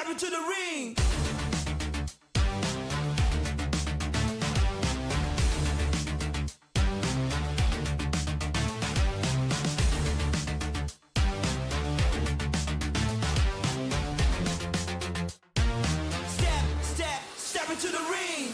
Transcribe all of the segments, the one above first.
step into the ring. Step into the ring.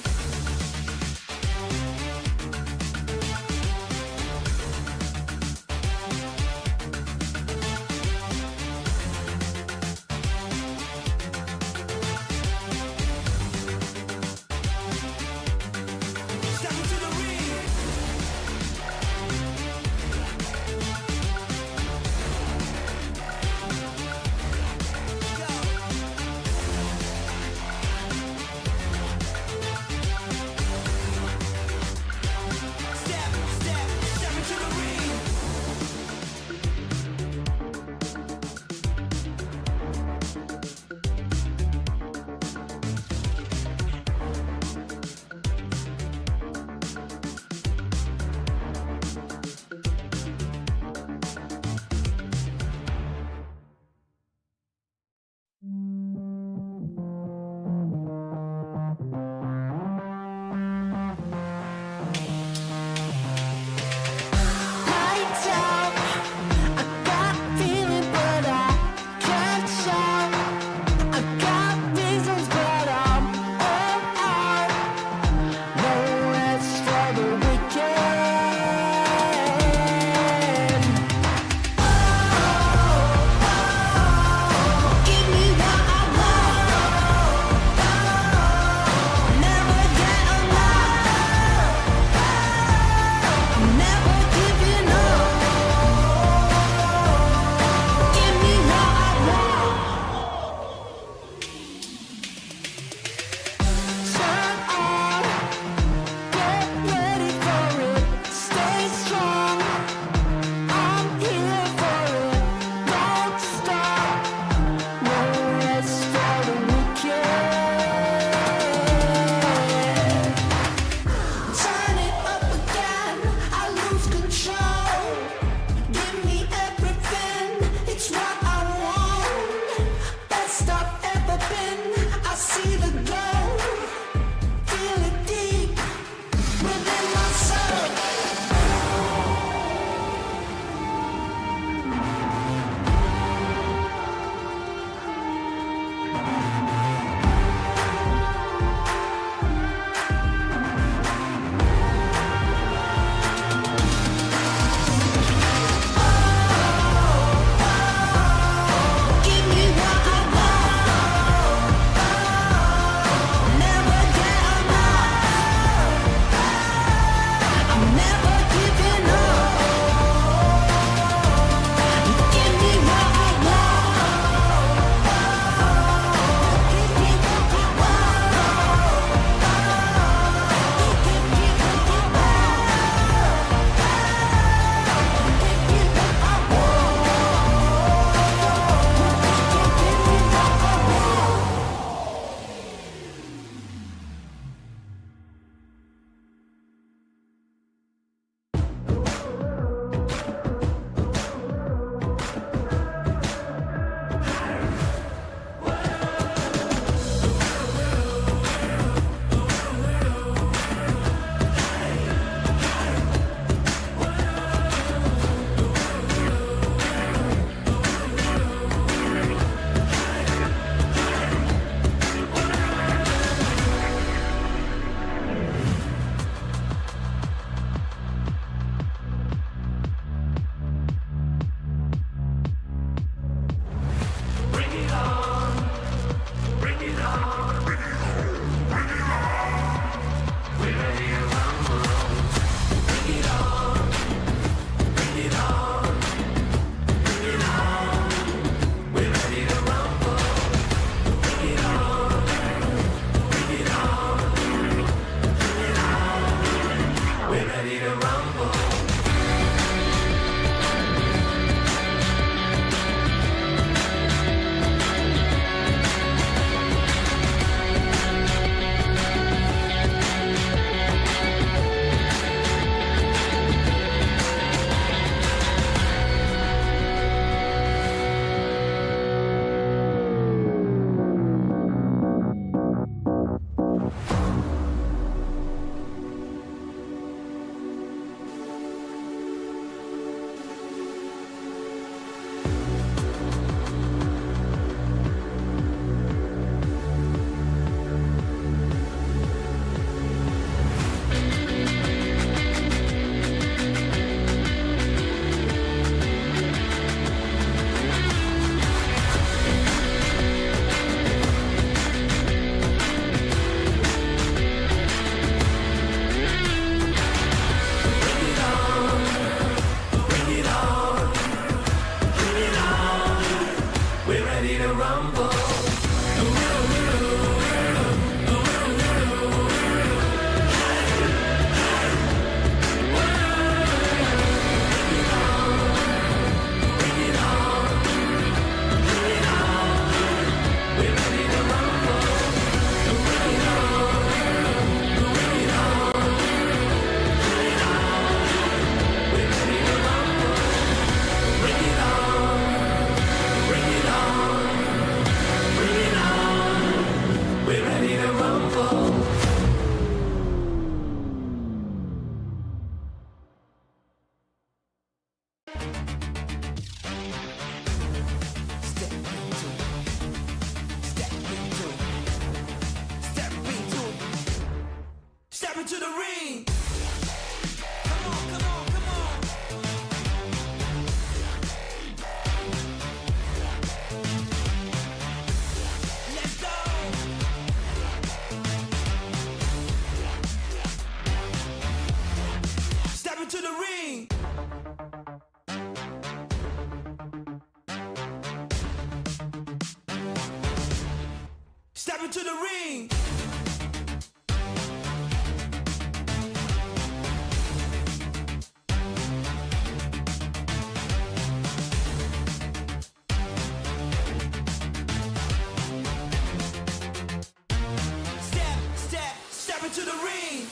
Step into the ring. Step into the ring.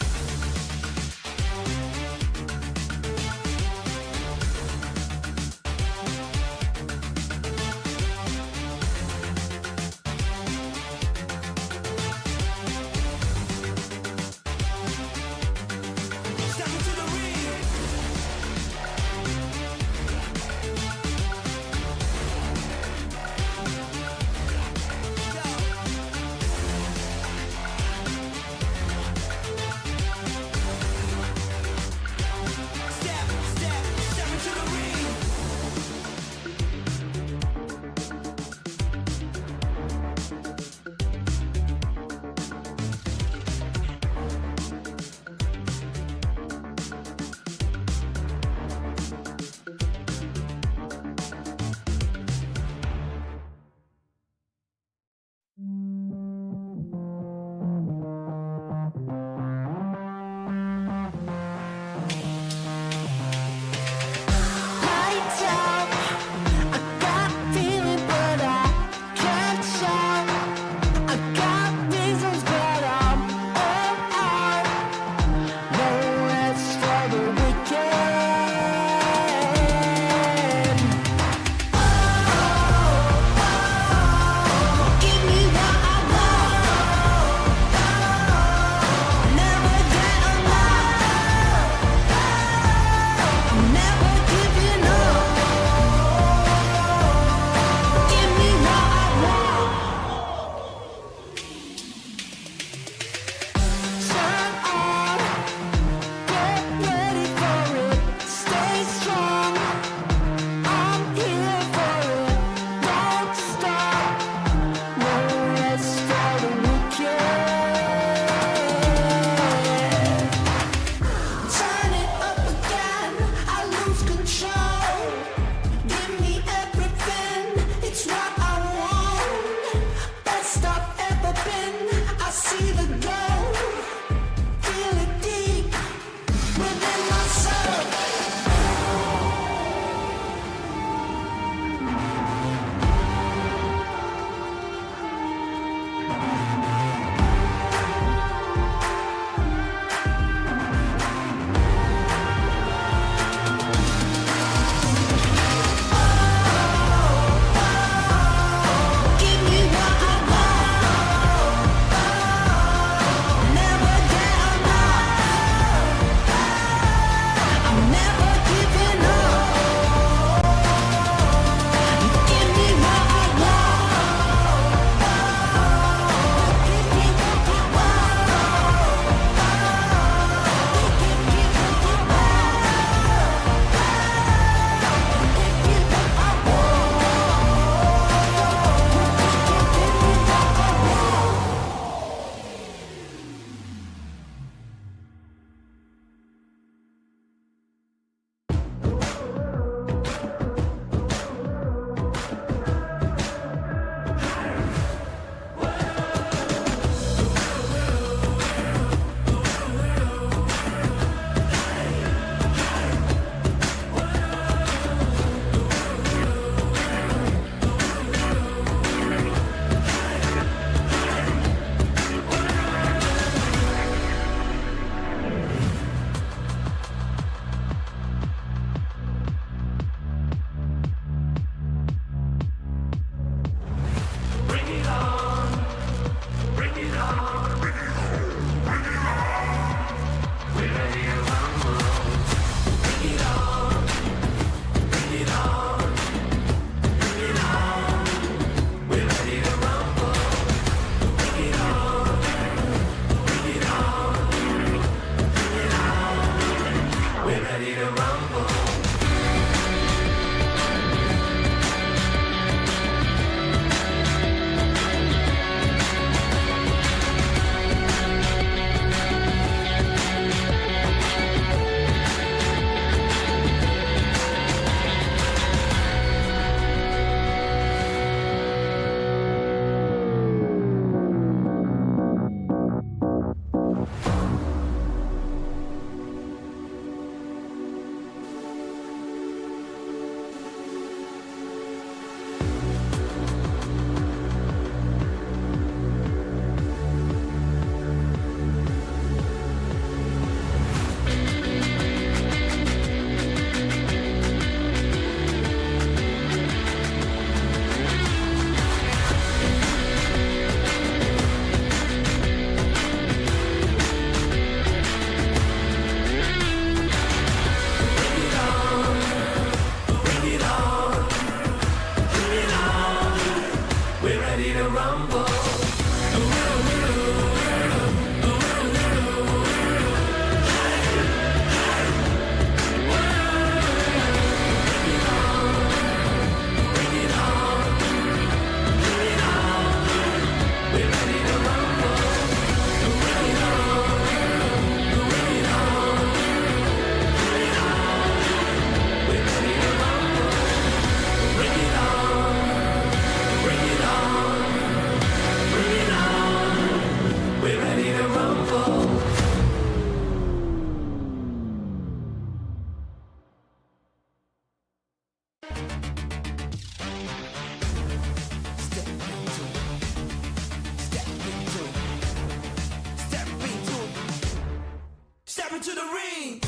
into the ring.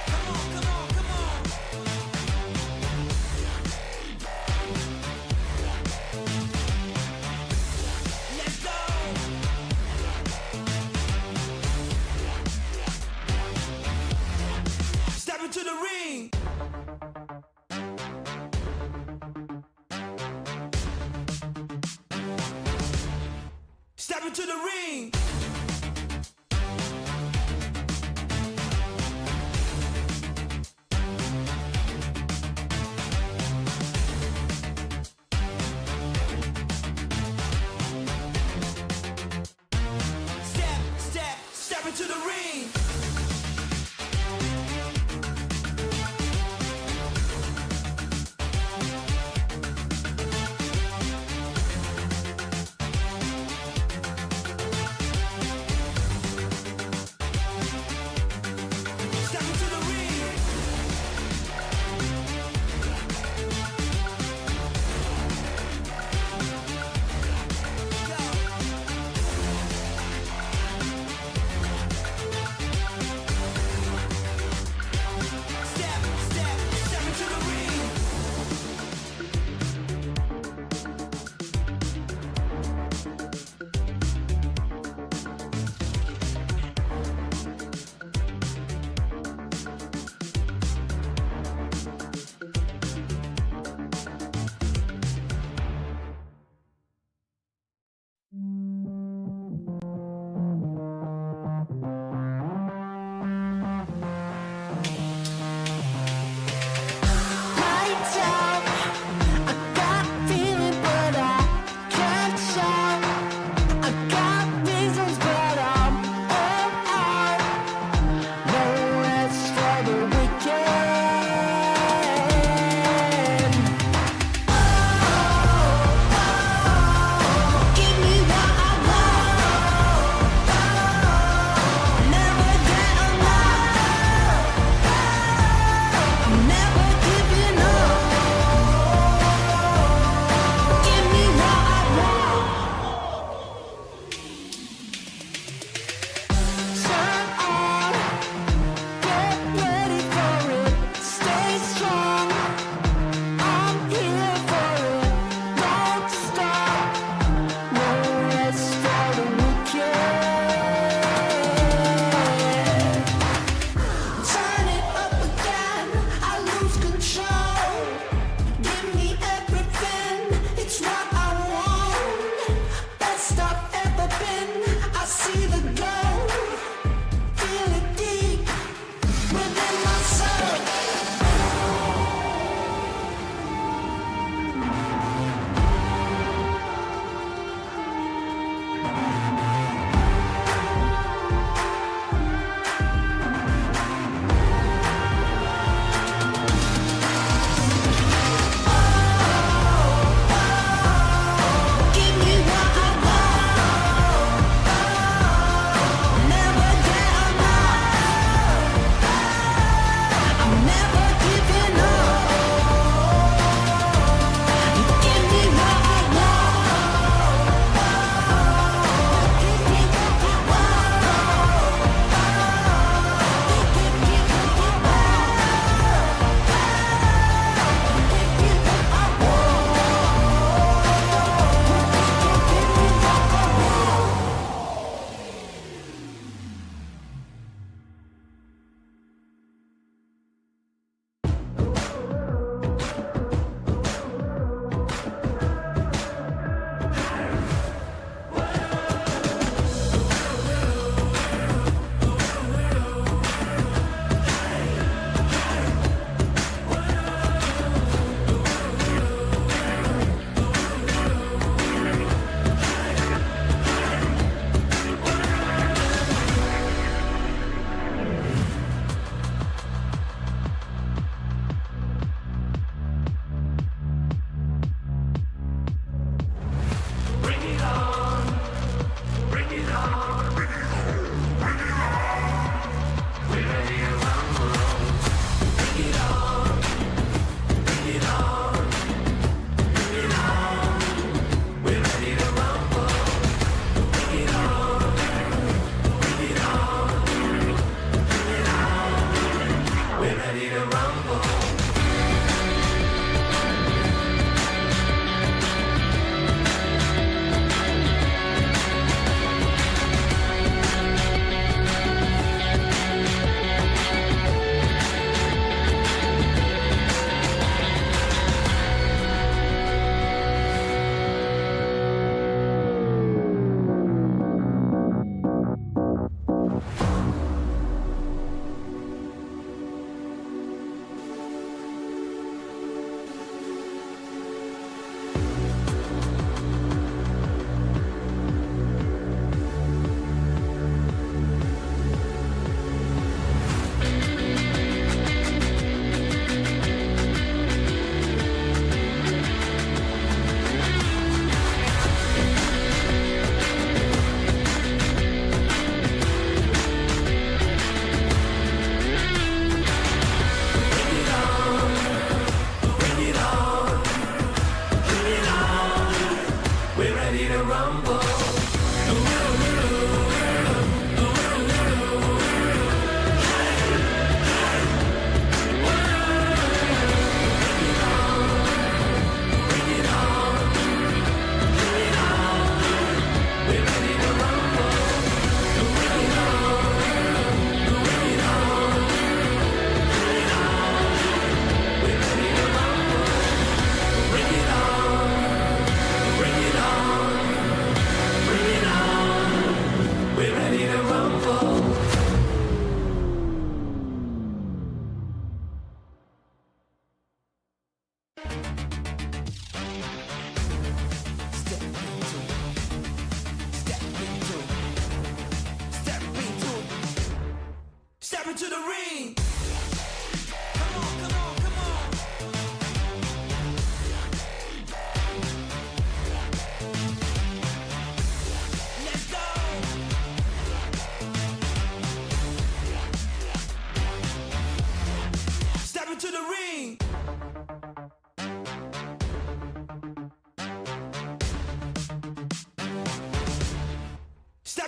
Come on, come on, come on. Let's go. Step into the ring. Step into the ring. Step into the ring.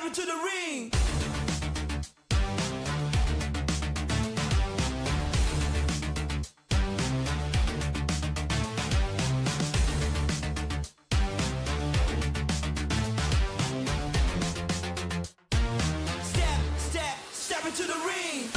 into the ring. Step into the ring.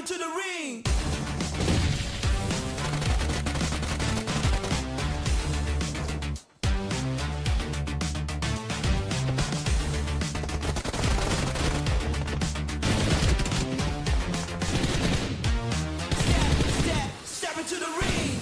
into the ring. Step into the ring. Step into the ring.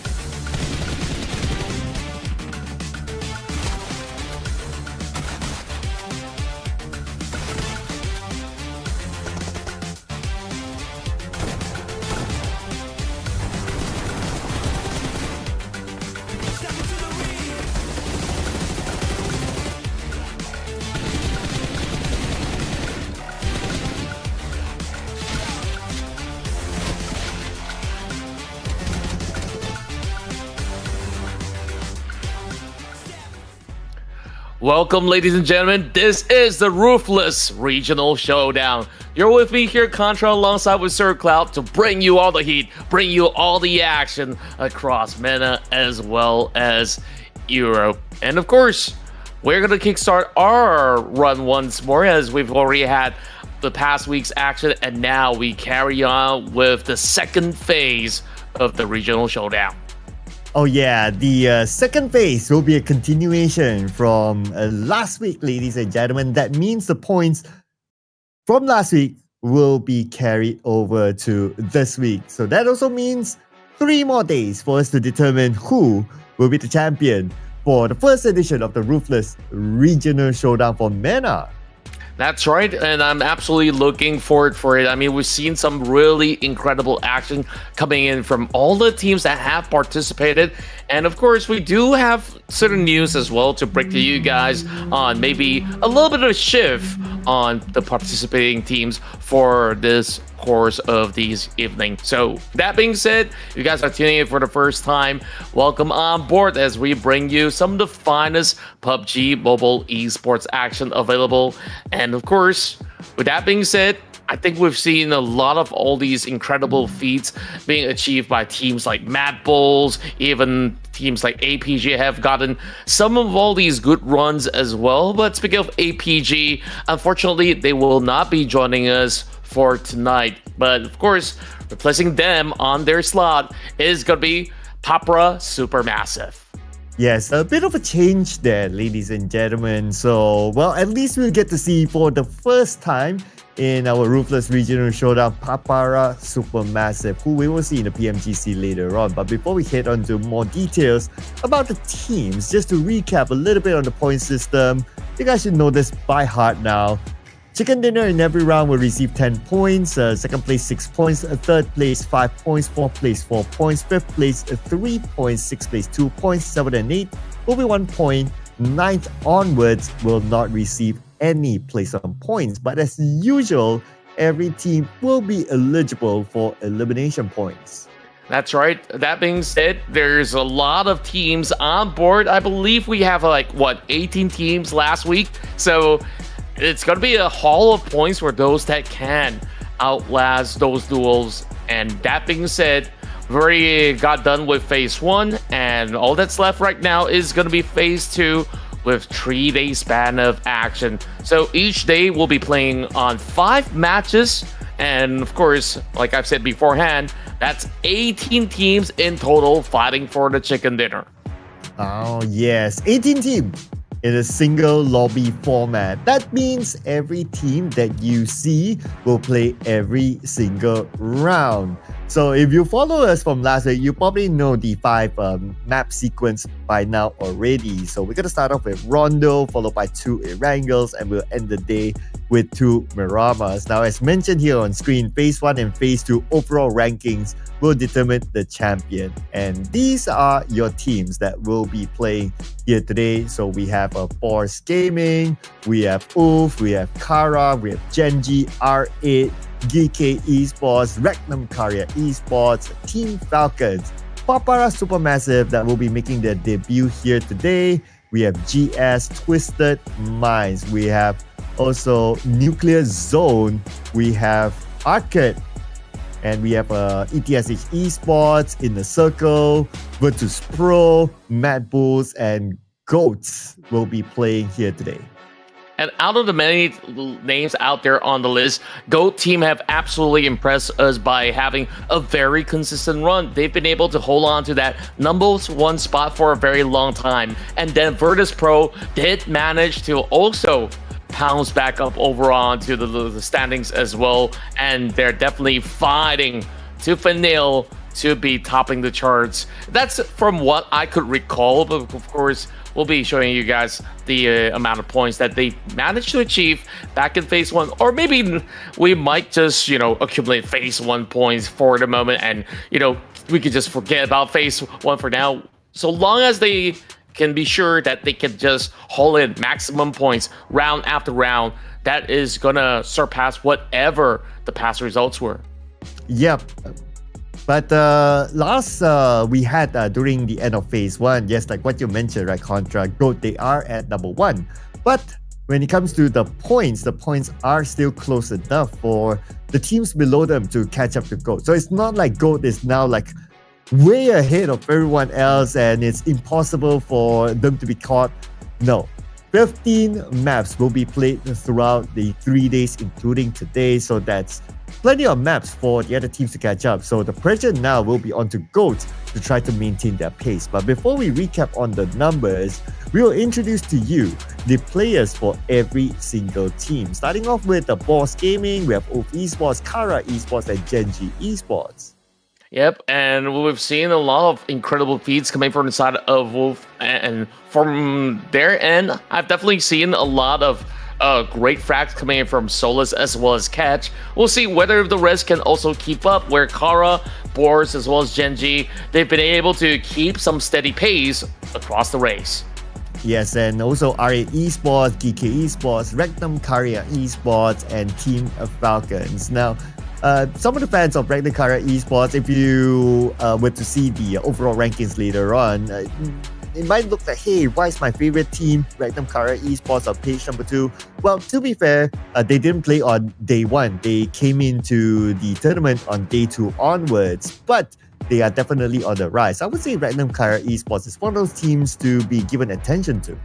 Welcome, ladies and gentlemen. This is the Ruthless Regional Showdown. You're with me here, Contra, alongside with Sir Cloud, to bring you all the heat, bring you all the action across MENA as well as Europe. And of course, we're going to kickstart our run once more, as we've already had the past week's action, and now we carry on with the second phase of the Regional Showdown. Oh yeah, the second phase will be a continuation from last week, ladies and gentlemen. That means the points from last week will be carried over to this week. So that also means 3 more days for us to determine who will be the champion for the first edition of the Ruthless Regional Showdown for MENA. That's right, and I'm absolutely looking forward for it. I mean, we've seen some really incredible action coming in from all the teams that have participated. And of course, we do have certain news as well to break to you guys on maybe a little bit of a shift on the participating teams for this course of these evening. So that being said, if you guys are tuning in for the first time, welcome on board as we bring you some of the finest PUBG mobile esports action available. And of course, with that being said, I think we've seen a lot of all these incredible feats being achieved by teams like MADBULLS, even teams like APG have gotten some of all these good runs as well. But speaking of APG, unfortunately, they will not be joining us for tonight. But of course, replacing them on their slot is going to be PAPARA Supermassive. Yes, a bit of a change there, ladies and gentlemen. So, well, at least we'll get to see for the first time in our Ruthless Regional Showdown, PAPARA Supermassive, who we will see in the PMGC later on. But before we head on to more details about the teams, just to recap a little bit on the point system, you guys should know this by heart now. Chicken Dinner in every round will receive 10 points, second place 6 points, third place 5 points, fourth place 4 points, fifth place 3 points, sixth place 2 points, 7 and 8 will be 1 point, ninth onwards will not receive any place on points. But as usual, every team will be eligible for elimination points. That's right. That being said, there's a lot of teams on board. I believe we have 18 teams last week. So it's going to be a haul of points for those that can outlast those duels. And that being said, we already got done with phase 1, and all that's left right now is going to be phase 2 with 3-day span of action. So each day we'll be playing on 5 matches, and of course, like I've said beforehand, that's 18 teams in total fighting for the chicken dinner. Oh yes, 18 teams in a single lobby format. That means every team that you see will play every single round. So if you follow us from last week, you probably know the 5 map sequence by now already. So we're going to start off with Rondo, followed by 2 ERANGELs, and we'll end the day with 2 MIRAMARs. Now, as mentioned here on screen, Phase 1 and Phase 2 overall rankings will determine the champion. And these are your teams that will be playing here today. So we have BOARS Gaming, we have UF, we have Kara, we have GEN.G, ARCred, GEEKAY Esports, Regnum Karya Esports, Team FALCONS, PAPARA Supermassive that will be making their debut here today. We have GS, Twisted Minds, we have also Nuclear Zone, we have ARCred, and we have ETSH Esports, In the Circle, Virtus Pro, MADBULLS, and GOATS will be playing here today. And out of the many names out there on the list, GOAT team have absolutely impressed us by having a very consistent run. They've been able to hold on to that #1 spot for a very long time. And then Virtus Pro did manage to also pounce back up over onto the standings as well, and they're definitely fighting tooth and nail to be topping the charts. That's from what I could recall, but of course we'll be showing you guys the amount of points that they managed to achieve back in phase 1, or maybe we might just accumulate phase 1 points for the moment, and we could just forget about phase 1 for now, so long as they can be sure that they can just hold in maximum points round after round. That is gonna surpass whatever the past results were. Yep. But last we had during the end of phase 1, yes, like what you mentioned, right, Contra, GOAT, they are at #1. But when it comes to the points are still close enough for the teams below them to catch up to GOAT. So it's not like GOAT is now like way ahead of everyone else and it's impossible for them to be caught. No. 15 maps will be played throughout the 3 days, including today. So that's plenty of maps for the other teams to catch up. So the pressure now will be on to GOAT to try to maintain their pace. But before we recap on the numbers, we will introduce to you the players for every single team. Starting off with the BOARS Gaming, we have OOF Esports, Kara Esports, and GEN.G Esports. Yep, and we've seen a lot of incredible feats coming from the side of Wolf, and from their end, I've definitely seen a lot of great frags coming in from Solus as well as Catch. We'll see whether the rest can also keep up, where Kara, BOARS, as well as GEN.G, they've been able to keep some steady pace across the race. Yes, and also RA Esports, GEEKAY Esports, Regnum Career Esports, and Team FALCONS. Now, some of the fans of Regnum Career Esports, if you were to see the overall rankings later on, it might look like, hey, why is my favorite team, Regnum Career Esports, on page #2? Well, to be fair, they didn't play on day 1. They came into the tournament on day 2 onwards, but they are definitely on the rise. I would say Regnum Career Esports is one of those teams to be given attention to.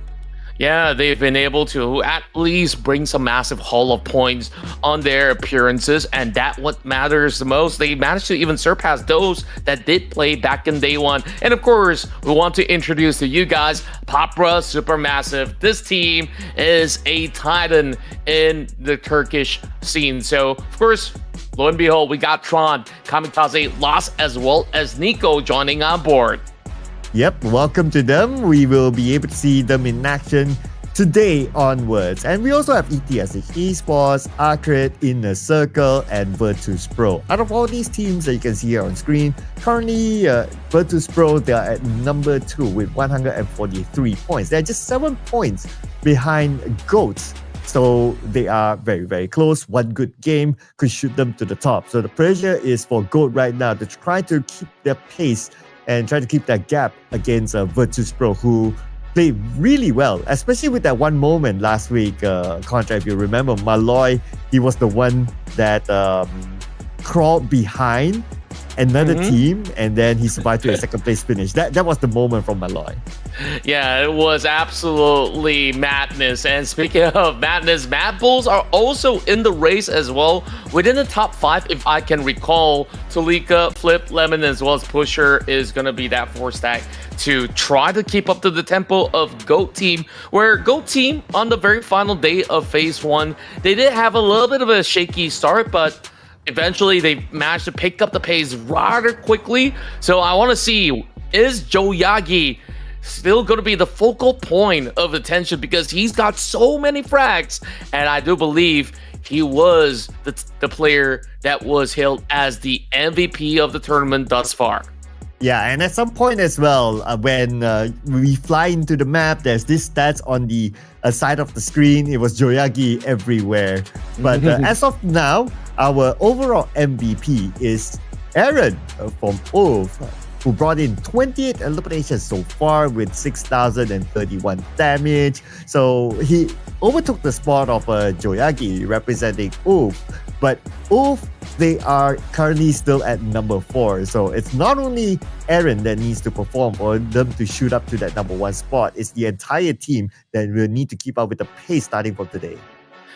Yeah, they've been able to at least bring some massive haul of points on their appearances, and that's what matters the most. They managed to even surpass those that did play back in day 1. And of course, we want to introduce to you guys PAPARA Supermassive. This team is a titan in the Turkish scene. So, of course, lo and behold, we got Tron, Kamikaze, Lost, as well as Nico joining on board. Yep, welcome to them. We will be able to see them in action today onwards. And we also have ETSH Esports, ARCred, Inner Circle, and Virtus Pro. Out of all these teams that you can see here on screen, currently Virtus Pro, they are at #2 with 143 points. They're just 7 points behind GOAT. So they are very, very close. One good game could shoot them to the top. So the pressure is for GOAT right now to try to keep their pace and try to keep that gap against Virtus Pro, who played really well, especially with that one moment last week, Contra, if you remember, Malloy, he was the one that crawled behind another team, and then he survived to a second place finish. That was the moment from Malloy. Yeah, it was absolutely madness. And speaking of madness, MADBULLS are also in the race as well. Within the top 5, if I can recall, Talika, Flip, Lemon, as well as Pusher is going to be that 4 stack to try to keep up to the tempo of GOAT team, where GOAT team on the very final day of phase 1, they did have a little bit of a shaky start, but eventually they managed to pick up the pace rather quickly. So I want to see, is Joyagi still going to be the focal point of attention, because he's got so many frags, and I do believe he was the player that was hailed as the MVP of the tournament thus far. Yeah, and at some point as well, when we fly into the map, there's this stats on the side of the screen. It was Joyagi everywhere. But as of now, our overall MVP is Aaron from OOF, who brought in 28 eliminations so far with 6,031 damage. So he overtook the spot of Joyagi representing OOF But Wolf, they are currently still at number 4. So it's not only Aaron that needs to perform for them to shoot up to that number 1 spot. It's the entire team that will need to keep up with the pace starting from today.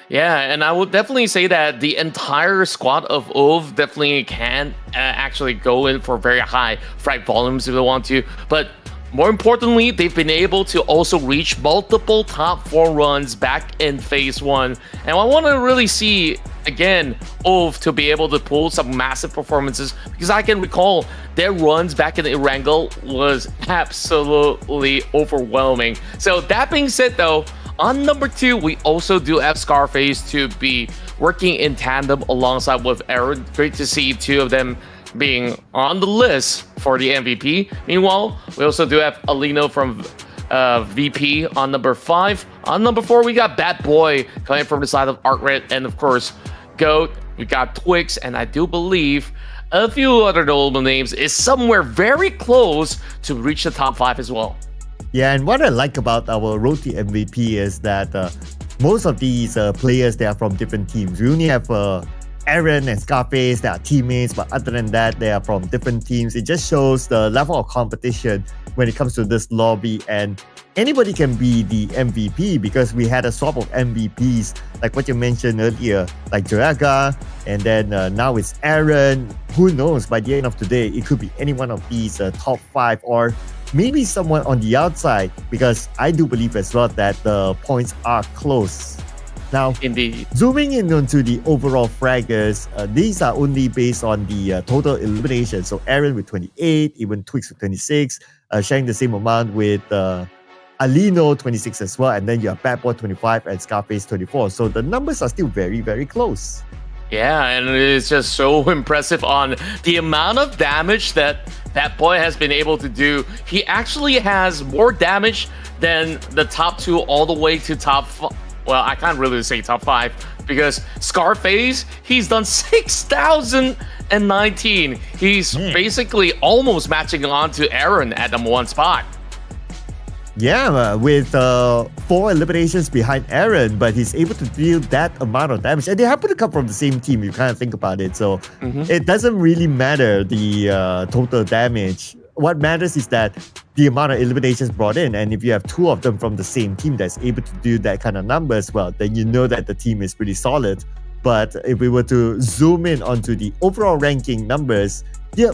Yeah, and I would definitely say that the entire squad of OV definitely can actually go in for very high frag volumes if they want to. But more importantly, they've been able to also reach multiple top 4 runs back in phase 1. And I want to really see, again, OV to be able to pull some massive performances, because I can recall their runs back in ERANGEL was absolutely overwhelming. So that being said, though, on number 2, we also do have Scarface to be working in tandem alongside with Aaron. Great to see 2 of them being on the list for the MVP. Meanwhile, we also do have Alino from VP on number 5. On number 4, we got Bad Boy coming from the side of ARCred, and of course, GOAT. We got Twix, and I do believe a few other notable names is somewhere very close to reach the top 5 as well. Yeah, and what I like about our Road to MVP is that most of these players, they are from different teams. We only have Aaron and Scarface, they are teammates, but other than that, they are from different teams. It just shows the level of competition when it comes to this lobby, and anybody can be the MVP because we had a swap of MVPs, like what you mentioned earlier, like Joaga, and then now it's Aaron. Who knows, by the end of today, it could be any one of these top 5 or maybe someone on the outside, because I do believe as well that the points are close. Now, Indeed. Zooming in onto the overall fraggers, these are only based on the total elimination. So Aaron with 28, even Twix with 26, sharing the same amount with Alino 26 as well, and then you have Bad Boy 25 and Scarface 24. So the numbers are still very, very close. Yeah, and it's just so impressive on the amount of damage that Bad Boy has been able to do. He actually has more damage than the top 2 all the way to top 5. Well, I can't really say top 5 because Scarface, he's done 6,019. He's basically almost matching on to Aaron at number 1 spot. Yeah, with 4 eliminations behind Aaron, but he's able to deal that amount of damage. And they happen to come from the same team, you kind of think about it. So it doesn't really matter the total damage. What matters is that the amount of eliminations brought in. And if you have 2 of them from the same team that's able to do that kind of number as well, then you know that the team is pretty solid. But if we were to zoom in onto the overall ranking numbers, yeah,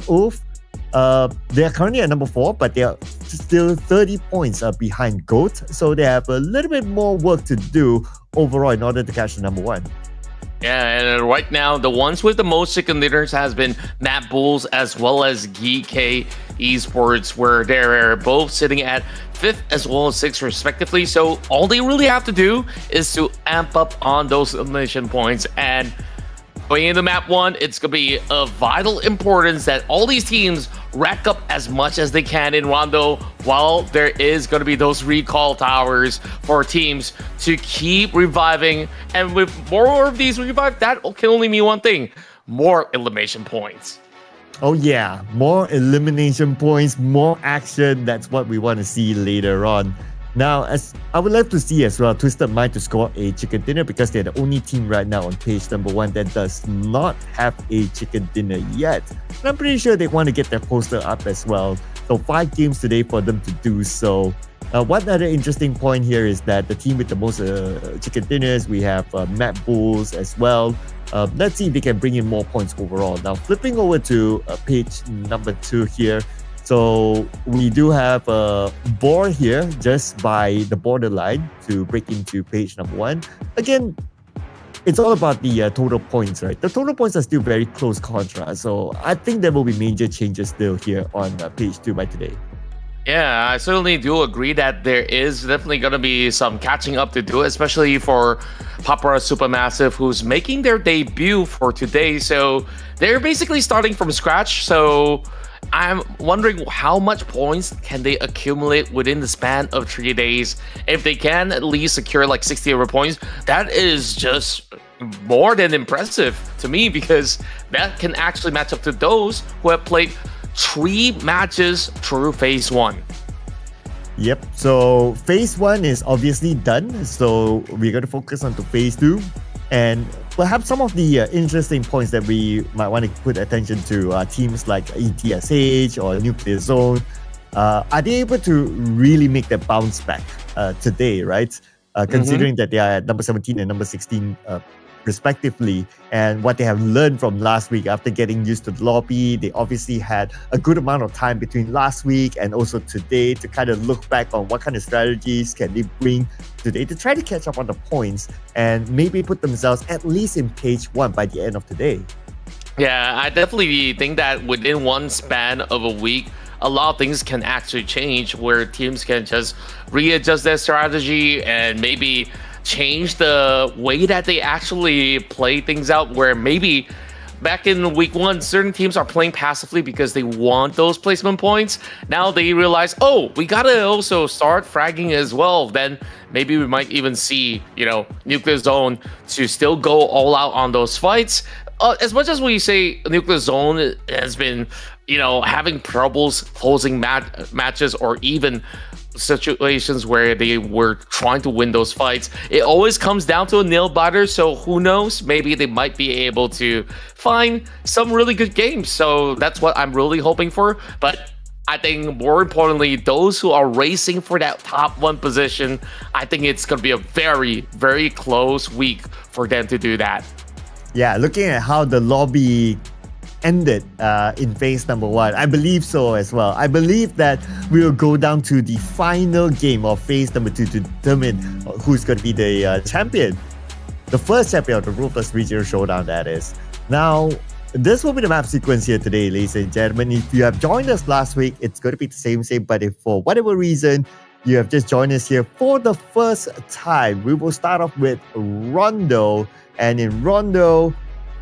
they are currently at number 4, but they are still 30 points behind GOAT. So they have a little bit more work to do overall in order to catch the number 1. Yeah, and right now, the ones with the most chicken dinners has been MADBULLS as well as GEEKAY Esports, where they're both sitting at 5th as well as 6th respectively. So all they really have to do is to amp up on those elimination points. And going into map 1, it's going to be of vital importance that all these teams rack up as much as they can in Rondo, while there is going to be those recall towers for teams to keep reviving. And with more of these revive, that can only mean one thing: more elimination points. Oh yeah, more elimination points, more action. That's what we want to see later on. Now, as I would love to see as well, Twisted Mind to score a chicken dinner, because they're the only team right now on page number 1 that does not have a chicken dinner yet. And I'm pretty sure they want to get their poster up as well. So 5 games today for them to do so. One other interesting point here is that the team with the most chicken dinners, we have MADBULLS as well. Let's see if they can bring in more points overall. Now, flipping over to page number 2 here. So we do have a board here just by the borderline to break into page number 1. Again, it's all about the total points, right? The total points are still very close contrast. So I think there will be major changes still here on page 2 by today. Yeah, I certainly do agree that there is definitely going to be some catching up to do, especially for PAPARA Supermassive, who's making their debut for today. So they're basically starting from scratch. So I'm wondering how much points can they accumulate within the span of 3 days. If they can at least secure like 60 over points, that is just more than impressive to me, because that can actually match up to those who have played 3 matches through phase 1. Yep, so phase 1 is obviously done. So we're going to focus on to phase 2. And perhaps some of the interesting points that we might want to put attention to are teams like ETSH or Nuclear Zone. Are they able to really make that bounce back today, right? Considering that they are at number 17 and number 16 respectively, and what they have learned from last week after getting used to the lobby. They obviously had a good amount of time between last week and also today to kind of look back on what kind of strategies can they bring today to try to catch up on the points and maybe put themselves at least in page 1 by the end of today. Yeah, I definitely think that within one span of a week, a lot of things can actually change where teams can just readjust their strategy and maybe change the way that they actually play things out, where maybe back in week 1 certain teams are playing passively because they want those placement points. Now they realize, oh, we gotta also start fragging as well. Then maybe we might even see, you know, Nuclear Zone to still go all out on those fights. As much as we say Nuclear Zone has been, you know, having troubles closing matches or even situations where they were trying to win those fights, it always comes down to a nail biter. So who knows, maybe they might be able to find some really good games. So that's what I'm really hoping for. But I think more importantly, those who are racing for that top 1 position, I think it's going to be a very, very close week for them to do that. Yeah, looking at how the lobby ended in phase number 1, I believe so as well. I believe that we will go down to the final game of phase number 2 to determine who's going to be the champion. The first champion of the Ruthless Regional Showdown, that is. Now, this will be the map sequence here today, ladies and gentlemen. If you have joined us last week, it's going to be the same, but if for whatever reason you have just joined us here for the first time, we will start off with Rondo. And in Rondo,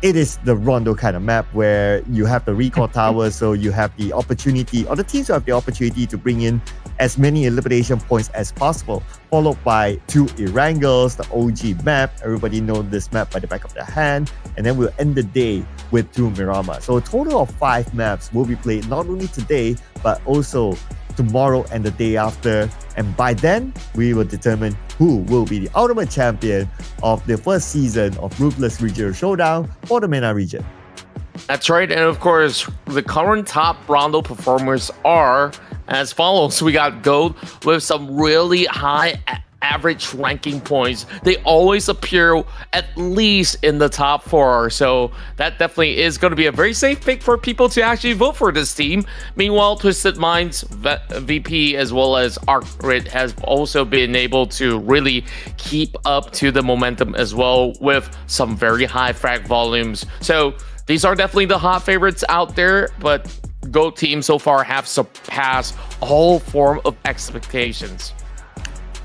it is the Rondo kind of map where you have the recall tower, so you have the opportunity, or the teams have the opportunity to bring in as many elimination points as possible, followed by 2 ERANGELs, the OG map. Everybody knows this map by the back of their hand. And then we'll end the day with 2 MIRAMAR. So a total of 5 maps will be played not only today, but also tomorrow and the day after. And by then, we will determine who will be the ultimate champion of the first season of Ruthless Regional Showdown for the MENA region. That's right. And of course, the current top Rondo performers are as follows. We got Gold with some really high average ranking points. They always appear at least in the top 4. So that definitely is going to be a very safe pick for people to actually vote for this team. Meanwhile, Twisted Minds VP as well as ARCred has also been able to really keep up to the momentum as well with some very high frag volumes. So these are definitely the hot favorites out there, but GOAT team so far have surpassed all form of expectations.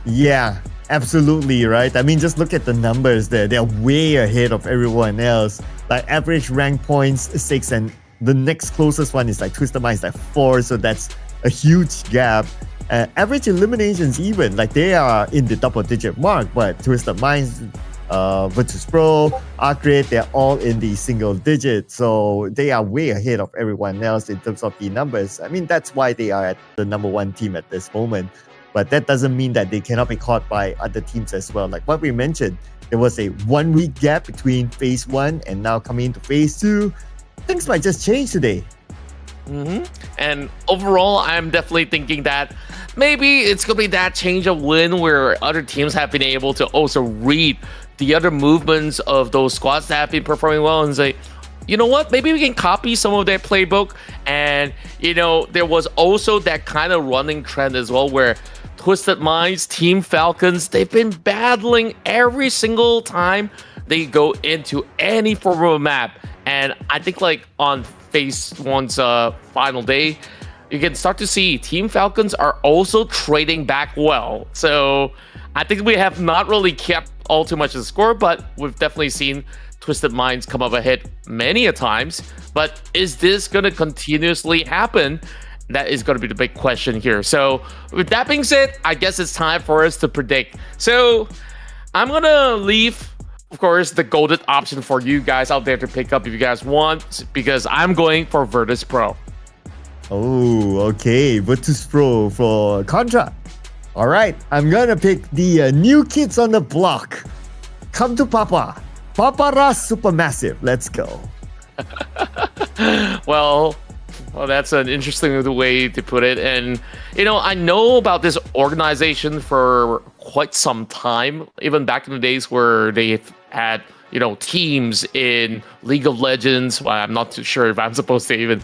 Yeah, absolutely, right? I mean, just look at the numbers there. They're way ahead of everyone else. Like average rank points 6, and the next closest one is like Twisted Minds like 4, so that's a huge gap. Average eliminations even, like they are in the double-digit mark, but Twisted Minds, Virtus Pro, ARCred, they're all in the single digit, so they are way ahead of everyone else in terms of the numbers. I mean, that's why they are at the number 1 team at this moment. But that doesn't mean that they cannot be caught by other teams as well. Like what we mentioned, there was a 1-week gap between phase 1 and now coming into phase 2. Things might just change today. And overall, I'm definitely thinking that maybe it's going to be that change of wind where other teams have been able to also read the other movements of those squads that have been performing well and say, you know what, maybe we can copy some of their playbook. And, you know, there was also that kind of running trend as well where Twisted Minds, Team Falcons, they've been battling every single time they go into any form of a map. And I think like on phase 1's final day, you can start to see Team Falcons are also trading back well. So I think we have not really kept all too much of the score, but we've definitely seen Twisted Minds come up ahead many a times. But is this going to continuously happen? That is going to be the big question here. So with that being said, I guess it's time for us to predict. So I'm going to leave, of course, the golden option for you guys out there to pick up if you guys want, because I'm going for Virtus Pro. Oh, okay. Virtus Pro for Contra. All right. I'm going to pick the new kids on the block. Come to Papa. PAPARA Supermassive. Let's go. Well, that's an interesting way to put it. And, I know about this organization for quite some time, even back in the days where they've had, teams in League of Legends. Well, I'm not too sure if I'm supposed to even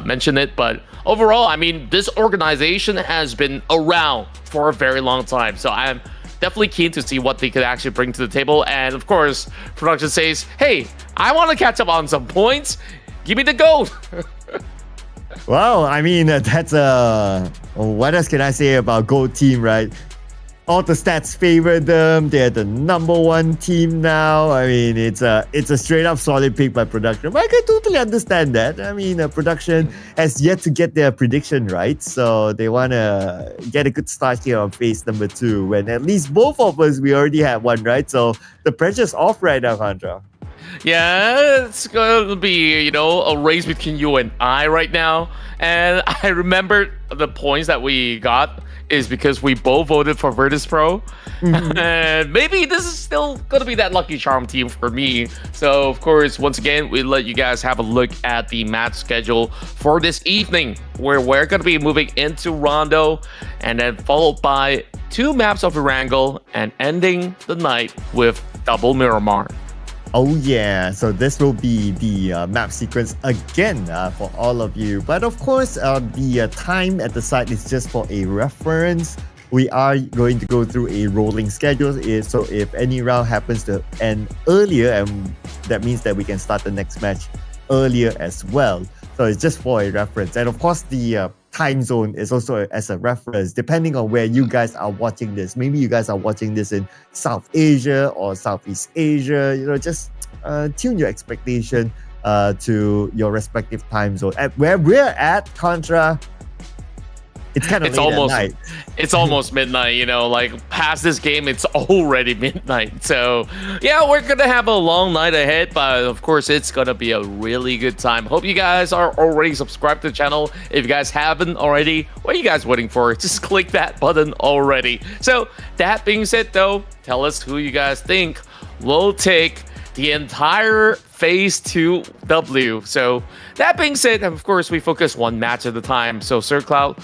mention it. But overall, I mean, this organization has been around for a very long time. So I'm definitely keen to see what they could actually bring to the table. And of course, production says, hey, I want to catch up on some points. Give me the gold. Well, I mean, that's what else can I say about Gold Team, right? All the stats favor them. They're the #1 team now. I mean, it's a straight up solid pick by production. But I can totally understand that. I mean, production has yet to get their prediction right, so they want to get a good start here on phase number 2. When at least both of us, we already have one, right? So the pressure's off right now, Contra. Yeah, it's going to be, a race between you and I right now. And I remember the points that we got is because we both voted for Virtus Pro. And maybe this is still going to be that lucky charm team for me. So, of course, once again, we let you guys have a look at the match schedule for this evening, where we're going to be moving into Rondo and then followed by 2 maps of ERANGEL and ending the night with double Miramar. Oh yeah, so this will be the map sequence again for all of you. But of course, the time at the site is just for a reference. We are going to go through a rolling schedule, so if any round happens to end earlier, and that means that we can start the next match earlier as well. So it's just for a reference. And of course, the time zone is also as a reference, depending on where you guys are watching this. Maybe you guys are watching this in South Asia or Southeast Asia. Just tune your expectation to your respective time zone. At where we're at, Contra, it's kind of late at night. It's almost midnight, like past this game, it's already midnight. So yeah, we're going to have a long night ahead, but of course, it's going to be a really good time. Hope you guys are already subscribed to the channel. If you guys haven't already, what are you guys waiting for? Just click that button already. So that being said, though, tell us who you guys think will take the entire phase 2 W. So that being said, of course, we focus one match at a time. So Sir Cloud,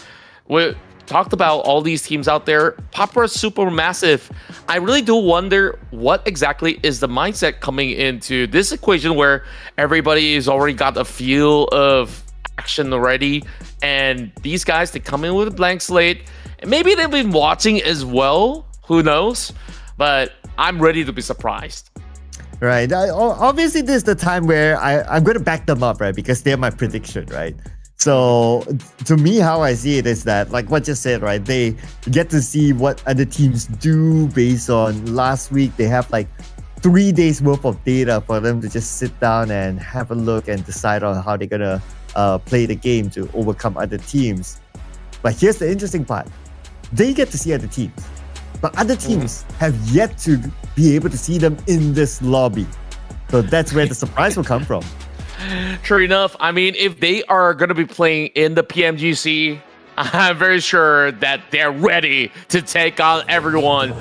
we talked about all these teams out there. PAPARA Supermassive. I really do wonder what exactly is the mindset coming into this equation where everybody has already got a feel of action already. And these guys, they come in with a blank slate. And maybe they've been watching as well. Who knows? But I'm ready to be surprised. Right. Obviously, this is the time where I'm going to back them up, right? Because they're my prediction, right? So to me, how I see it is that, like what you said, right? They get to see what other teams do based on last week. They have like 3 days worth of data for them to just sit down and have a look and decide on how they're going to play the game to overcome other teams. But here's the interesting part. They get to see other teams. But other teams have yet to be able to see them in this lobby. So that's where the surprise will come from. True enough. I mean, if they are going to be playing in the PMGC, I'm very sure that they're ready to take on everyone.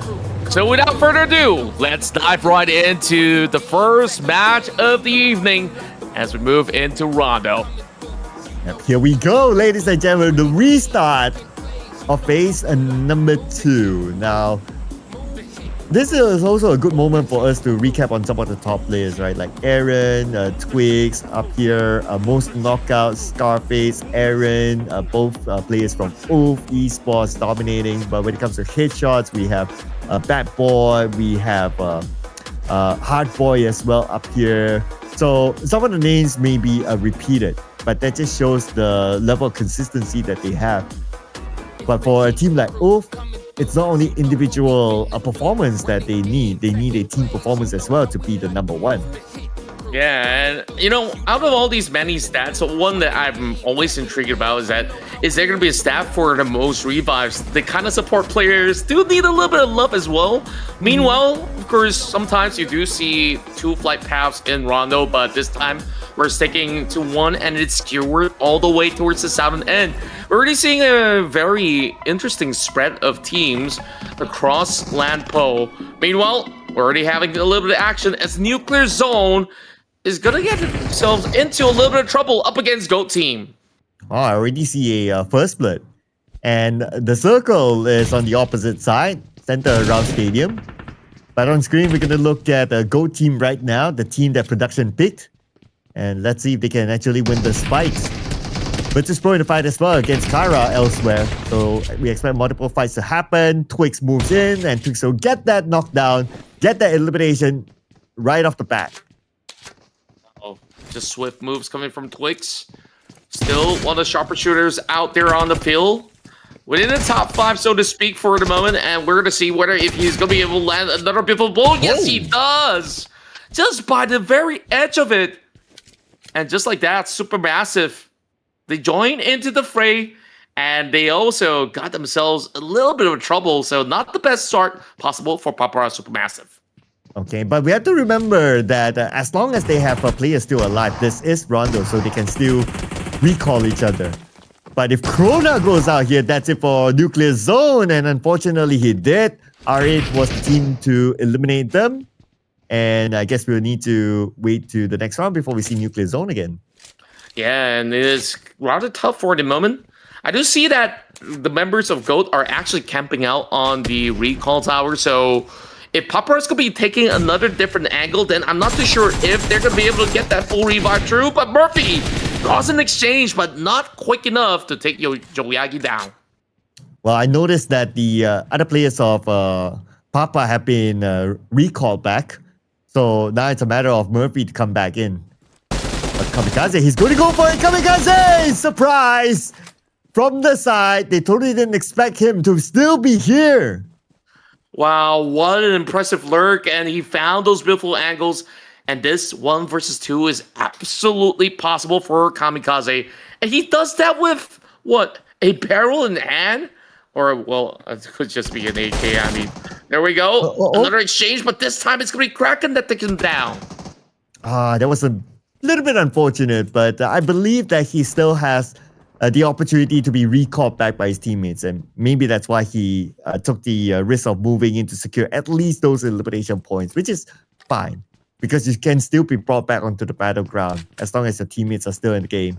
So without further ado, let's dive right into the first match of the evening as we move into Rondo. Yep, here we go, ladies and gentlemen, the restart of phase number 2. Now, this is also a good moment for us to recap on some of the top players, right? Like Aaron, Twigs up here, most knockouts, Scarface, Aaron, both players from OOF Esports dominating. But when it comes to headshots, we have Bad Boy, we have Hard Boy as well up here. So some of the names may be repeated, but that just shows the level of consistency that they have. But for a team like OOF, it's not only individual performance that they need a team performance as well to be the #1. Yeah, and out of all these many stats, one that I'm always intrigued about is there going to be a stat for the most revives? The kind of support players do need a little bit of love as well. Meanwhile, of course, sometimes you do see 2 flight paths in Rondo, but this time we're sticking to one and it's skewered all the way towards the southern end. We're already seeing a very interesting spread of teams across Land Po. Meanwhile, we're already having a little bit of action as Nuclear Zone is gonna get themselves into a little bit of trouble up against GOAT Team. Oh, I already see a first blood. And the circle is on the opposite side, center around stadium. But on screen, we're going to look at the GOAT team right now, the team that production picked. And let's see if they can actually win the spikes. Virtus Pro in the fight as well against Kara elsewhere. So we expect multiple fights to happen. Twix moves in, and Twix will get that knockdown, get that elimination right off the bat. Oh, just swift moves coming from Twix. Still one of the sharper shooters out there on the field. Within the top 5, so to speak, for the moment. And we're going to see whether if he's going to be able to land another beautiful blow. Yes, he does! Just by the very edge of it. And just like that, Supermassive, they join into the fray. And they also got themselves a little bit of trouble. So not the best start possible for PAPARA Supermassive. Okay, but we have to remember that as long as they have a player still alive, this is Rondo, so they can still recall each other. But if Krona goes out here, that's it for Nuclear Zone, and unfortunately he did. R8 was the team to eliminate them, and I guess we'll need to wait to the next round before we see Nuclear Zone again. Yeah, and it is rather tough for the moment. I do see that the members of GOAT are actually camping out on the recall tower, so if PAPARA's going to be taking another different angle, then I'm not too sure if they're going to be able to get that full revive through. But Murphy draws an exchange, but not quick enough to take Joyagi down. Well, I noticed that the other players of Papa have been recalled back. So now it's a matter of Murphy to come back in. But Kamikaze, he's going to go for it. Kamikaze! Surprise! From the side, they totally didn't expect him to still be here. Wow, what an impressive lurk, and he found those beautiful angles, and this 1 versus 2 is absolutely possible for Kamikaze, and he does that with, what, a barrel in hand? Or, well, it could just be an AK, I mean, there we go, another exchange, but this time it's going to be Kraken that takes him down. That was a little bit unfortunate, but I believe that he still has the opportunity to be recalled back by his teammates, and maybe that's why he took the risk of moving in to secure at least those elimination points, which is fine, because you can still be brought back onto the battleground as long as your teammates are still in the game.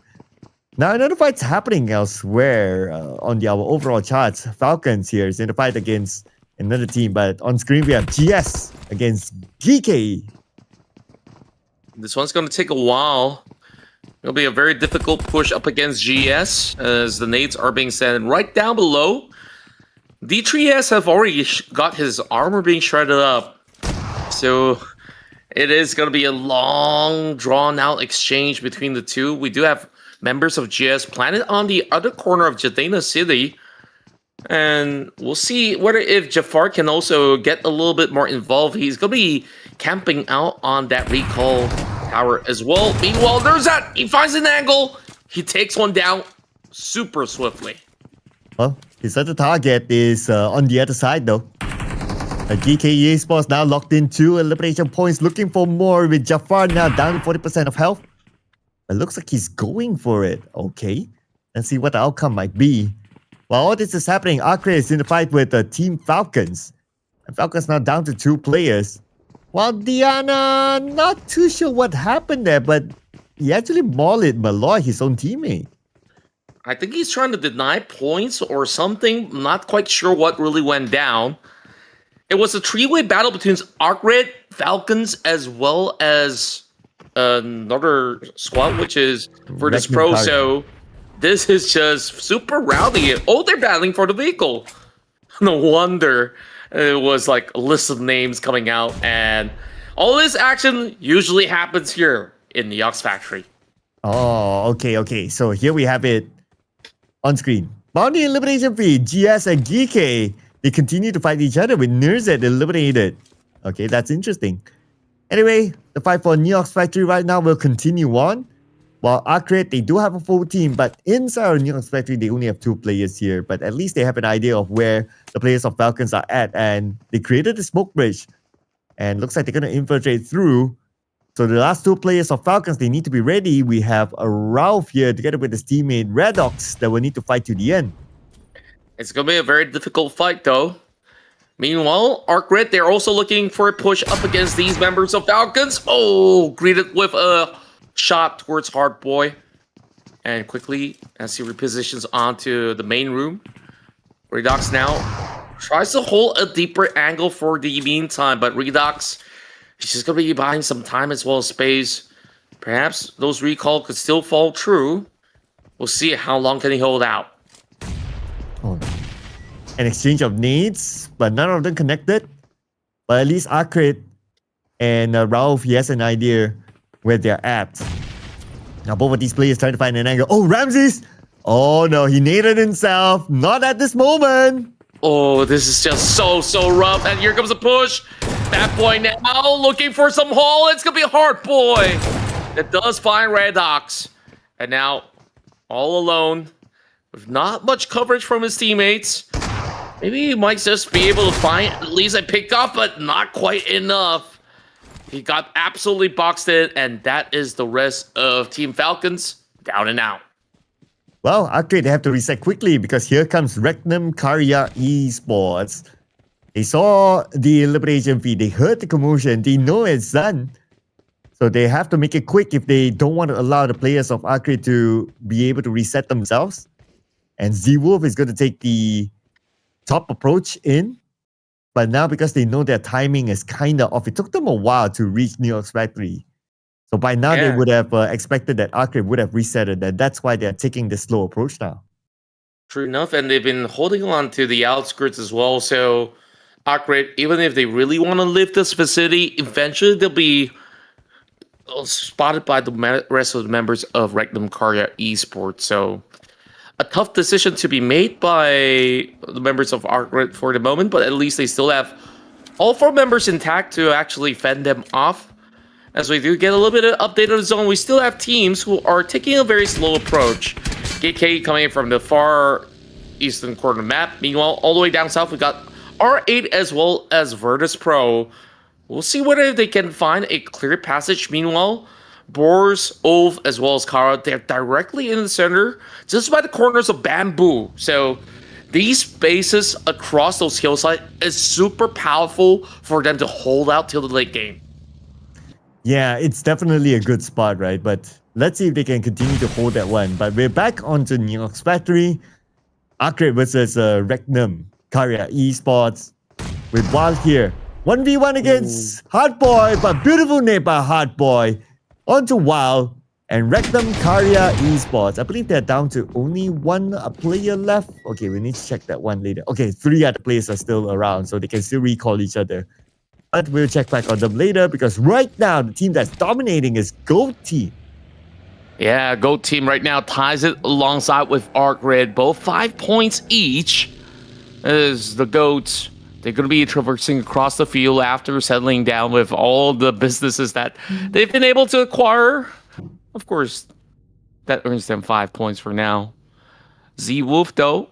Now, another fight's happening elsewhere on our overall charts. Falcons here is in the fight against another team, but on screen we have GS against GEEKAY. This one's going to take a while. It'll be a very difficult push up against GS as the nades are being sent right down below. D3S have already got his armor being shredded up. So it is going to be a long, drawn-out exchange between the two. We do have members of GS planted on the other corner of Jadena City. And we'll see whether if Jafar can also get a little bit more involved. He's going to be camping out on that recall tower as well. Meanwhile, there's that. He finds an angle. He takes one down super swiftly. Well, his other target is on the other side though. GEKE Esports now locked in 2 elimination points, looking for more with Jafar now down to 40% of health. It looks like he's going for it. Okay, let's see what the outcome might be. While all this is happening, ARCred is in the fight with Team Falcons. And Falcons now down to 2 players. While Diana, not too sure what happened there, but he actually mauled Malloy, his own teammate. I think he's trying to deny points or something. I'm not quite sure what really went down. It was a 3-way battle between ARCred, Falcons, as well as another squad, which is Virtus Pro. So this is just super rowdy. Oh, they're battling for the vehicle. No wonder it was like a list of names coming out, and all this action usually happens here in the Ox Factory. Oh, okay. So here we have it on screen. Bounty elimination feed, GS and GEEKAY. They continue to fight each other with Nurzet eliminated. Okay, that's interesting. Anyway, the fight for New York's Factory right now will continue on. While ARCred, they do have a full team, but inside of New York's Factory, they only have 2 players here. But at least they have an idea of where the players of Falcons are at, and they created a smoke bridge. And looks like they're going to infiltrate through. So the last two players of Falcons, they need to be ready. We have a Ralph here together with his teammate Redox that will need to fight to the end. It's going to be a very difficult fight, though. Meanwhile, ARCred, they're also looking for a push up against these members of Falcons. Oh, greeted with a shot towards Hardboy. And quickly, as he repositions onto the main room, Redox now tries to hold a deeper angle for the meantime, but Redox, he's just going to be buying some time as well as space. Perhaps those recall could still fall true. We'll see how long can he hold out. Oh, no. An exchange of nades, but none of them connected. But at least ARCred and Ralph, he has an idea where they're at. Now both of these players trying to find an angle. Oh, Ramses! Oh no, he naded himself. Not at this moment. Oh, this is just so rough. And here comes a push. Bad boy now looking for some haul. It's going to be a hard boy. That does find Redox. And now all alone with not much coverage from his teammates. Maybe he might just be able to find at least a pickup, but not quite enough. He got absolutely boxed in, and that is the rest of Team Falcons down and out. Well, ARCred, they have to reset quickly because here comes Regnum Karya Esports. They saw the elimination feed, they heard the commotion, they know it's done. So they have to make it quick if they don't want to allow the players of ARCred to be able to reset themselves. And Z-Wolf is going to take the top approach in. But now because they know their timing is kind of off, it took them a while to reach New York's factory. So by now they would have expected that ARCred would have reset it. And that's why they're taking the slow approach now. True enough, and they've been holding on to the outskirts as well. So ARCred, even if they really want to lift this facility, eventually they'll be spotted by the rest of the members of Regnum Karya Esports. So a tough decision to be made by the members of ARCred for the moment, but at least they still have all four members intact to actually fend them off. As we do get a little bit of update on the zone, we still have teams who are taking a very slow approach. GEEKAY coming in from the far eastern corner of the map. Meanwhile, all the way down south, we got R8 as well as Virtus Pro. We'll see whether they can find a clear passage. Meanwhile, BOARS, Ulf, as well as Kara, they're directly in the center, just by the corners of Bamboo. So these spaces across those hillsides is super powerful for them to hold out till the late game. Yeah, it's definitely a good spot, right? But let's see if they can continue to hold that one. But we're back onto New York's factory. ARCred versus Regnum Karya Esports with Wild here. 1v1 against Hardboy, but beautiful name by Hardboy. Onto Wild and Regnum Karya Esports. I believe they're down to only one player left. Okay, we need to check that one later. Okay, 3 other players are still around, so they can still recall each other. But we'll check back on them later because right now the team that's dominating is Goat Team. Yeah, Goat Team right now ties it alongside with ARCred, both 5 points each. As the Goats, they're going to be traversing across the field after settling down with all the businesses that they've been able to acquire. Of course, that earns them 5 points for now. Z-Wolf, though,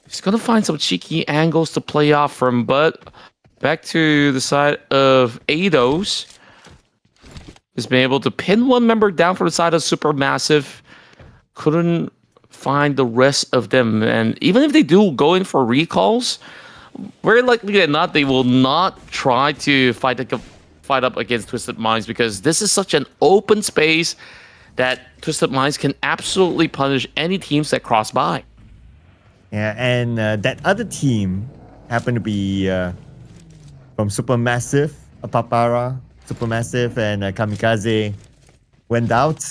he's going to find some cheeky angles to play off from, but back to the side of Eidos. Has been able to pin one member down from the side of Supermassive. Couldn't find the rest of them. And even if they do go in for recalls, very likely than not, they will not try to fight up against Twisted Minds because this is such an open space that Twisted Minds can absolutely punish any teams that cross by. Yeah, and that other team happened to be from Supermassive, PAPARA, Supermassive, and Kamikaze went out.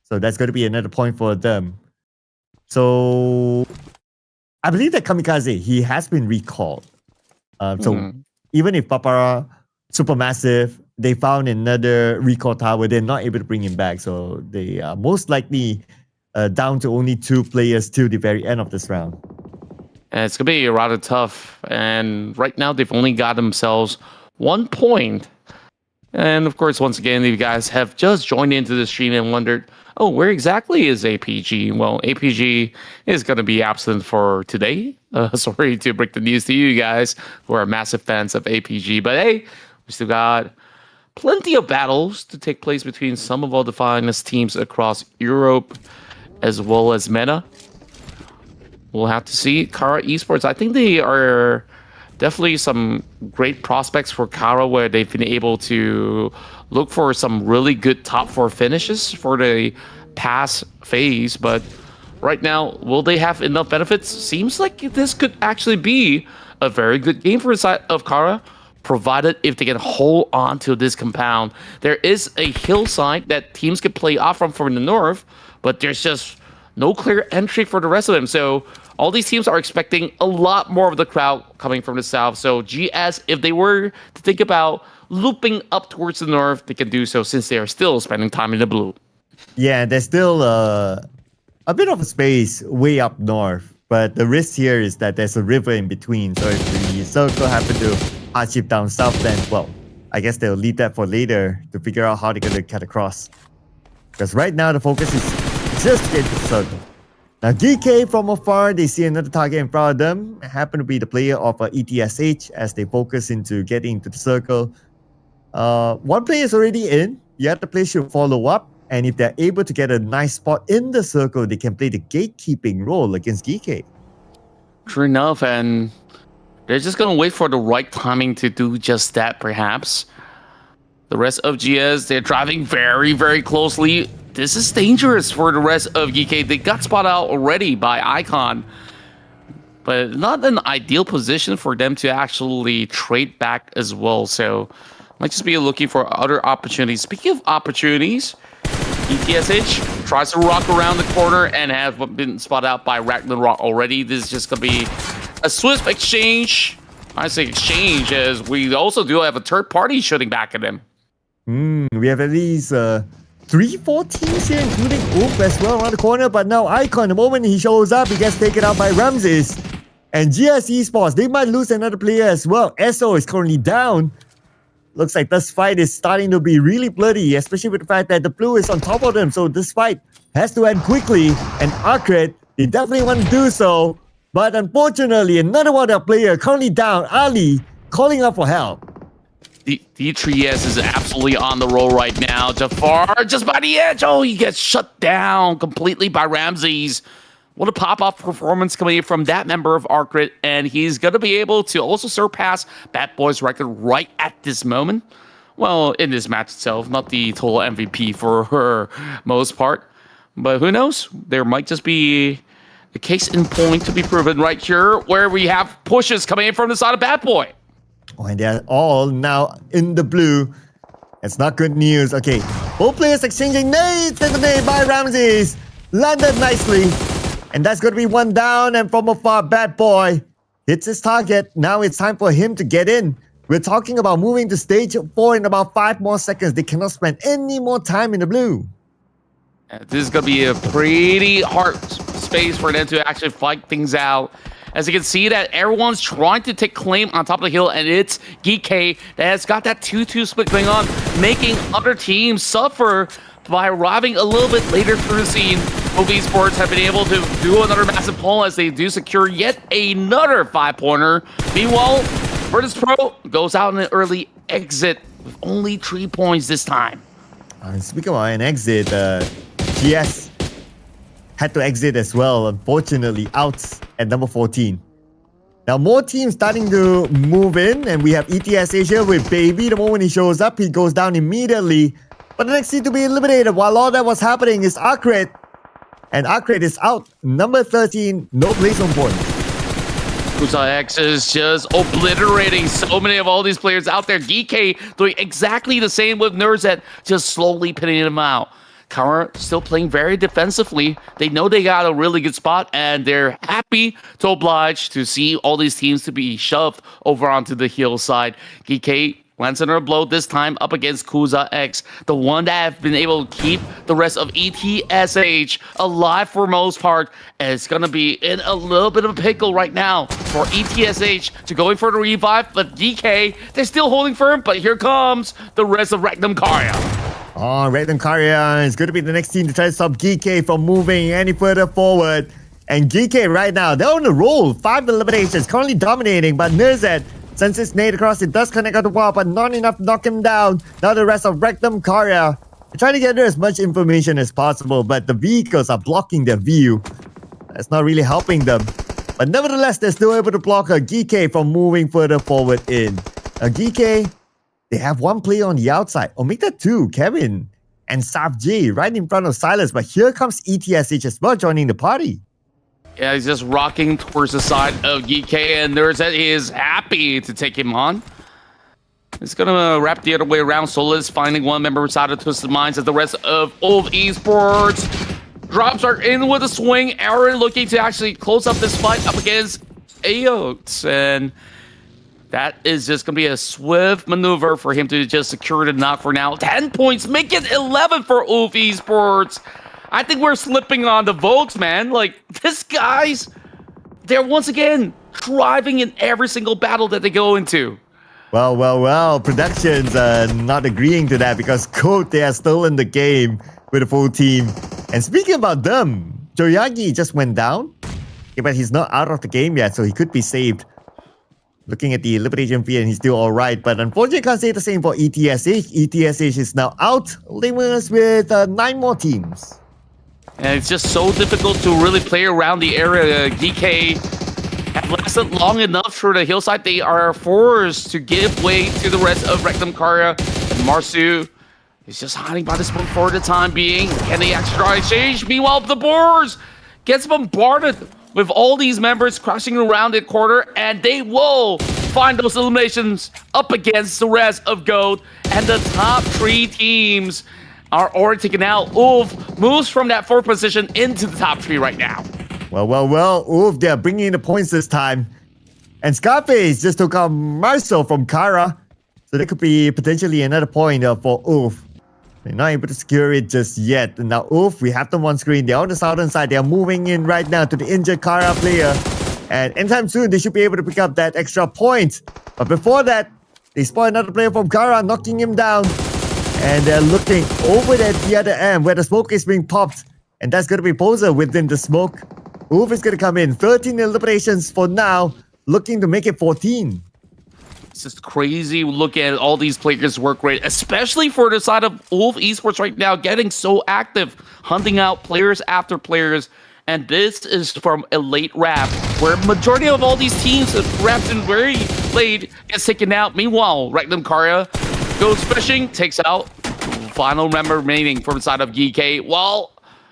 So that's going to be another point for them. So I believe that Kamikaze, he has been recalled. So even if PAPARA, Supermassive, they found another recall tower, they're not able to bring him back. So they are most likely down to only 2 players till the very end of this round. And it's going to be rather tough. And right now, they've only got themselves 1 point. And of course, once again, you guys have just joined into the stream and wondered, oh, where exactly is APG? Well, APG is going to be absent for today. Sorry to break the news to you guys who are massive fans of APG. But hey, we still got plenty of battles to take place between some of all the finest teams across Europe as well as Meta. We'll have to see. Kara Esports, I think they are definitely some great prospects for Kara, where they've been able to look for some really good top 4 finishes for the pass phase. But right now, will they have enough benefits? Seems like this could actually be a very good game for the side of Kara, provided if they can hold on to this compound. There is a hillside that teams can play off from the north, but there's just no clear entry for the rest of them. So all these teams are expecting a lot more of the crowd coming from the south. So GS, if they were to think about looping up towards the north, they can do so since they are still spending time in the blue. Yeah, there's still a bit of a space way up north, but the risk here is that there's a river in between. So if the circle happen to hardship down south, then, well, I guess they'll leave that for later to figure out how they're going to cut across. Because right now the focus is just to get to the circle. Now, GEEKAY from afar, they see another target in front of them. Happen to be the player of ETSH as they focus into getting into the circle. One player is already in. The other player should follow up. And if they're able to get a nice spot in the circle, they can play the gatekeeping role against GEEKAY. True enough, and they're just going to wait for the right timing to do just that, perhaps. The rest of GS, they're driving very, very closely. This is dangerous for the rest of GEEKAY. They got spotted out already by Icon, but not an ideal position for them to actually trade back as well. So might just be looking for other opportunities. Speaking of opportunities, ETSH tries to rock around the corner and have been spotted out by Ragnarok already. This is just going to be a swift exchange. I say exchange as we also do have a third party shooting back at him. We have at least 3-4 teams here, including Oop as well around the corner. But now Icon, the moment he shows up, he gets taken out by Ramses. And GS Esports, they might lose another player as well. SO is currently down. Looks like this fight is starting to be really bloody, especially with the fact that the blue is on top of them. So this fight has to end quickly. And ARCred, they definitely want to do so. But unfortunately, another one of their player currently down, Ali, calling out for help. D3S is absolutely on the roll right now. Jafar just by the edge. Oh, he gets shut down completely by Ramses. What a pop-off performance coming in from that member of ARCred. And he's going to be able to also surpass Bad Boy's record right at this moment. Well, in this match itself, not the total MVP for her most part. But who knows? There might just be a case in point to be proven right here, where we have pushes coming in from the side of Bad Boy. Oh, and they're all now in the blue. It's not good news. Okay, both players exchanging nades in the nade by Ramses. Landed nicely. And that's going to be one down. And from afar, Bad Boy hits his target. Now it's time for him to get in. We're talking about moving to stage 4 in about 5 more seconds. They cannot spend any more time in the blue. This is going to be a pretty hard space for them to actually fight things out. As you can see that everyone's trying to take claim on top of the hill, and it's GEEKAY that has got that 2-2 split going on, making other teams suffer by arriving a little bit later through the scene. Pubg Esports have been able to do another massive pull as they do secure yet another 5-pointer. Meanwhile, Virtus Pro goes out in an early exit with only 3 points this time. Speaking of an exit, GS had to exit as well, unfortunately, out at number 14. Now, more teams starting to move in, and we have ETSH here with Baby. The moment he shows up, he goes down immediately. But the next team to be eliminated while all that was happening is ARCred. And ARCred is out. Number 13, no place on point. ETSH is just obliterating so many of all these players out there. GEEKAY doing exactly the same with Nurzet, just slowly pinning them out. Kara still playing very defensively. They know they got a really good spot, and they're happy to oblige to see all these teams to be shoved over onto the hillside. GEEKAY lands another blow, this time up against Kuza X, the one that have been able to keep the rest of ETSH alive for most part. And it's going to be in a little bit of a pickle right now for ETSH to going for the revive, but GEEKAY, they're still holding firm, but here comes the rest of Ragnam Karya. Oh, Ragnam Karya is going to be the next team to try to stop GEEKAY from moving any further forward. And GEEKAY right now, they're on the roll. 5 eliminations, currently dominating, but Nurzet Sends his nade across. It does connect on the wall, but not enough to knock him down. Now the rest of Rectum Karya trying to gather as much information as possible, but the vehicles are blocking their view. That's not really helping them. But nevertheless, they're still able to block a GEEKAY from moving further forward in. A GEEKAY, they have one player on the outside. Or make that two, Kevin and SAPG right in front of Silas. But here comes ETSH as well joining the party. Yeah, he's just rocking towards the side of GEEKAY, and there's that he is happy to take him on. It's gonna wrap the other way around. Solis finding one member inside of Twisted Minds as the rest of Esports. Drops are in with a swing. Aaron looking to actually close up this fight up against Aox, and that is just gonna be a swift maneuver for him to just secure the knock for now. 10 points, make it 11 for Esports. I think we're slipping on the Volks, man. Like, this guys, they're once again thriving in every single battle that they go into. Well, Productions not agreeing to that because Code, they are still in the game with a full team. And speaking about them, Joyagi just went down. Yeah, but he's not out of the game yet, so he could be saved. Looking at the elimination fee and he's still alright, but unfortunately can't say the same for ETSH. ETSH is now out, leaving us with 9 more teams. And it's just so difficult to really play around the area. GEEKAY have lasted long enough for the hillside. They are forced to give way to the rest of Rectum Karya. And Marsu is just hiding by the smoke for the time being. Can they actually try exchange? Meanwhile, the BOARS gets bombarded with all these members crashing around the corner, and they will find those eliminations up against the rest of GOAT. And the top 3 teams are already taken out. Ulf moves from that 4th position into the top 3 right now. Well, Ulf, they're bringing in the points this time. And Scarface just took out Marcel from Kara. So there could be potentially another point for Ulf. They're not able to secure it just yet. And now Ulf, we have them on screen. They're on the southern side. They're moving in right now to the injured Kara player. And anytime soon, they should be able to pick up that extra point. But before that, they spot another player from Kara, knocking him down. And they're looking over at the other end where the smoke is being popped. And that's going to be Poser within the smoke. Ulf is going to come in. 13 eliminations for now. Looking to make it 14. It's just crazy looking at all these players' work rate, especially for the side of Ulf Esports right now, getting so active, hunting out players after players. And this is from a late wrap, where majority of all these teams wrapped in very late gets taken out. Meanwhile, Rectum Karya goes fishing, takes out final member remaining from the side of GEEKAY. While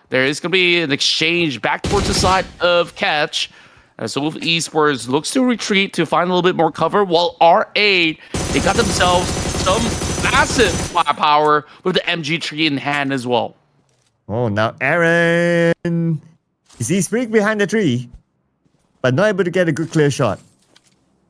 there is going to be an exchange back towards the side of Catch, as Ulf Esports looks to retreat to find a little bit more cover, while R8, they got themselves some massive firepower with the MG tree in hand as well. Oh, now Aaron, he's spring behind the tree, but not able to get a good clear shot.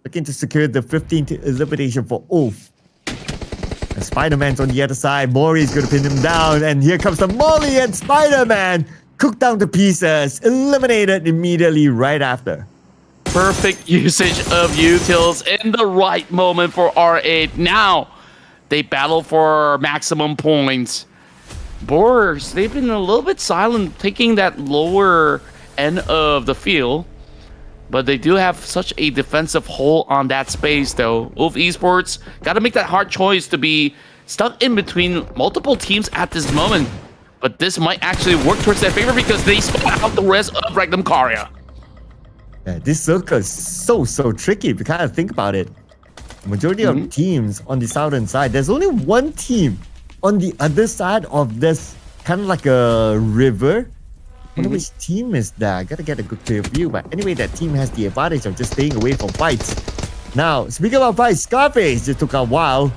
Looking to secure the 15th elimination for Ulf. And Spider-Man's on the other side. Mori's gonna pin him down, and here comes the Molly, and Spider-Man cooked down to pieces, eliminated immediately right after. Perfect usage of utils in the right moment for R8. Now they battle for maximum points. BOARS, they've been a little bit silent, taking that lower end of the field, but they do have such a defensive hole on that space though. Ulf Esports got to make that hard choice to be stuck in between multiple teams at this moment. But this might actually work towards their favor because they spot out the rest of Rectum Karya. Yeah, this circle is so tricky if you kind of think about it. Majority of teams on the southern side, there's only one team on the other side of this kind of like a river. I wonder which team is that. I gotta get a good clear view. But anyway, that team has the advantage of just staying away from fights. Now, speaking about fights, Scarface just took a while.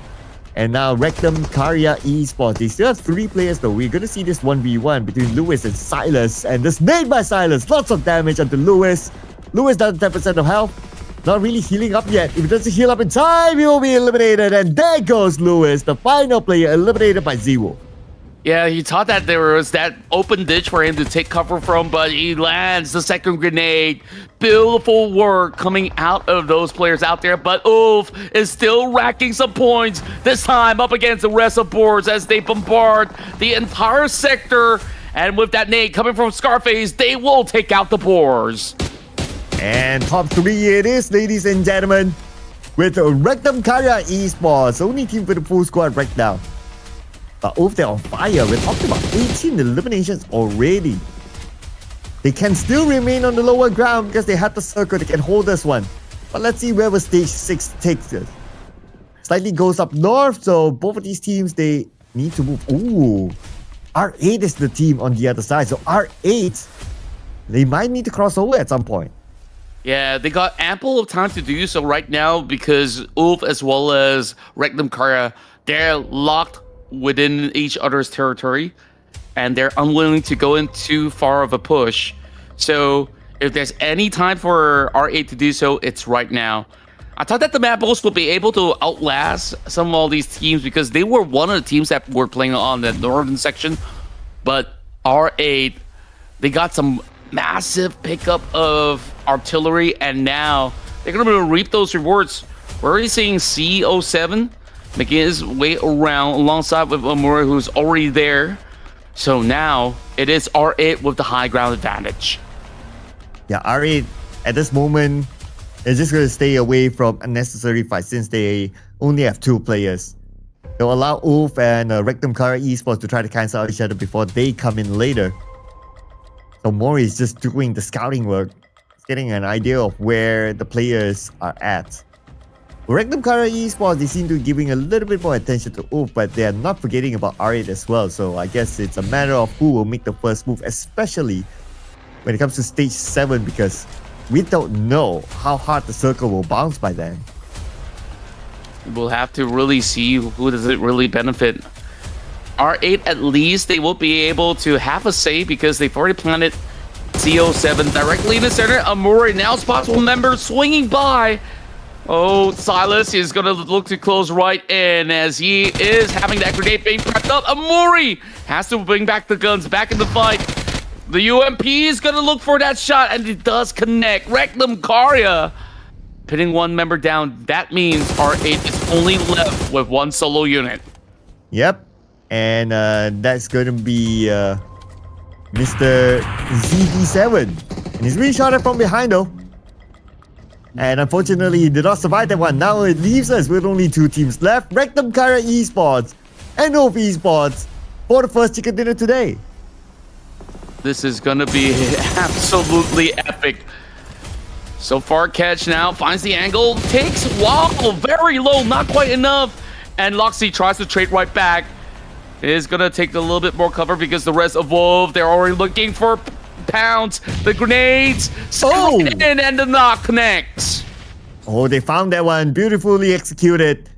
And now Rectum Karya Esports. They still have 3 players though. We're gonna see this 1v1 between Lewis and Silas. And this made by Silas. Lots of damage onto Lewis. Lewis does 10% of health. Not really healing up yet. If he doesn't heal up in time, he will be eliminated. And there goes Lewis, the final player eliminated by Zero. Yeah, he thought that there was that open ditch for him to take cover from, but he lands the second grenade. Beautiful work coming out of those players out there, but Ulf is still racking some points, this time up against the rest of BOARS as they bombard the entire sector. And with that nade coming from Scarface, they will take out the BOARS. And top 3 it is, ladies and gentlemen. with Rectum Karya Esports, only team with a full squad right now. But Oof, they're on fire. We're talking about 18 eliminations already. They can still remain on the lower ground because they had the circle. They can hold this one. But let's see where stage 6 takes us. Slightly goes up north, so both of these teams, they need to move. Ooh, R8 is the team on the other side. So R8, they might need to cross over at some point. Yeah, they got ample of time to do so right now because Ulf as well as Rectum Karya, they're locked within each other's territory and they're unwilling to go in too far of a push. So if there's any time for R8 to do so, it's right now. I thought that the MADBULLS would be able to outlast some of all these teams because they were one of the teams that were playing on the northern section. But R8, they got some massive pickup of artillery, and now they're going to reap those rewards. We're already seeing C07 making his way around alongside with Amura, who's already there. So now it is R8 with the high ground advantage. Yeah, R8 at this moment is just going to stay away from unnecessary fights since they only have 2 players. They'll allow Ulf and Rectum Karya Esports to try to cancel out each other before they come in later. So Mori is just doing the scouting work, getting an idea of where the players are at. Rectum Karya Esports, they seem to be giving a little bit more attention to Ulf, but they are not forgetting about R8 as well. So I guess it's a matter of who will make the first move, especially when it comes to stage 7, because we don't know how hard the circle will bounce by then. We'll have to really see who does it really benefit. R8, at least they will be able to have a say because they've already planted CO7 directly in the center. Amuri now spots one member swinging by. Oh, Silas is going to look to close right in as he is having that grenade being prepped up. Amuri has to bring back the guns back in the fight. The UMP is going to look for that shot, and it does connect. Rectum Karya pinning one member down. That means R8 is only left with one solo unit. Yep. And that's going to be Mr. ZD7. And he's really shot it from behind though. And unfortunately, he did not survive that one. Now it leaves us with only 2 teams left. Rectum Karya Esports and Oof Esports for the first chicken dinner today. This is going to be absolutely epic. So far, Catch now finds the angle, takes wow, very low, not quite enough. And Loxy tries to trade right back. Is going to take a little bit more cover because the rest evolved. They're already looking for pounds. The grenades, in and the knock connects. Oh, they found that one. Beautifully executed.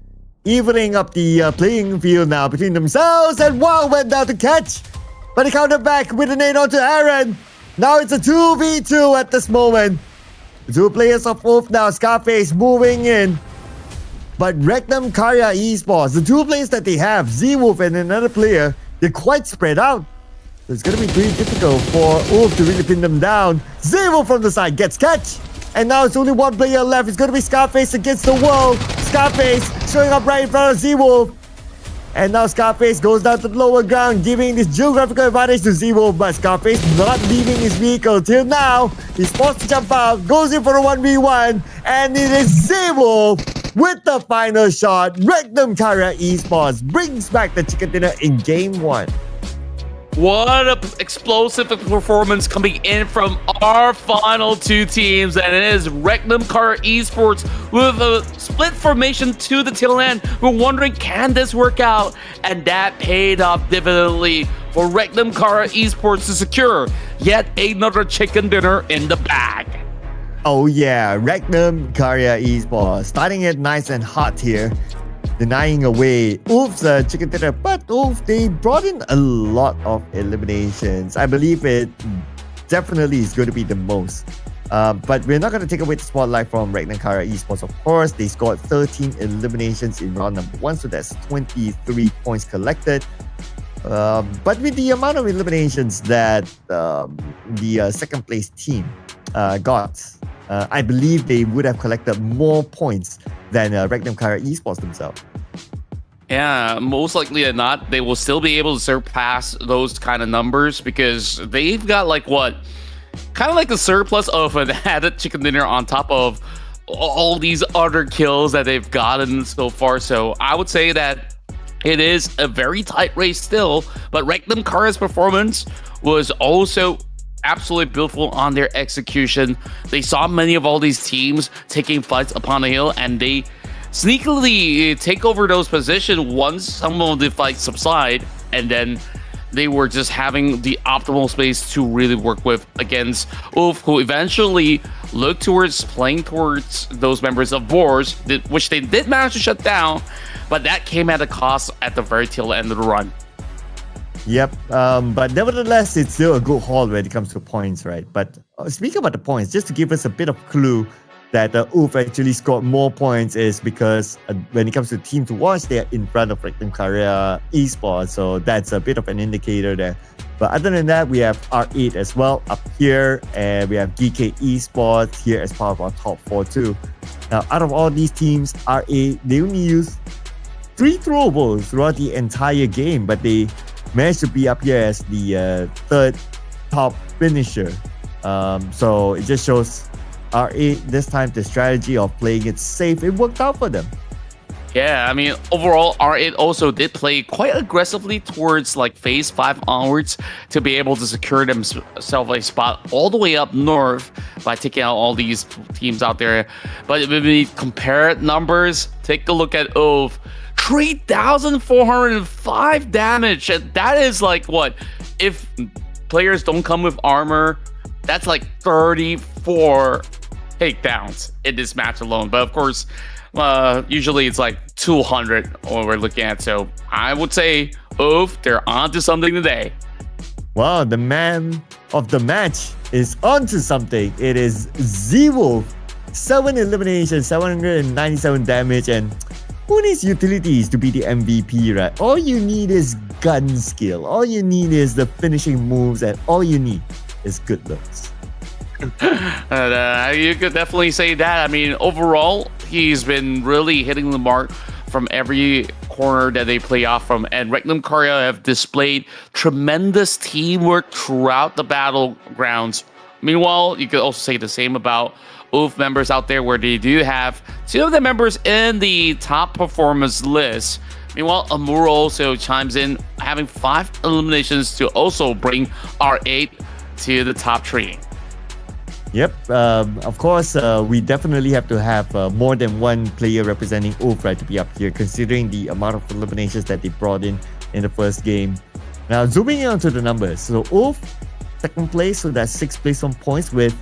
Evening up the playing field now between themselves. And wow, went down to Catch. But he countered back with a nade onto Aaron. Now it's a 2v2 at this moment. The 2 players of Wolf now. Scarface moving in. But Rectum Karya Esports, the 2 players that they have, Z-Wolf and another player, they're quite spread out. So it's going to be pretty difficult for Wolf to really pin them down. Z-Wolf from the side gets Catch. And now it's only 1 player left. It's going to be Scarface against the world. Scarface showing up right in front of Z-Wolf. And now Scarface goes down to the lower ground, giving this geographical advantage to Z-Wolf. But Scarface not leaving his vehicle till now. He's forced to jump out, goes in for a 1v1. And it is Z-Wolf with the final shot. Rectum Karya Esports brings back the chicken dinner in game 1. What an explosive performance coming in from our final 2 teams, and it is Rectum Karya Esports with a split formation to the tail end. We're wondering, can this work out? And that paid off dividendly for Rectum Karya Esports to secure yet another chicken dinner in the bag. Oh yeah, Rectum Karya Esports starting it nice and hot here. Denying away Oof's chicken dinner, but Oof, they brought in a lot of eliminations. I believe it definitely is going to be the most. But we're not going to take away the spotlight from Rectum Karya Esports, of course. They scored 13 eliminations in round number 1, so that's 23 points collected. But with the amount of eliminations that the second place team got, I believe they would have collected more points than Rectum Karya Esports themselves. Yeah, most likely than not, they will still be able to surpass those kind of numbers because they've got like what? Kind of like a surplus of an added chicken dinner on top of all these other kills that they've gotten so far. So I would say that it is a very tight race still, but Regnum Kara's performance was also absolutely beautiful on their execution. They saw many of all these teams taking fights upon the hill, and they sneakily take over those positions once some of the fights subside, and then they were just having the optimal space to really work with against Oof, who eventually looked towards playing towards those members of BOARS, which they did manage to shut down, but that came at a cost at the very tail end of the run. Yep, but nevertheless, it's still a good haul when it comes to points, right? But speaking about the points, just to give us a bit of clue that Oof actually scored more points is because when it comes to team to watch, they are in front of Regnum Kara Esports, so that's a bit of an indicator there. But other than that, we have R8 as well up here, and we have GEEKAY Esports here as part of our top 4 too. Now, out of all these teams, R8, they only use 3 throwables throughout the entire game, but they managed to be up here as the third top finisher. So it just shows R8 this time the strategy of playing it safe, it worked out for them. Yeah, I mean, overall, R8 also did play quite aggressively towards like phase 5 onwards to be able to secure themselves a spot all the way up north by taking out all these teams out there. But when we compare numbers, take a look at OVE. 3,405 damage, and that is like what? If players don't come with armor, that's like 34 takedowns in this match alone. But of course, usually it's like 200 what we're looking at. So I would say, oof, they're onto something today. Wow, the man of the match is onto something. It is Z-Wolf. 7 eliminations, 797 damage, and who needs utilities to be the MVP, right? All you need is gun skill. All you need is the finishing moves, and all you need is good looks. You could definitely say that. I mean, overall, he's been really hitting the mark from every corner that they play off from. And Regnum Kara have displayed tremendous teamwork throughout the battlegrounds. Meanwhile, you could also say the same about OOF members out there, where they do have 2 of the members in the top performance list. Meanwhile, Amuro also chimes in, having 5 eliminations to also bring R8 to the top 3. Yep, of course, we definitely have to have more than one player representing OOF, right, to be up here, considering the amount of eliminations that they brought in the first game. Now, zooming in onto the numbers. So, OOF, second place, so that's 6th place on points with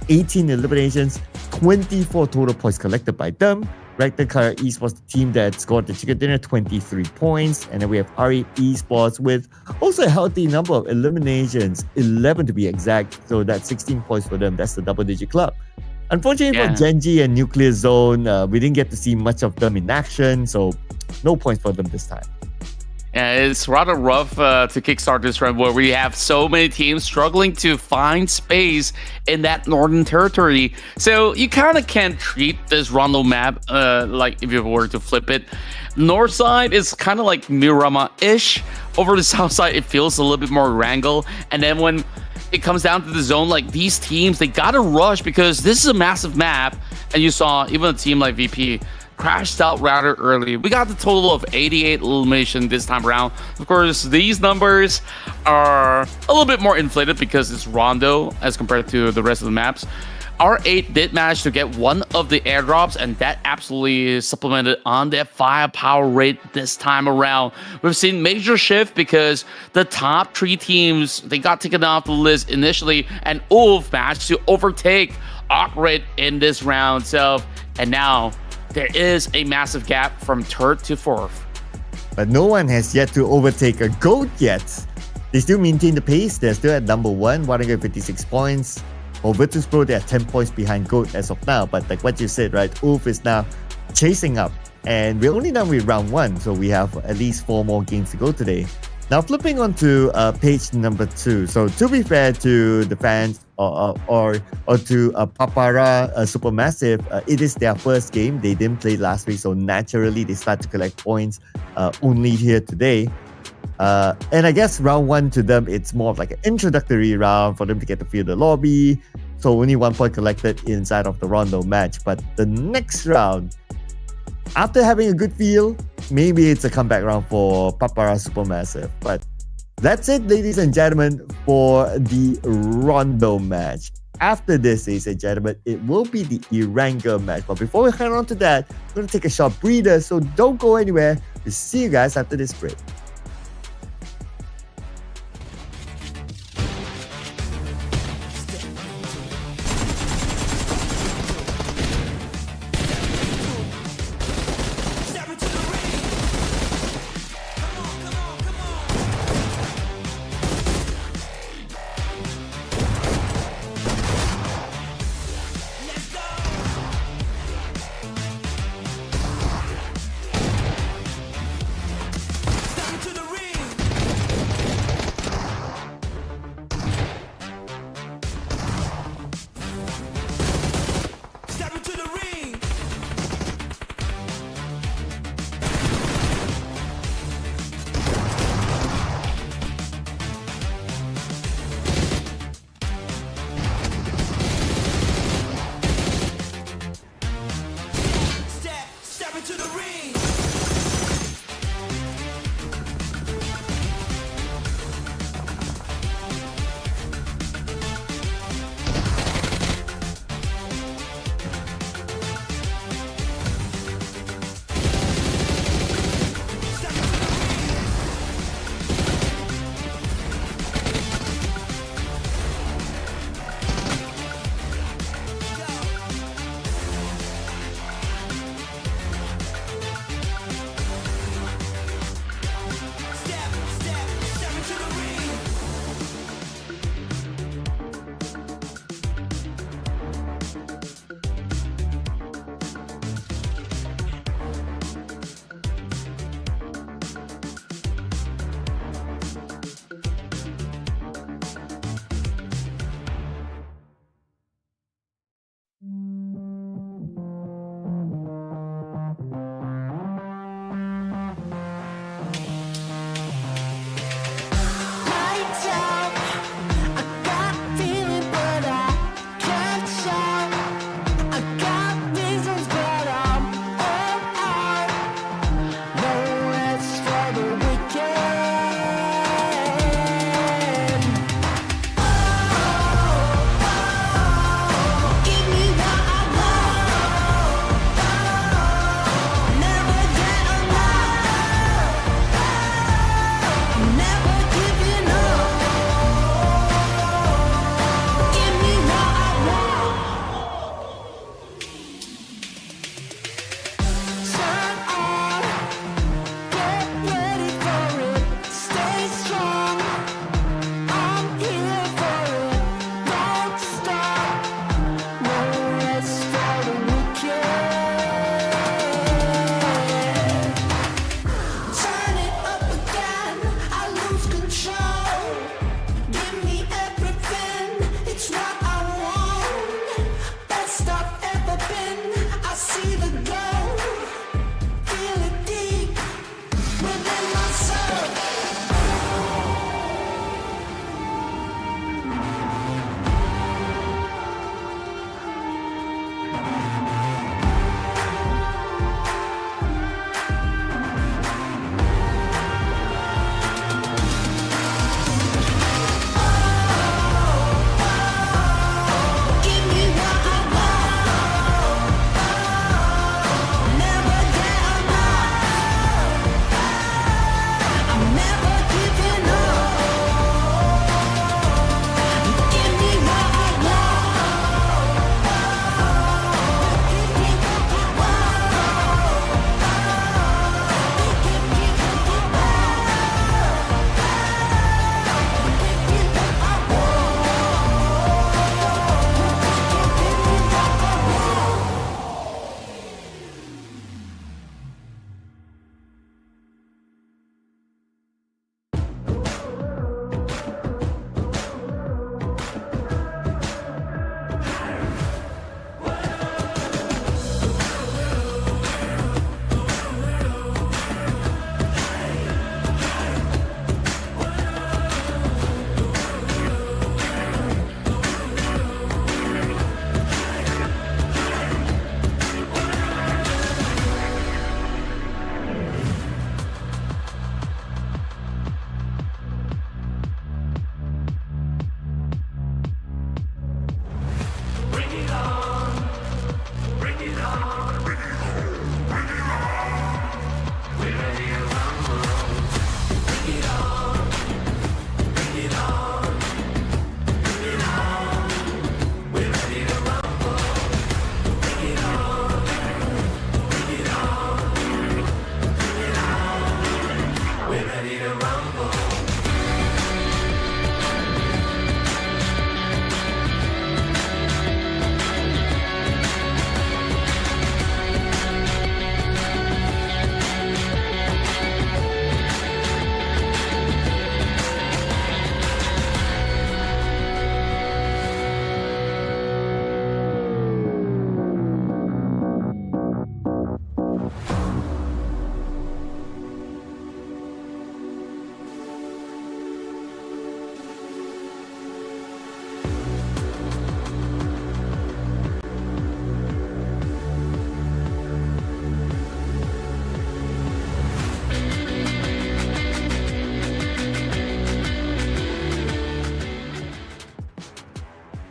18 eliminations, 24 total points collected by them. Regnum Kara Esports, the team that scored the chicken dinner, 23 points. And then we have R8 Esports with also a healthy number of eliminations, 11 to be exact. So that's 16 points for them. That's the double-digit club. Unfortunately for GEN.G and Nuclear Zone, we didn't get to see much of them in action. So no points for them this time. Yeah, it's rather rough to kickstart this run, where we have so many teams struggling to find space in that northern territory. So you kind of can't treat this Rondo map like if you were to flip it. North side is kind of like Miramar-ish. Over the south side, it feels a little bit more Erangel. And then when it comes down to the zone, like these teams, they gotta rush because this is a massive map. And you saw even a team like VP crashed out rather early. We got the total of 88 elimination this time around. Of course, these numbers are a little bit more inflated because it's Rondo as compared to the rest of the maps. R8 did manage to get one of the airdrops, and that absolutely supplemented on that firepower rate this time around. We've seen major shift because the top 3 teams, they got taken off the list initially, and OOF managed to overtake ARCred in this round. So, and now there is a massive gap from 3rd to 4th. But no one has yet to overtake a GOAT yet. They still maintain the pace. They're still at number 1, 156 points. For Virtus Pro, they're 10 points behind GOAT as of now. But like what you said, right, OOF is now chasing up. And we're only done with round 1, so we have at least 4 more games to go today. Now, flipping on to page number 2. So, to be fair to the fans or to PAPARA Supermassive, it is their first game. They didn't play last week, so naturally they start to collect points only here today. And I guess round 1 to them, it's more of like an introductory round for them to get to feel the lobby, So only 1 point collected inside of the Rondo match. But the next round, after having a good feel, maybe it's a comeback round for PAPARA Supermassive. But that's it, ladies and gentlemen, for the Rondo match. After this, ladies and gentlemen, it will be the ERANGEL match. But before we head on to that, we're going to take a short breather, so don't go anywhere. We'll see you guys after this break. Step into the ring. Come on, come on, come on. Let's go. Stop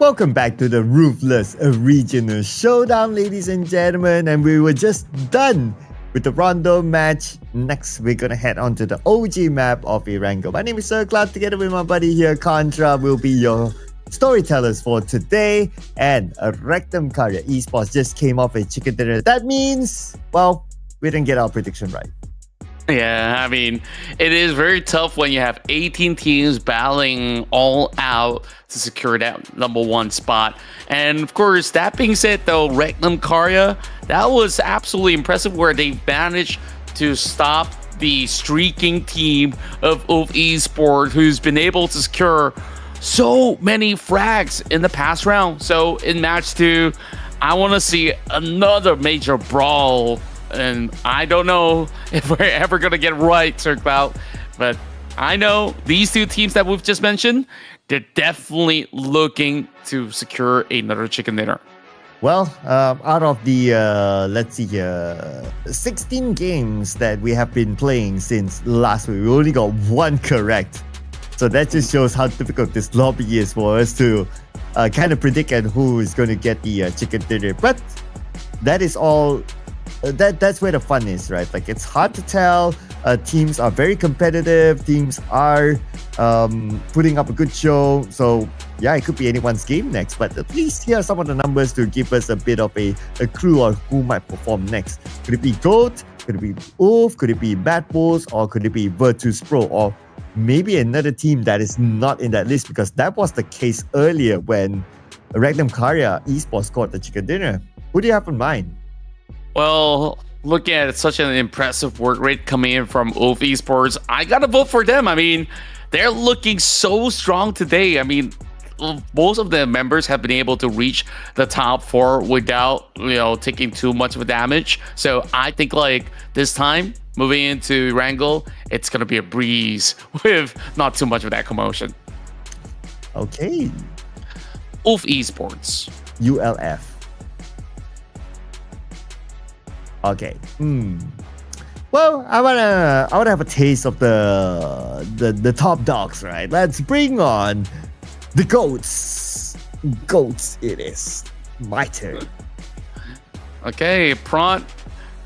Welcome back to the Ruthless Regional Showdown, ladies and gentlemen. And we were just done with the Rondo match. Next, we're gonna head on to the OG map of ERANGEL. My name is Sir Cloud. Together with my buddy here, Contra, will be your storytellers for today. And Rectum Karya Esports just came off a chicken dinner. That means, well, we didn't get our prediction right. Yeah, I mean, it is very tough when you have 18 teams battling all out to secure that #1 spot. And of course, that being said, though, Rectum Karya, that was absolutely impressive where they managed to stop the streaking team of Esports, who's been able to secure so many frags in the past round. So in match 2, I want to see another major brawl. And I don't know if we're ever going to get right, Sir Cloud. But I know these two teams that we've just mentioned, they're definitely looking to secure another chicken dinner. Well, out of the, let's see here, 16 games that we have been playing since last week, we only got 1 correct. So that just shows how difficult this lobby is for us to kind of predict and who is going to get the chicken dinner. But that is all. That's where the fun is, right? Like, it's hard to tell. Teams are very competitive. Teams are putting up a good show. So yeah, it could be anyone's game next. But at least here are some of the numbers to give us a bit of a clue on who might perform next. Could it be GOAT? Could it be Wolf? Could it be MADBULLS? Or could it be Virtus Pro? Or maybe another team that is not in that list, because that was the case earlier when Rectum Karya Esports scored the chicken dinner. Who do you have in mind? Well, looking at such an impressive work rate coming in from Esports, I gotta vote for them. I mean, they're looking so strong today. I mean, most of the members have been able to reach the top 4 without, taking too much of a damage. So I think like this time, moving into ERANGEL, it's gonna be a breeze with not too much of that commotion. Okay. Esports. ULF. Okay. Well, I wanna have a taste of the top dogs, right? Let's bring on the goats. Goats, it is. My turn. Okay, Pront,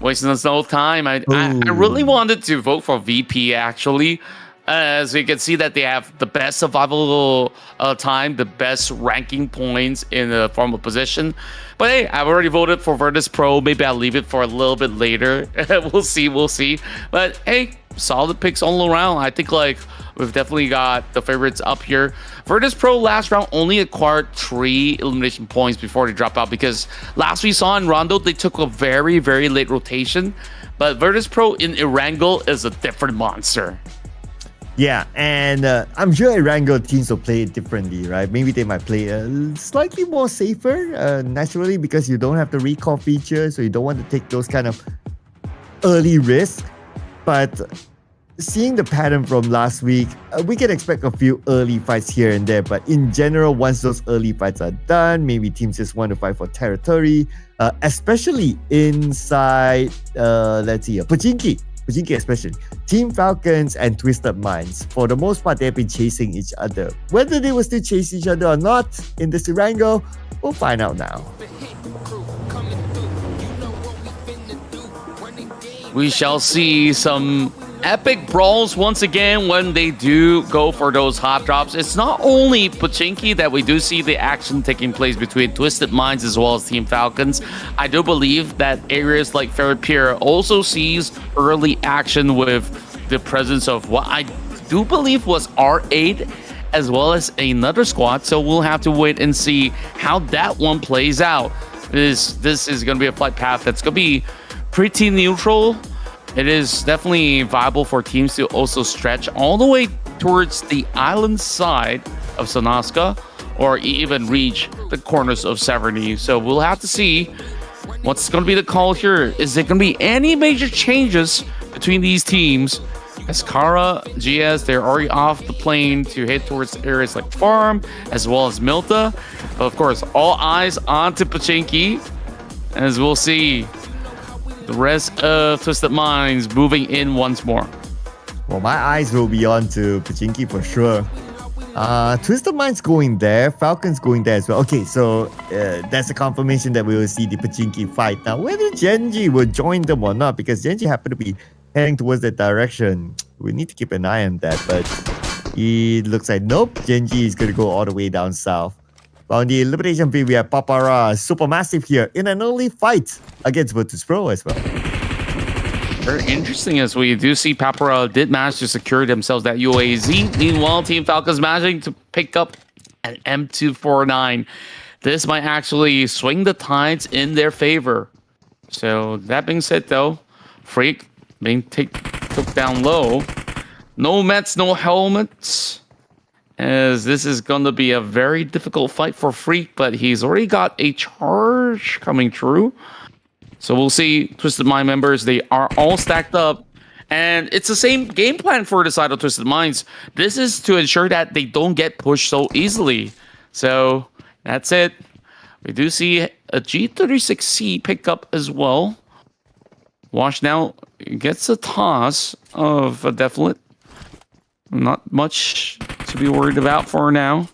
wasting us no time. I really wanted to vote for VP actually. As you can see that they have the best survival time, the best ranking points in the formal position. But hey, I've already voted for Virtus Pro. Maybe I'll leave it for a little bit later. We'll see. But hey, solid picks all around. I think like we've definitely got the favorites up here. Virtus Pro last round only acquired 3 elimination points before they drop out, because last we saw in Rondo, they took a very, very late rotation. But Virtus Pro in ERANGEL is a different monster. Yeah, and I'm sure ERANGEL teams will play it differently, right? Maybe they might play slightly more safer, naturally, because you don't have the recall feature, so you don't want to take those kind of early risks. But seeing the pattern from last week, we can expect a few early fights here and there. But in general, once those early fights are done, maybe teams just want to fight for territory, especially inside, let's see, Pubg especially. Team Falcons and Twisted Minds, for the most part, they've been chasing each other. Whether they will still chase each other or not in this ERANGEL, we'll find out now. We shall see some epic brawls once again when they do go for those hot drops. It's not only Pubg that we do see the action taking place between Twisted Minds as well as Team Falcons. I do believe that areas like Pier also sees early action with the presence of what I do believe was R8 as well as another squad. So we'll have to wait and see how that one plays out. This is going to be a flight path that's going to be pretty neutral. It is definitely viable for teams to also stretch all the way towards the island side of Sonaska or even reach the corners of Severny. So we'll have to see what's going to be the call here. Is there going to be any major changes between these teams? As Kara, GS, they're already off the plane to head towards areas like Farm as well as Milta. But of course, all eyes onto Pubg, as we'll see the rest of Twisted Minds moving in once more. Well, my eyes will be on to Pubg for sure. Twisted Mind's going there. Falcons going there as well. Okay, so that's a confirmation that we will see the Pachinki fight. Now, whether Gen.G will join them or not, because Gen.G happen to be heading towards that direction. We need to keep an eye on that, but it looks like nope. Gen.G is going to go all the way down south. On the elimination field, we have PAPARA, Supermassive here in an early fight against Virtus Pro as well. Very interesting, as we do see PAPARA did manage to secure themselves that UAZ. Meanwhile, Team Falcons managing to pick up an M249. This might actually swing the tides in their favor. So that being said, though, Freak being took down low. No meds, no helmets. As this is going to be a very difficult fight for Freak, but he's already got a charge coming through. So we'll see. Twisted Mind members, they are all stacked up. And it's the same game plan for the side of Twisted Minds. This is to ensure that they don't get pushed so easily. So that's it. We do see a G36C pick up as well. Wash now gets a toss of a Defilet. Not much to be worried about for now.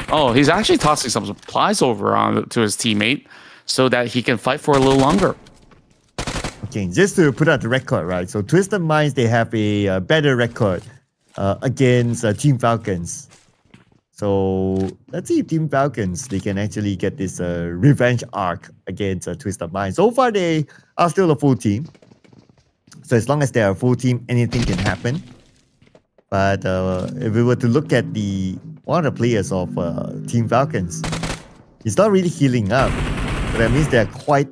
Oh, he's actually tossing some supplies over to his teammate so that he can fight for a little longer. Okay, just to put out the record, right? So Twisted Minds, they have a better record against Team Falcons. So let's see if Team Falcons, they can actually get this revenge arc against Twisted Minds. So far, they are still a full team. So as long as they are a full team, anything can happen. But if we were to look at one of the players of Team Falcons, he's not really healing up. But that means they're quite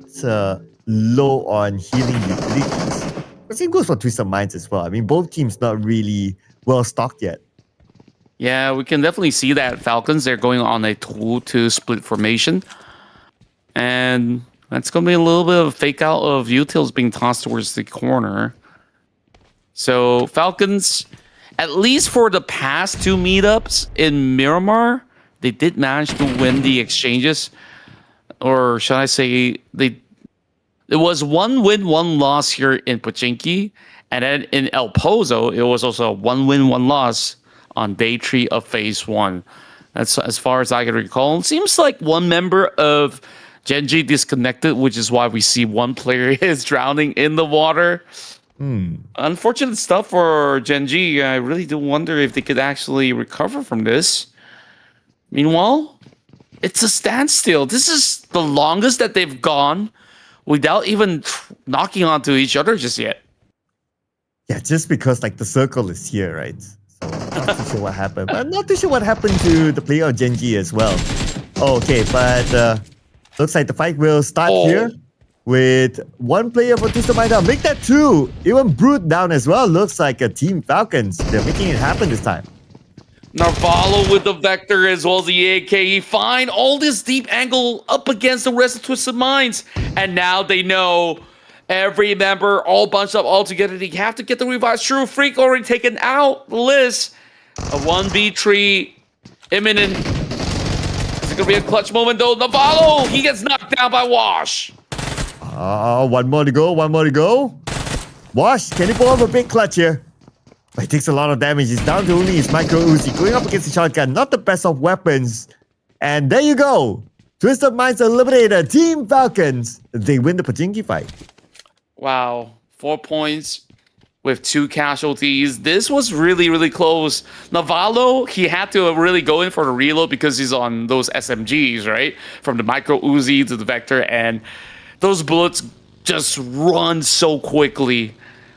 low on healing utilities. The same goes for Twisted Minds as well. I mean, both teams not really well stocked yet. Yeah, we can definitely see that Falcons, they're going on a 2-2 split formation. And that's going to be a little bit of a fake out of utils being tossed towards the corner. So Falcons, at least for the past two meetups in Miramar, they did manage to win the exchanges. Or should I say, it was 1 win, 1 loss here in Pachinki. And then in El Pozo, it was also a 1 win, 1 loss on day 3 of phase 1. That's as far as I can recall. It seems like one member of Gen.G disconnected, which is why we see one player is drowning in the water. Unfortunate stuff for Gen.G. I really do wonder if they could actually recover from this. Meanwhile, it's a standstill. This is the longest that they've gone without even knocking onto each other just yet. Yeah, just because like the circle is here, right? So I'm not too sure what happened. But I'm not too sure what happened to the player of Gen.G as well. Okay, but looks like the fight will start here with one player for Twisted Mind down. Make that 2. Even Brute down as well. Looks like a Team Falcons. They're making it happen this time. Narvalo with the Vector as well as the AKE. Find all this deep angle up against the rest of Twisted Minds. And now they know every member all bunched up all together. They have to get the revive. True Freak already taken out. Liz, a 1v3 imminent. Is it going to be a clutch moment though? Narvalo, he gets knocked down by Wash. One more to go. One more to go. Wash, can he pull off a big clutch here? But he takes a lot of damage. He's down to only his micro Uzi. Going up against the shotgun. Not the best of weapons. And there you go. Twisted Minds eliminated. Team Falcons. They win the Pachinki fight. Wow. 4 points with 2 casualties. This was really, really close. Narvalo, he had to really go in for the reload because he's on those SMGs, right? From the micro Uzi to the Vector. And those bullets just run so quickly.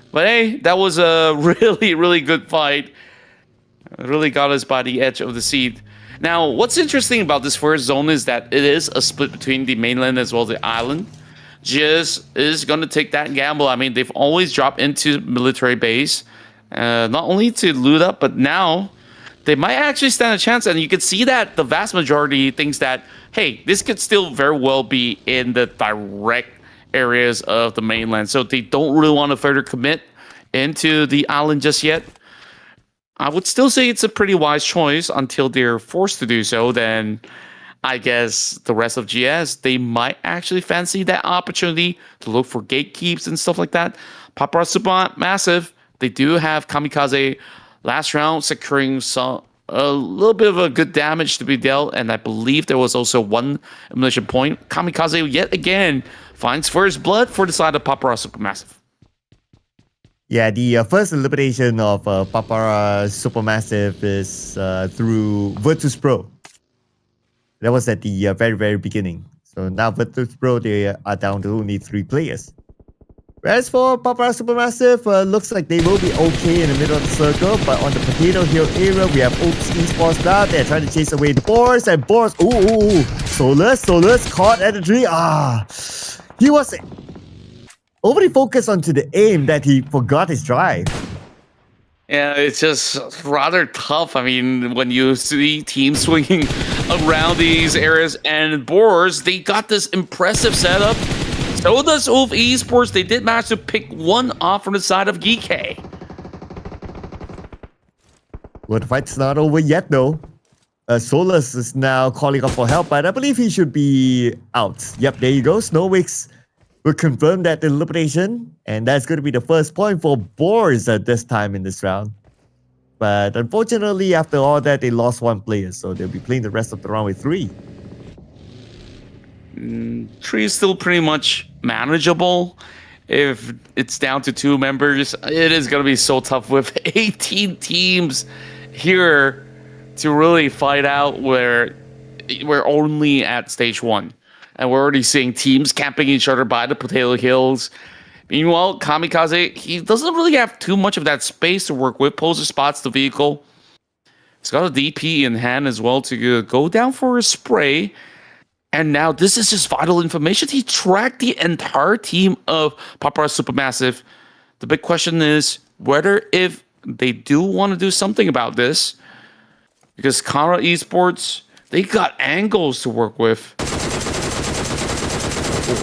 But hey, that was a really, really good fight. It really got us by the edge of the seat. Now, what's interesting about this first zone is that it is a split between the mainland as well as the island. GS is going to take that gamble. I mean, they've always dropped into military base, not only to loot up, but now they might actually stand a chance. And you can see that the vast majority thinks that, hey, this could still very well be in the direct areas of the mainland. So they don't really want to further commit into the island just yet. I would still say it's a pretty wise choice until they're forced to do so. Then I guess the rest of GS, they might actually fancy that opportunity to look for gatekeeps and stuff like that. PAPARA Supermassive, they do have Kamikaze last round securing some a little bit of a good damage to be dealt, and I believe there was also one elimination point. Kamikaze yet again finds first blood for the side of PAPARA Supermassive. Yeah, the first elimination of PAPARA Supermassive is through Virtus Pro. That was at the very beginning. So now Virtus Pro, they are down to only 3 players. Whereas for PAPARA Supermassive, looks like they will be okay in the middle of the circle, but on the Potato Hill area, we have Oops Esports now. They're trying to chase away the BOARS, and BOARS, Solus caught at the tree. He was overly focused onto the aim that he forgot his drive. Yeah, it's just rather tough. I mean, when you see teams swinging around these areas, and BOARS, they got this impressive setup. So does Ulf Esports. They did manage to pick one off from the side of GEEKAY. Well, the fight's not over yet, though. Solus is now calling up for help, but I believe he should be out. Yep, there you go. Snowwix will confirm that elimination, and that's going to be the first point for BOARS at this time in this round. But unfortunately, after all that, they lost 1 player, so they'll be playing the rest of the round with 3. 3 is still pretty much manageable. If it's down to 2 members, it is going to be so tough with 18 teams here to really fight out where we're only at stage 1. And we're already seeing teams camping each other by the Potato Hills. Meanwhile, Kamikaze, he doesn't really have too much of that space to work with. Poser spots the vehicle. He's got a DP in hand as well to go down for a spray. And now this is just vital information. He tracked the entire team of PAPARA Supermassive. The big question is whether if they do want to do something about this. Because Kara Esports, they got angles to work with.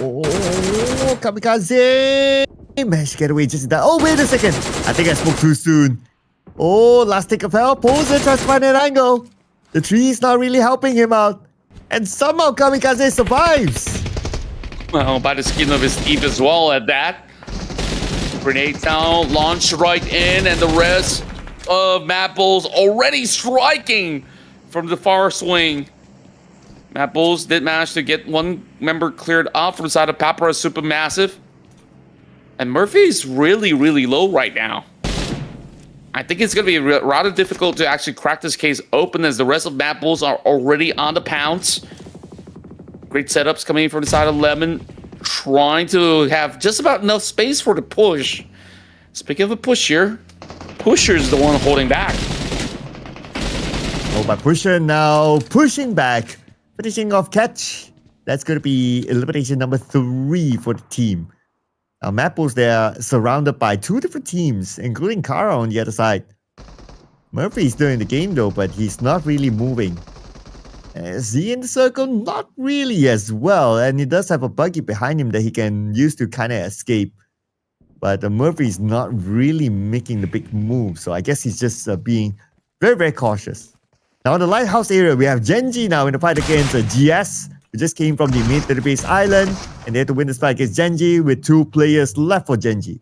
Oh, Kamikaze! Managed to get away just in time. Oh, wait a second. I think I spoke too soon. Oh, last tick of hell. Poser tries to find an angle. The tree is not really helping him out. And somehow Kamikaze survives. Well, by the skin of his teeth as well at that. Grenade down, launched right in, and the rest of MADBULLS already striking from the far swing. MADBULLS did manage to get 1 member cleared off from the side of PAPARA Supermassive. And Murphy's really low right now. I think it's going to be rather difficult to actually crack this case open as the rest of MADBULLS are already on the pounce. Great setups coming in from the side of Lemon, trying to have just about enough space for the push. Speaking of a push here, Pusher's the one holding back. Oh, but Pusher now pushing back, finishing off catch. That's going to be elimination number 3 for the team. Now, MADBULLS, they are surrounded by 2 different teams, including Kara on the other side. Murphy is still in the game though, but he's not really moving. Is he in the circle? Not really as well, and he does have a buggy behind him that he can use to kind of escape. But Murphy is not really making the big move, so I guess he's just being very cautious. Now, in the Lighthouse area, we have GEN.G now in the fight against GS. We just came from the military base island, and they had to win this fight against GEN.G with 2 players left for GEN.G.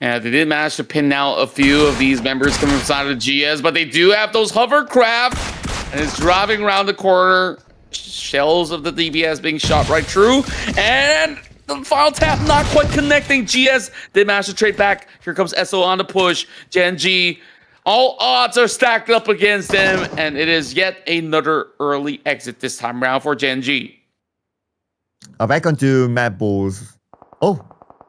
Yeah, they did manage to pin out a few of these members coming from side of the GS, but they do have those hovercraft, and it's driving around the corner. Shells of the DBS being shot right through, and the final tap not quite connecting. GS did manage to trade back. Here comes SO on the push. GEN.G, all odds are stacked up against them, and it is yet another early exit this time around for GEN.G. Back onto MADBULLS. Oh,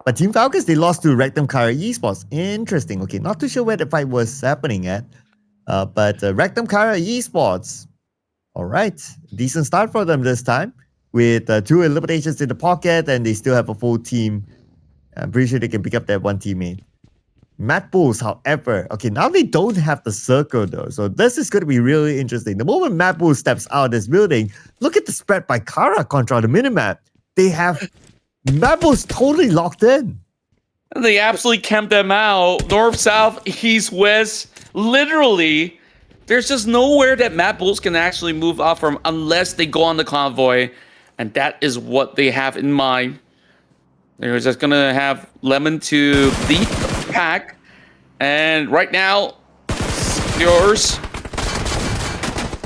but Team Falcons, they lost to Rectum Kara Esports. Interesting. Okay, not too sure where the fight was happening at. But Rectum Kara Esports. Alright, decent start for them this time. With 2 eliminations in the pocket, and they still have a full team. I'm pretty sure they can pick up that 1 teammate. MADBULLS, however, okay, now they don't have the circle though, so this is going to be really interesting. The moment MADBULLS steps out of this building, look at the spread by Kara contra the minimap. They have MADBULLS totally locked in. They absolutely camped them out. North, south, east, west. Literally, there's just nowhere that MADBULLS can actually move off from unless they go on the convoy, and that is what they have in mind. They're just going to have Lemon to lead pack, and right now, yours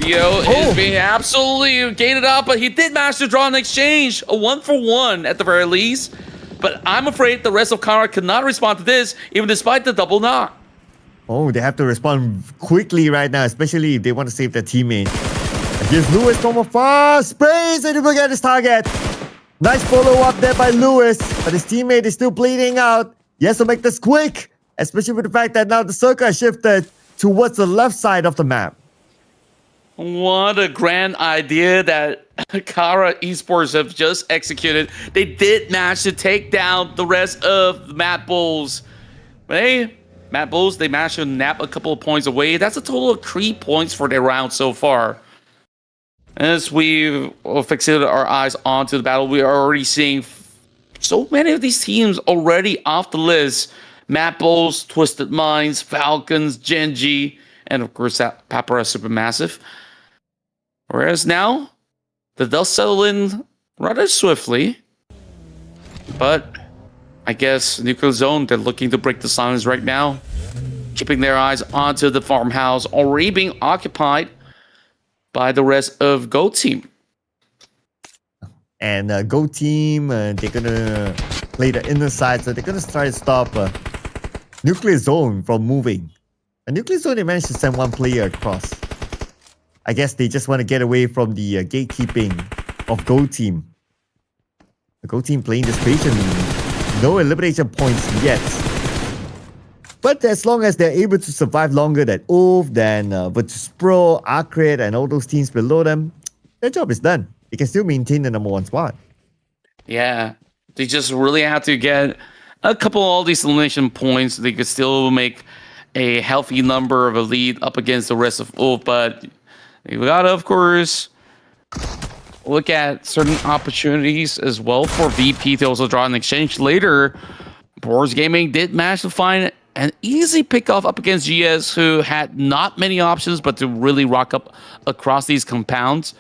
Theo is being absolutely gated up, but he did manage to draw an exchange, a 1-for-1 at the very least. But I'm afraid the rest of Kara could not respond to this, even despite the double knock. Oh, they have to respond quickly right now, especially if they want to save their teammate. Here's Lewis from afar, sprays and he will get his target. Nice follow-up there by Lewis, but his teammate is still bleeding out. He has to make this quick, especially with the fact that now the circle has shifted towards the left side of the map. What a grand idea that Kara Esports have just executed. They did manage to take down the rest of the MADBULLS. But hey, MADBULLS, they managed to nap a couple of points away. That's a total of 3 points for their round so far. As we've fixated our eyes onto the battle, we are already seeing so many of these teams already off the list. MADBULLS, Twisted Minds, Falcons, GEN.G, and of course that PAPARA Supermassive. Whereas now, the dust settle in rather swiftly. But I guess Nuclear Zone, they're looking to break the silence right now. Keeping their eyes onto the farmhouse, already being occupied by the rest of Go Team. And Go Team, they're gonna play the inner side, so they're gonna try to stop Nuclear Zone from moving. And Nuclear Zone, they managed to send one player across. I guess they just want to get away from the gatekeeping of Go Team. The Go Team playing this patiently. No elimination points yet. But as long as they're able to survive longer than Wolf, than Virtus.pro, ARCred, and all those teams below them, their job is done. They can still maintain the #1 spot. Yeah, they just really have to get a couple of all these elimination points. They could still make a healthy number of a lead up against the rest of Wolf, but you gotta, of course, look at certain opportunities as well for VP to also draw an exchange later. BOARS Gaming did manage to find an easy pickoff up against GS, who had not many options but to really rock up across these compounds,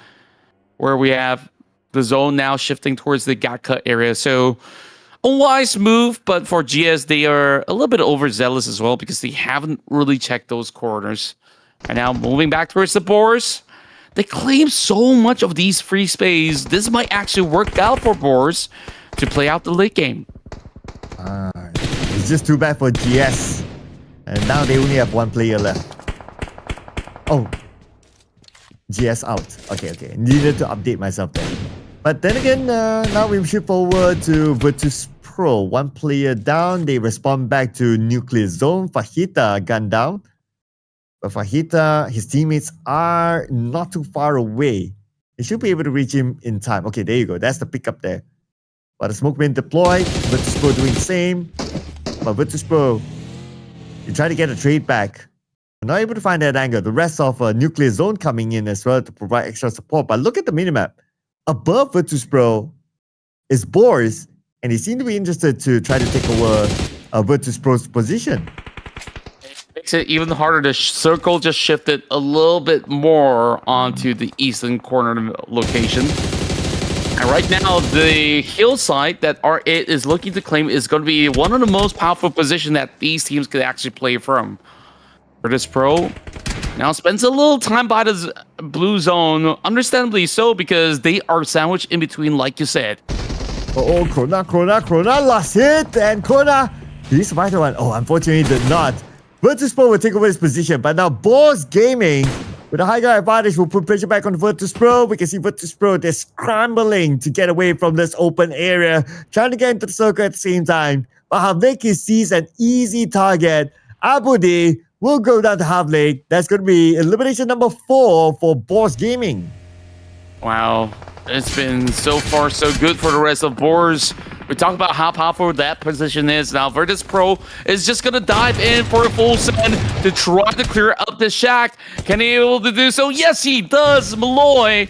where we have the zone now shifting towards the GEEKAY area. So a wise move, but for GS, they are a little bit overzealous as well because they haven't really checked those corners. And now moving back towards the BOARS, they claim so much of these free space. This might actually work out for BOARS to play out the late game. It's just too bad for GS. And now they only have one player left. Oh. GS out. Okay. Needed to update myself there. But then again, now we shift forward to Virtus.pro. One player down. They respond back to Nuclear Zone. Fajita gunned down. But Fajita, his teammates are not too far away. They should be able to reach him in time. Okay, there you go. That's the pickup there. But the smoke being deployed. Virtus.pro doing the same. But Virtus.pro, they try to get a trade back. Not able to find that angle. The rest of Nuclear Zone coming in as well to provide extra support. But look at the minimap. Above Virtus.pro is BOARS, and they seem to be interested to try to take over Virtus.pro's position. Makes it even harder. The circle just shifted a little bit more onto the eastern corner location. And right now, the hillside that R8 is looking to claim is going to be one of the most powerful positions that these teams could actually play from. Virtus.pro now spends a little time by the blue zone, understandably so, because they are sandwiched in between, like you said. Oh, Krona, last hit, and Krona, he survived the one. Oh, unfortunately, he did not. Virtus.pro will take over his position, but now BOARS Gaming, with a high ground advantage, will put pressure back on Virtus.pro. We can see Virtus.pro, they're scrambling to get away from this open area, trying to get into the circle at the same time. But Havleki sees an easy target. Abudi will go down to Havleki. That's going to be elimination number 4 for BOARS Gaming. Wow, it's been so far so good for the rest of BOARS. We talk about how powerful that position is. Now Virtus.pro is just going to dive in for a full send to try to clear up the shack. Can he be able to do so? Yes, he does. Malloy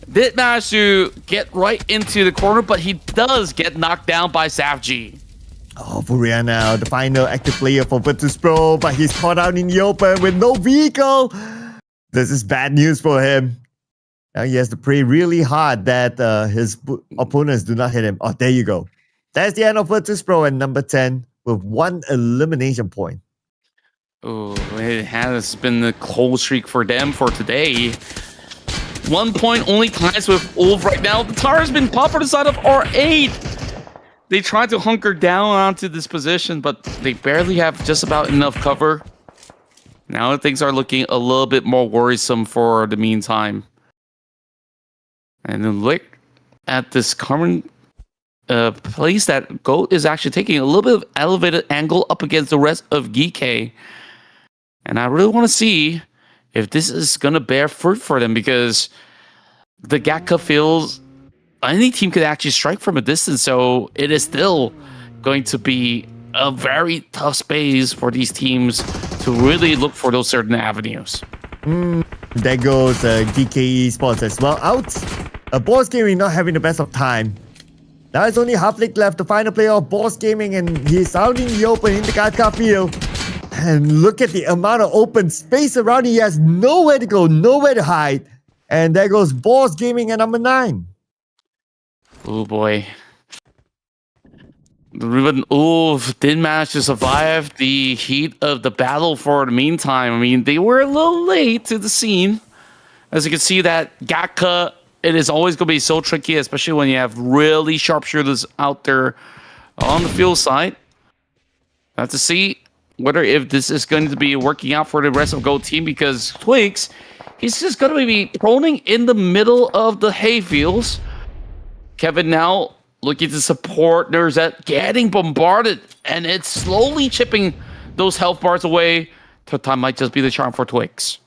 did manage to get right into the corner, but he does get knocked down by SAFG. Oh, Furia now, the final active player for Virtus.pro, but he's caught out in the open with no vehicle. This is bad news for him. Now he has to pray really hard that his opponents do not hit him. Oh, there you go. That's the end of Virtus.pro and number 10 with 1 elimination point. Oh, it has been a cold streak for them for today. 1 point only ties with Ulf right now. The tower has been popped on the side of R8. They tried to hunker down onto this position, but they barely have just about enough cover. Now things are looking a little bit more worrisome for the meantime. And then look at this current place that GOAT is actually taking a little bit of elevated angle up against the rest of GEEKAY. And I really want to see if this is going to bear fruit for them, because the GAKA feels any team could actually strike from a distance. So it is still going to be a very tough space for these teams to really look for those certain avenues. There goes GEEKAY Esports as well out. BOARS Gaming not having the best of time. Now it's only half leg left. The final player of BOARS Gaming, and he's out in the open in the GAKA field. And look at the amount of open space around. He has nowhere to go, nowhere to hide. And there goes BOARS Gaming at number 9. Oh boy. Ruben Ulf did manage to survive the heat of the battle for the meantime. I mean, they were a little late to the scene. As you can see, that GAKA, it is always going to be so tricky, especially when you have really sharpshooters out there on the field side. Have to see whether if this is going to be working out for the rest of GOAT team, because Twigs, he's just going to be proning in the middle of the hayfields. Kevin now looking to support Nerzet, getting bombarded, and it's slowly chipping those health bars away. Time might just be the charm for Twigs.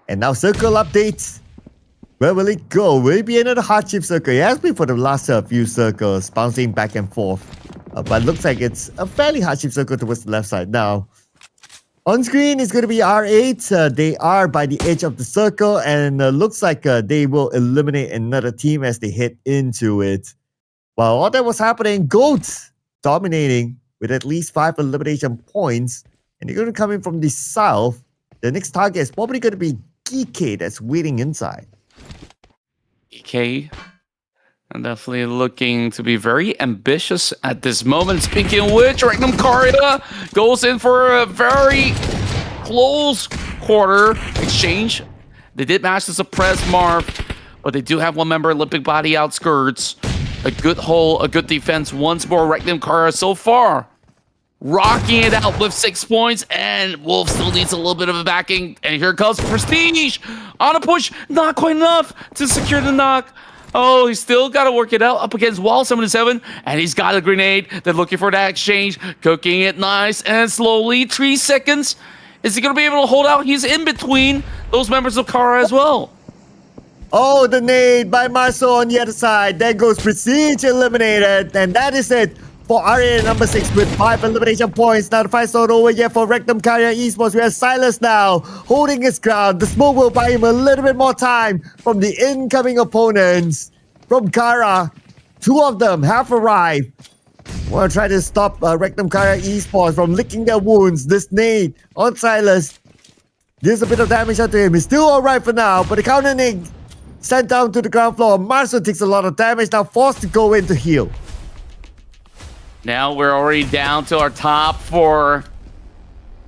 And now circle updates. Where will it go? Will it be another hardship circle? It has been for the last few circles, bouncing back and forth. But looks like it's a fairly hardship circle towards the left side now. On screen is going to be R8. They are by the edge of the circle, and looks like they will eliminate another team as they head into it. While all that was happening, GOAT dominating with at least 5 elimination points. And they're going to come in from the south. The next target is probably going to be GEEKAY that's waiting inside. GEEKAY, I'm definitely looking to be very ambitious at this moment. Speaking of which, RANGEL goes in for a very close quarter exchange. They did manage to suppress Marv, but they do have one member Olympic body outskirts. A good hole, a good defense once more. RANGEL so far rocking it out with 6 points, and Wolf still needs a little bit of a backing. And here comes Prestige on a push. Not quite enough to secure the knock. Oh, he's still got to work it out up against Wall 77, and he's got a grenade. They're looking for that exchange, cooking it nice and slowly. 3 seconds. Is he going to be able to hold out? He's in between those members of Kara as well. Oh, the nade by Marcel on the other side. There goes Prestige eliminated, and that is it for RA number 6 with 5 elimination points. Now the fight's not over yet for Rectum Carrier Esports. We have Silas now holding his ground. The smoke will buy him a little bit more time from the incoming opponents. From Kara, 2 of them have arrived. Want to try to stop Rectum Carrier Esports from licking their wounds. This nade on Silas. There's a bit of damage onto him. He's still alright for now, but the counter nade sent down to the ground floor. Marcel takes a lot of damage, now forced to go in to heal. Now we're already down to our top 4.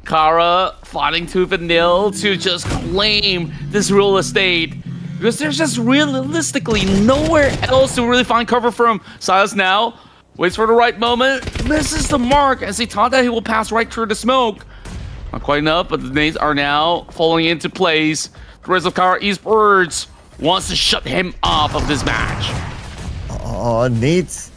Kara fighting tooth and nail to just claim this real estate, because there's just realistically nowhere else to really find cover from. Silas now waits for the right moment, misses the mark as he thought that he will pass right through the smoke. Not quite enough, but the nades are now falling into place. The rest of Kara Esports wants to shut him off of this match. Oh, nades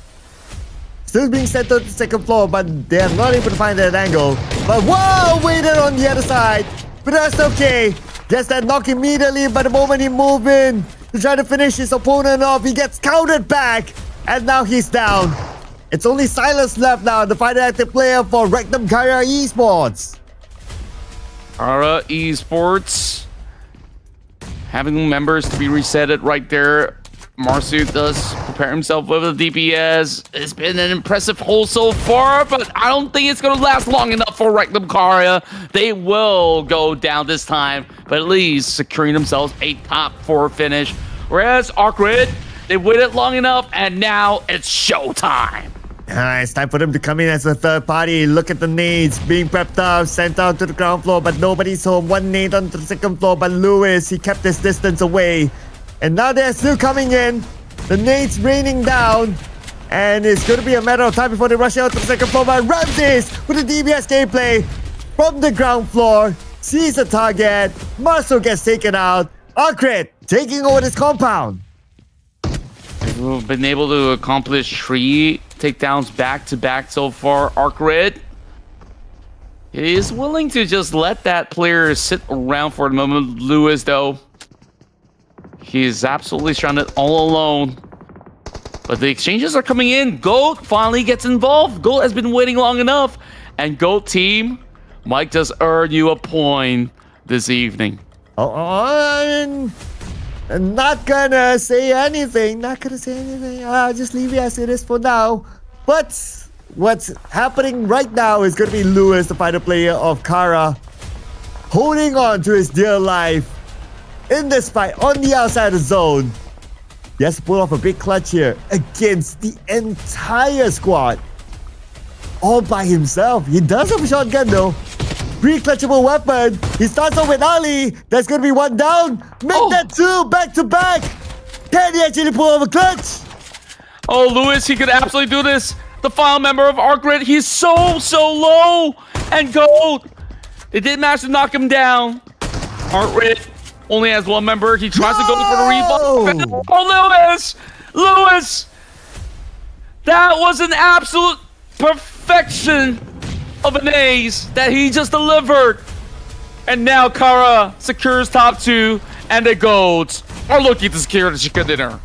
still being sent to the second floor, but they are not able to find that angle. But whoa, waited on the other side. But that's okay. Gets that knock immediately, but the moment he moves in to try to finish his opponent off, he gets countered back. And now he's down. It's only Silas left now, the final active player for Rectum Carrier Esports. Kara Esports having members to be resetted right there. Marsu does prepare himself with a DPS. It's been an impressive hold so far, but I don't think it's going to last long enough for Rectum Carrier. They will go down this time, but at least securing themselves a top 4 finish. Whereas ARCred, they waited long enough, and now it's showtime. It's time for them to come in as a third party. Look at the nades being prepped up, sent out to the ground floor, but nobody's home. One nade on the second floor, but Lewis, he kept his distance away. And now they're still coming in. The nades raining down. And it's going to be a matter of time before they rush out to the second floor. But Ramses with the DBS gameplay from the ground floor. Sees the target. Marcel gets taken out. ARCred taking over this compound. We've been able to accomplish 3 takedowns back-to-back so far. ARCred is willing to just let that player sit around for the moment. Lewis, though, he's absolutely stranded all alone. But the exchanges are coming in. GOAT finally gets involved. GOAT has been waiting long enough. And GOAT team might just earn you a point this evening. I'm not gonna say anything. I'll just leave it as it is for now. But what's happening right now is gonna be Lewis, the final player of Kara, holding on to his dear life in this fight on the outside of the zone. He has to pull off a big clutch here against the entire squad. All by himself. He does have a shotgun though. Pre-clutchable weapon. He starts off with Ali. That's going to be one down. Make that 2 back-to-back. Can he actually pull off a clutch? Oh, Lewis, he could absolutely do this. The final member of ARCred, he's so low. And GOAT, they did manage to knock him down. ARCred only has 1 member. He tries to go for the revive. Oh, Lewis. That was an absolute perfection of an ace that he just delivered. And now Kara secures top 2, and the GOATs are looking to secure the chicken dinner.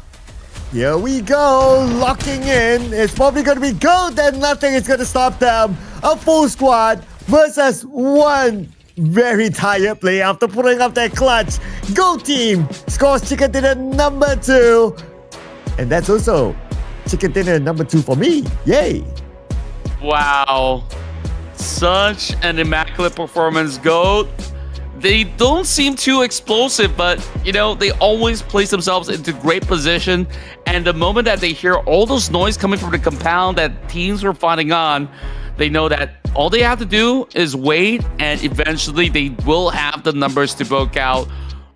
Here we go, locking in. It's probably going to be GOAT, and nothing is going to stop them. A full squad versus one very tired player after putting up their clutch. GOAT team scores chicken dinner number 2. And that's also chicken dinner number 2 for me. Yay. Wow. Such an immaculate performance, GOAT. They don't seem too explosive, but, you know, they always place themselves into great position. And the moment that they hear all those noise coming from the compound that teams were fighting on, they know that all they have to do is wait, and eventually they will have the numbers to book out.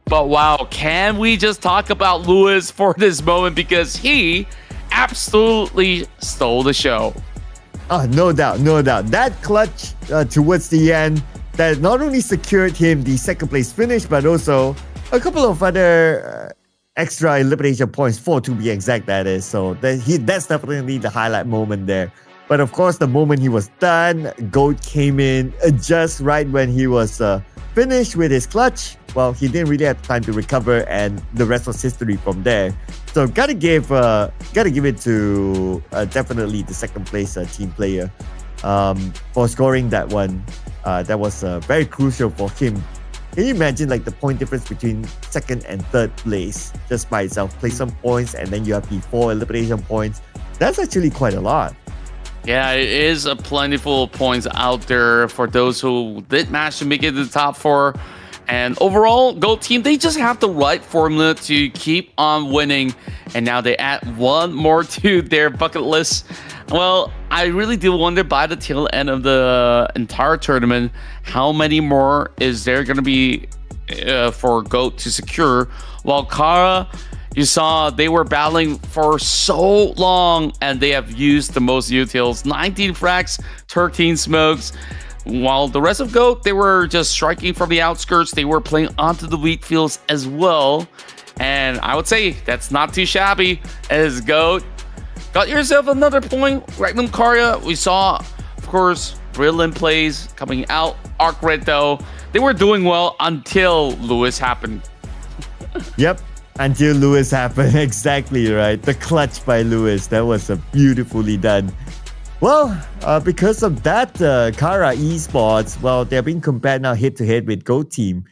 But wow, can we just talk about Lewis for this moment, because he absolutely stole the show. No doubt. That clutch towards the end that not only secured him the second place finish, but also a couple of other extra elimination points, 4 to be exact, that is. So that's definitely the highlight moment there. But of course, the moment he was done, GOAT came in just right when he was finished with his clutch. Well, he didn't really have time to recover, and the rest was history from there. So gotta give it to definitely the second place team player for scoring that one. That was very crucial for him. Can you imagine like the point difference between second and third place just by itself? Play some points, and then you have the 4 elimination points. That's actually quite a lot. Yeah, it is a plentiful points out there for those who did manage to make it to the top 4. And overall, GOAT team, they just have the right formula to keep on winning. And now they add 1 more to their bucket list. Well, I really do wonder by the tail end of the entire tournament, how many more is there going to be for GOAT to secure? While Kara, you saw they were battling for so long, and they have used the most utils, 19 frags, 13 smokes. While the rest of GOAT, they were just striking from the outskirts. They were playing onto the wheat fields as well. And I would say that's not too shabby as GOAT got yourself another point. Regnum Karya, we saw, of course, brilliant plays coming out. ARCred, though, they were doing well until Lewis happened. Yep. Until Lewis happened. Exactly right. The clutch by Lewis. That was beautifully done. Well, because of that, Kara Esports, well, they're being compared now head-to-head with GOAT team.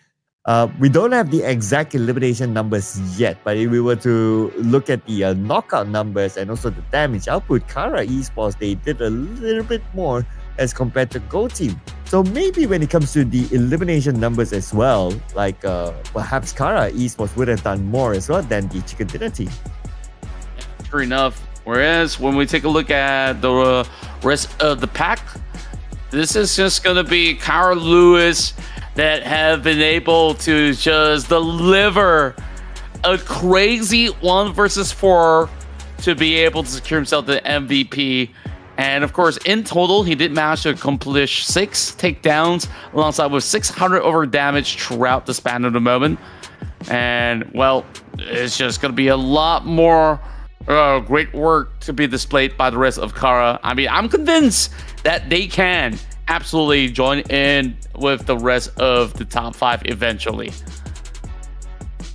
We don't have the exact elimination numbers yet, but if we were to look at the knockout numbers and also the damage output, Kara Esports, they did a little bit more as compared to GOAT team. So maybe when it comes to the elimination numbers as well, like perhaps Kara Esports would have done more as well than the Chicken Dinner team. Sure enough, Whereas when we take a look at the rest of the pack, this is just going to be Carl Lewis that have been able to just deliver a crazy 1 versus 4 to be able to secure himself the MVP. And of course, in total, he did manage to accomplish 6 takedowns alongside with 600 over damage throughout the span of the moment. And well, it's just going to be a lot more great work to be displayed by the rest of Kara. I mean, I'm convinced that they can absolutely join in with the rest of the top 5 eventually.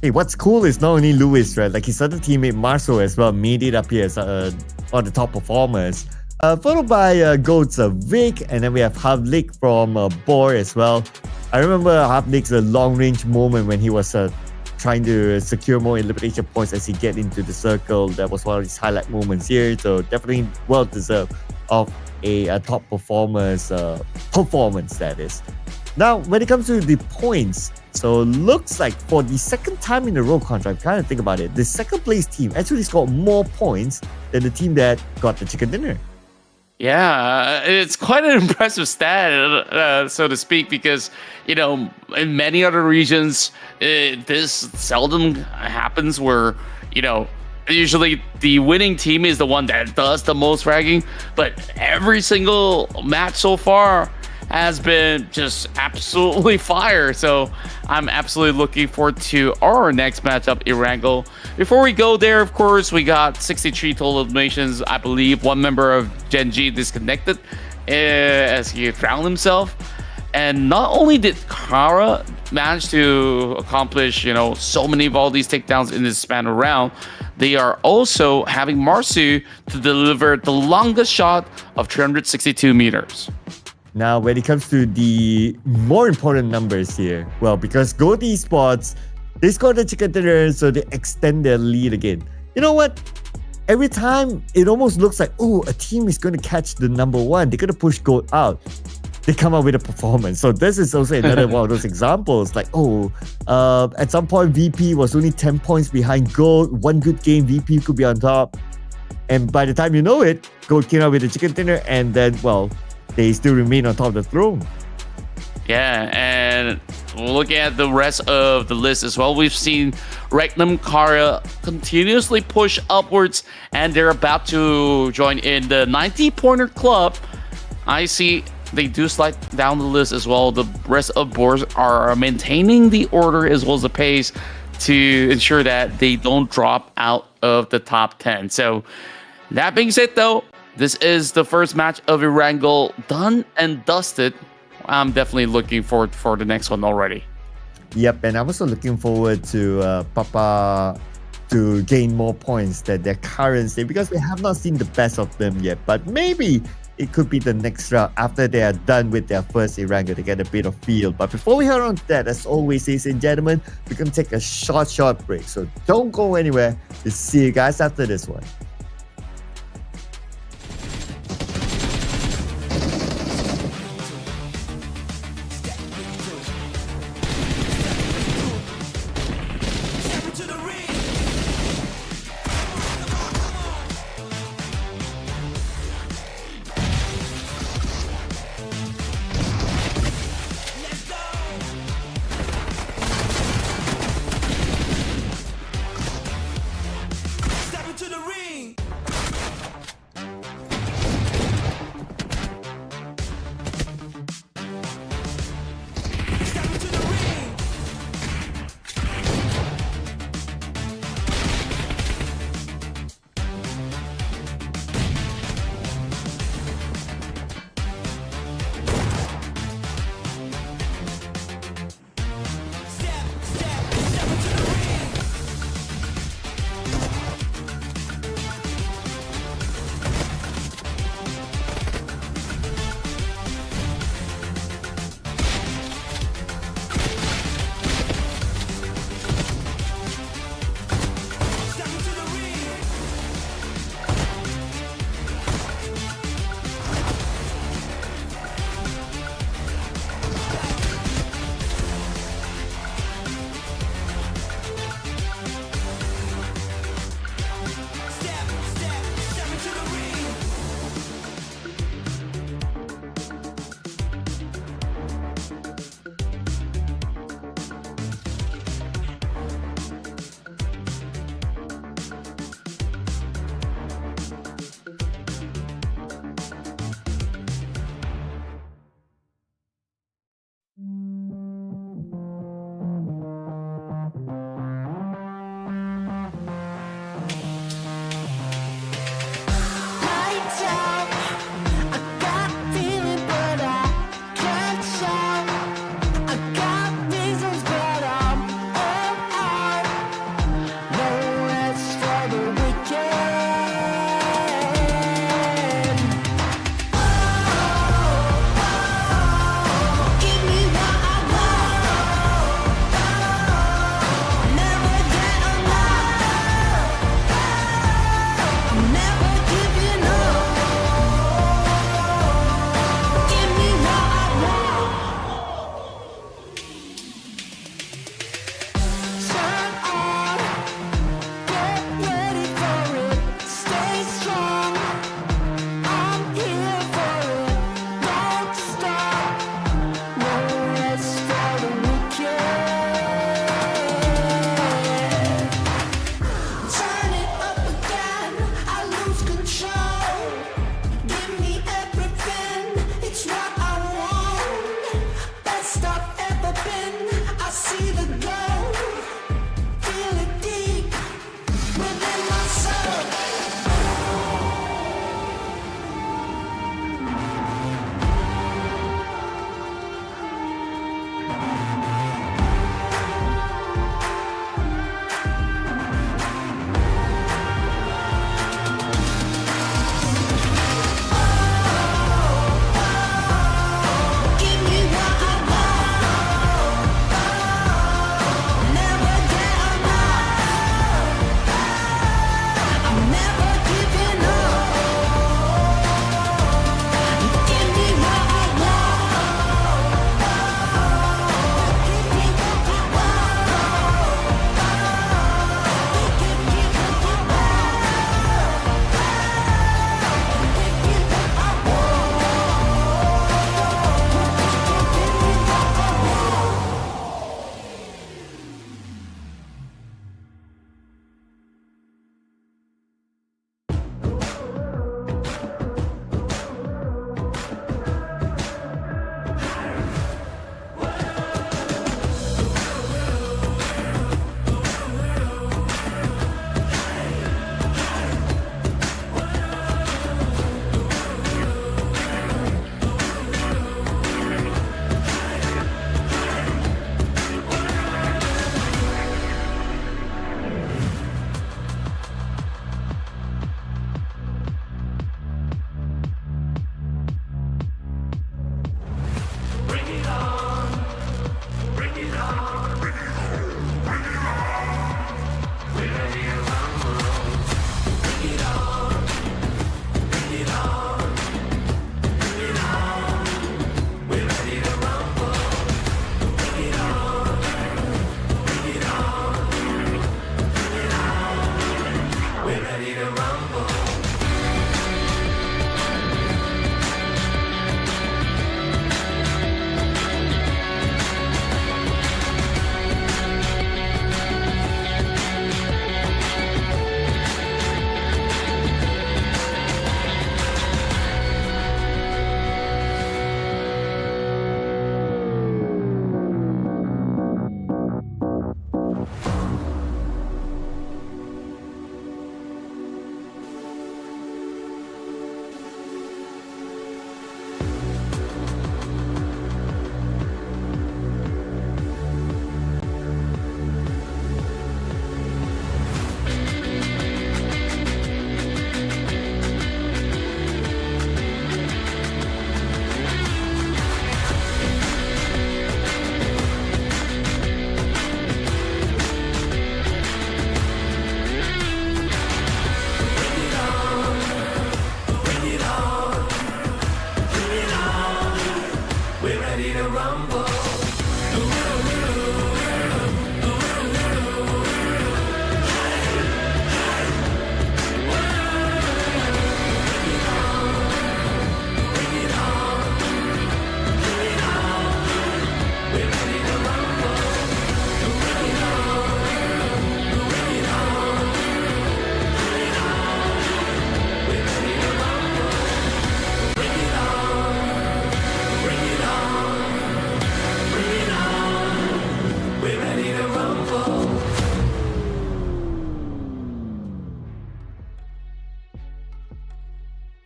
Hey, what's cool is not only Lewis, right? Like his other teammate Marcel as well made it up here as one of the top performers. Followed by Goats Vic, and then we have Havlik from BOARS as well. I remember Havlik's long-range moment when he was trying to secure more elimination points as he get into the circle. That was one of his highlight moments here. So definitely well deserved of a top performer's performance, that is. Now, when it comes to the points, so looks like for the second time in a row, contract, kind of think about it, the second place team actually scored more points than the team that got the chicken dinner. Yeah, it's quite an impressive stat, so to speak, because, you know, in many other regions, this seldom happens where, you know, usually the winning team is the one that does the most fragging, but every single match so far has been just absolutely fire. So I'm absolutely looking forward to our next matchup, ERANGEL. Before we go there, of course, we got 63 total eliminations. I believe one member of GEN.G disconnected as he drowned himself. And not only did Kara manage to accomplish, you know, so many of all these takedowns in this span of round, they are also having Marsu to deliver the longest shot of 362 meters. Now, when it comes to the more important numbers here, well, because Goat Esports, they scored the chicken dinner, so they extend their lead again. You know what? Every time, it almost looks like, oh, a team is going to catch the number 1. They're going to push Goat out. They come up with a performance. So this is also another one of those examples. Like, at some point, VP was only 10 points behind Goat. One good game, VP could be on top. And by the time you know it, Goat came out with the chicken dinner, and then, well, they still remain on top of the throne. Yeah, and looking at the rest of the list as well, we've seen Regnum Kara continuously push upwards, and they're about to join in the 90-pointer club. I see they do slide down the list as well. The rest of BOARS are maintaining the order as well as the pace to ensure that they don't drop out of the top 10. So that being said, though, this is the first match of ERANGEL done and dusted. I'm definitely looking forward for the next one already. Yep, and I'm also looking forward to Papa to gain more points than their current state, because we have not seen the best of them yet. But maybe it could be the next round after they are done with their first ERANGEL to get a bit of feel. But before we head on to that, as always, ladies and gentlemen, we're going to take a short break. So don't go anywhere. We'll see you guys after this one. Step into the ring. Let's go. Step into the ring.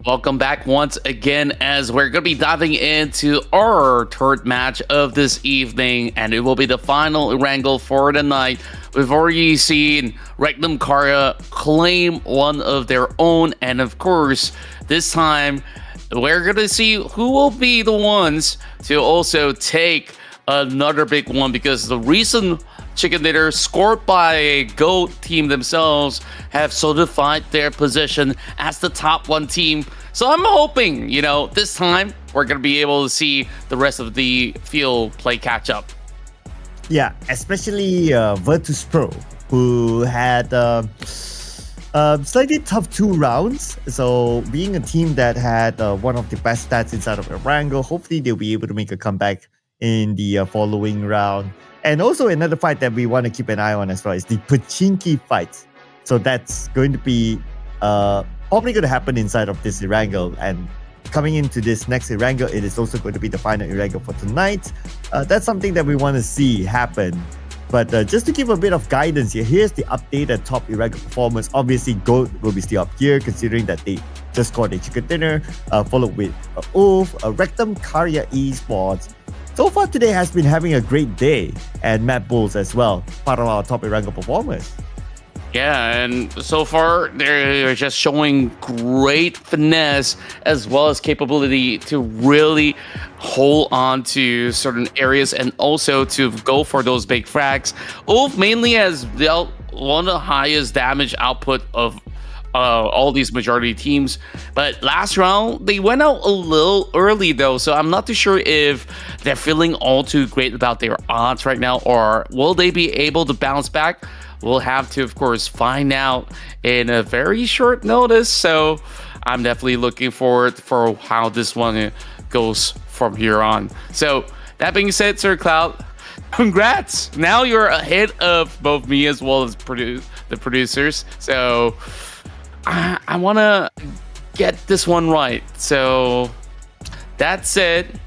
Welcome back once again, as we're going to be diving into our third match of this evening, and it will be the final wrangle for the night. We've already seen Regnum Karya claim one of their own, and of course, this time we're going to see who will be the ones to also take another big one, because the recent chicken dinner scored by a GOAT team themselves have solidified their position as the top one team. So I'm hoping, this time we're going to be able to see the rest of the field play catch up. Yeah, especially Virtus Pro, who had slightly tough 2 rounds. So being a team that had one of the best stats inside of ERANGEL, hopefully they'll be able to make a comeback in the following round. And also another fight that we want to keep an eye on as well is the Pachinki fight. So that's going to be probably going to happen inside of this ERANGEL. And coming into this next ERANGEL, it is also going to be the final ERANGEL for tonight. That's something that we want to see happen. But just to give a bit of guidance here, here's the updated top ERANGEL performance. Obviously, GOAT will be still up here, considering that they just scored a chicken dinner, followed with Oof, Rectum Karya Esports. So far today has been having a great day, and MADBULLS as well, part of our top ERANGEL performers. Yeah, and so far they're just showing great finesse as well as capability to really hold on to certain areas and also to go for those big frags. Ulf mainly has dealt one of the highest damage output of all these majority teams, but last round they went out a little early though, so I'm not too sure if they're feeling all too great about their odds right now, or will they be able to bounce back? We'll have to, of course, find out in a very short notice. So I'm definitely looking forward for how this one goes from here on. So that being said, Sir Cloud, congrats. Now you're ahead of both me as well as the producers. So I want to get this one right. So that said,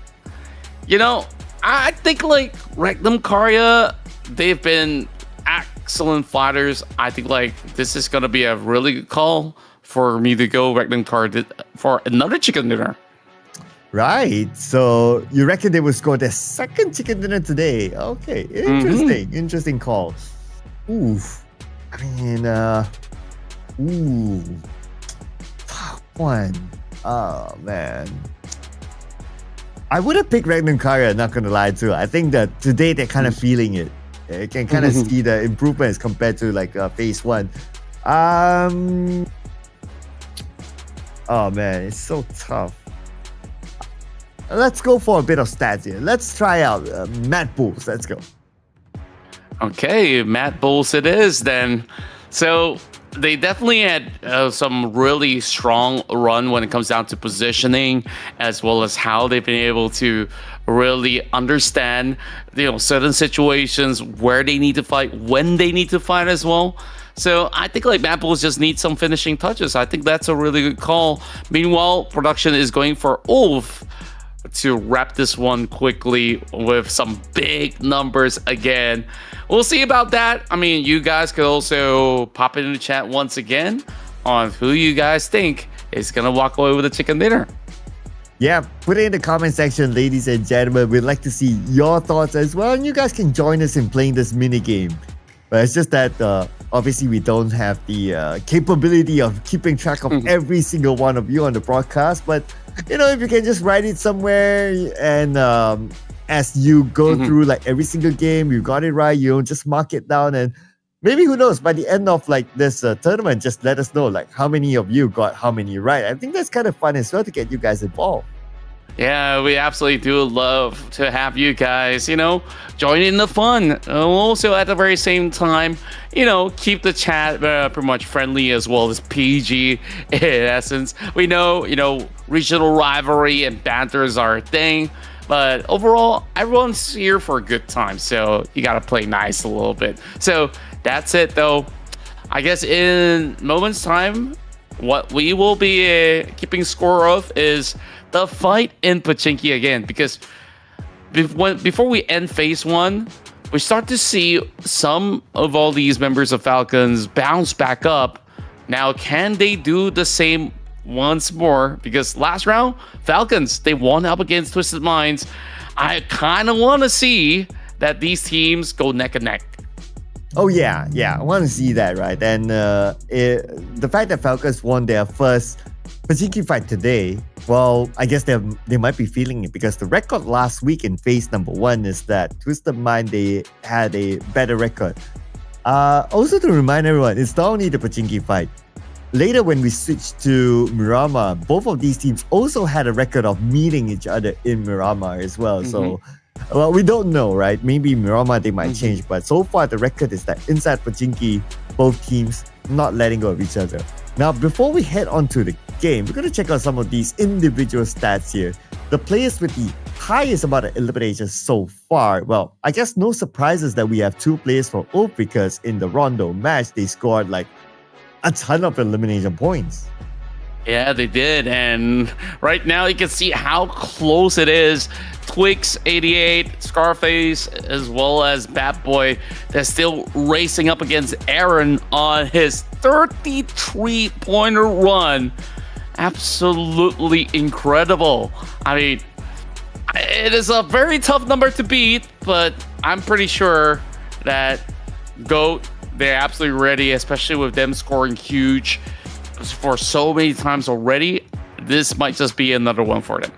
I think like Regnum Karya, they've been excellent fighters. I think this is gonna be a really good call for me to go Regnum Karya for another chicken dinner. Right. So you reckon they will score their second chicken dinner today? Okay. Interesting. Interesting call. Oof. I mean, top one. Oh man. I would have picked Regnum Karya, not gonna lie too. I think that today they're kind of feeling it. You can kind of see the improvements compared to phase 1. Oh man, it's so tough. Let's go for a bit of stats here. Let's try out MADBULLS. Let's go. Okay, MADBULLS it is then. So they definitely had some really strong run when it comes down to positioning, as well as how they've been able to really understand certain situations, where they need to fight, when they need to fight as well. So I think MADBULLS just needs some finishing touches. I think that's a really good call. Meanwhile, production is going for Ulf to wrap this one quickly with some big numbers again. We'll see about that. I mean, you guys could also pop it in the chat once again on who you guys think is gonna walk away with a chicken dinner. Yeah, put it in the comment section, ladies and gentlemen. We'd like to see your thoughts as well, and you guys can join us in playing this mini game. But it's just that obviously we don't have the capability of keeping track of every single one of you on the broadcast. But if you can just write it somewhere, and as you go through every single game, you got it right, just mark it down, and maybe, who knows, by the end of this tournament, just let us know how many of you got how many right. I think that's kind of fun as well to get you guys involved. Yeah, we absolutely do love to have you guys, join in the fun. Also, at the very same time, keep the chat pretty much friendly as well as PG in essence. We know, regional rivalry and banters are a thing, but overall, everyone's here for a good time. So you got to play nice a little bit. So that's it, though. I guess in moments' time, what we will be keeping score of is the fight in Pachinki again, because before we end phase 1, we start to see some of all these members of Falcons bounce back up. Now, can they do the same once more because last round, Falcons, they won up against Twisted Minds. I kind of want to see that these teams go neck and neck. Oh yeah, I want to see that, right? And the fact that Falcons won their first Pachinki fight today, well, I guess they might be feeling it because the record last week in phase number 1 is that Twisted Mind, they had a better record. Also to remind everyone, it's not only the Pachinki fight. Later when we switched to Miramar, both of these teams also had a record of meeting each other in Miramar as well. So, well, we don't know, right? Maybe Miramar, they might change. But so far, the record is that inside Pachinki, both teams not letting go of each other. Now, before we head on to the game, we're going to check out some of these individual stats here. The players with the highest amount of eliminations so far, well, I guess no surprises that we have 2 players for Oath because in the Rondo match, they scored like a ton of elimination points. Yeah, they did. And right now you can see how close it is. Twix 88, Scarface, as well as Bat Boy, they're still racing up against Aaron on his 33-pointer run. Absolutely incredible. I mean, it is a very tough number to beat, but I'm pretty sure that GOAT, they're absolutely ready, especially with them scoring huge for so many times already. This might just be another one for them.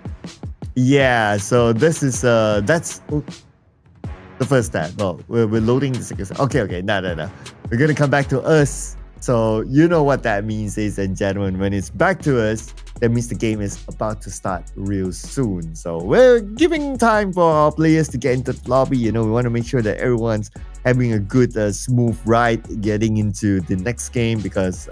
Yeah, so this is that's the first stat. Well, we're loading the second stat. Okay, no. We're gonna come back to us. So you know what that means, ladies and gentlemen. When it's back to us, that means the game is about to start real soon. So we're giving time for our players to get into the lobby. You know, we want to make sure that everyone's having a good, smooth ride getting into the next game because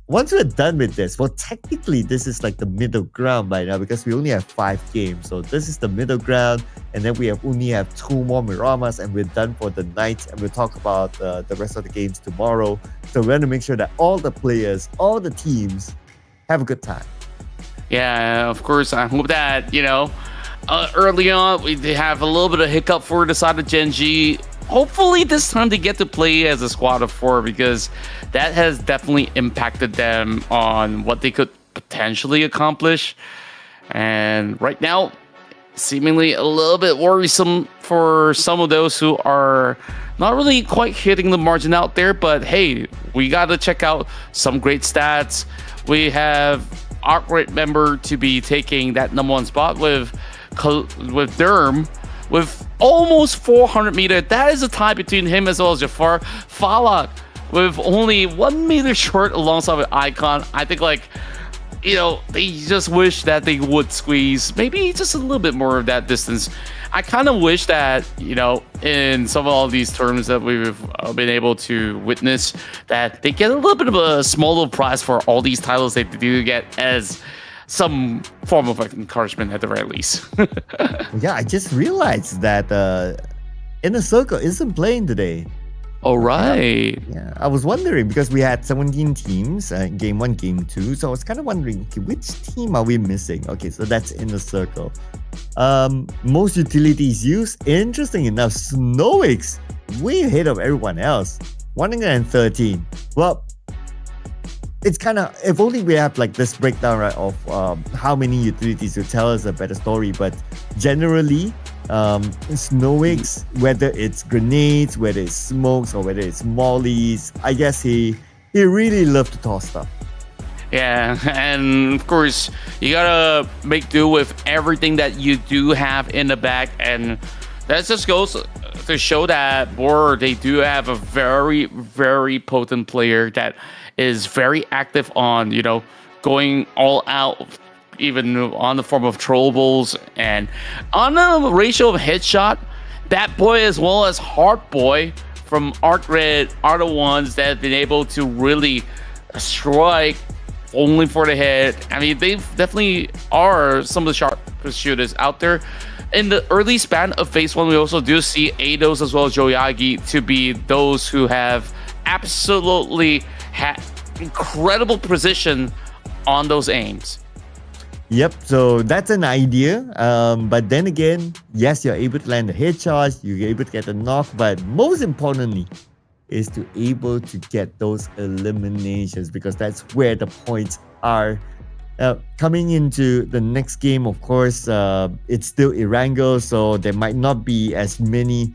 once we're done with this, well, technically this is like the middle ground by now because we only have 5 games. So this is the middle ground, and then we only have 2 more Miramars, and we're done for the night. And we'll talk about the rest of the games tomorrow. So we want to make sure that all the players, all the teams, have a good time. Yeah, of course. I hope that, early on, they have a little bit of hiccup for the side of GEN.G. Hopefully this time they get to play as a squad of 4 because that has definitely impacted them on what they could potentially accomplish. And right now, seemingly a little bit worrisome for some of those who are not really quite hitting the margin out there. But hey, we got to check out some great stats. We have ARCred member to be taking that #1 spot with Derm with almost 400 meters. That is a tie between him as well as Jafar. Falak with only 1 meter short alongside with Icon. I think they just wish that they would squeeze maybe just a little bit more of that distance. I kind of wish that, in some of all these terms that we've been able to witness, that they get a little bit of a smaller prize for all these titles they do get as some form of encouragement at the very least. Yeah, I just realized that Inner Circle isn't playing today. All right. Yeah, I was wondering because we had 17 teams, game 1, game 2. So I was kind of wondering, okay, which team are we missing? Okay, so that's Inner Circle. Most utilities used. Interesting enough, Snowix way ahead of everyone else. 113. Well, it's kind of, if only we have like this breakdown, right, of how many utilities to tell us a better story. But generally, Snowix, whether it's grenades, whether it's smokes, or whether it's mollies, I guess he really loved to toss stuff. Yeah, and of course, you gotta make do with everything that you do have in the bag, and that just goes to show that BOARS, they do have a very, very potent player that is very active on, going all out, even on the form of trollables, and on the ratio of headshot, Bat Boy as well as Heart Boy from ARCred are the ones that have been able to really strike only for the head. I mean, they definitely are some of the sharpest shooters out there. In the early span of phase 1, we also do see Eidos as well as Joyagi to be those who have absolutely incredible precision on those aims. Yep, so that's an idea. But then again, yes, you're able to land the headshot, you're able to get a knock, but most importantly, is to able to get those eliminations, because that's where the points are. Coming into the next game, of course, it's still ERANGEL, so there might not be as many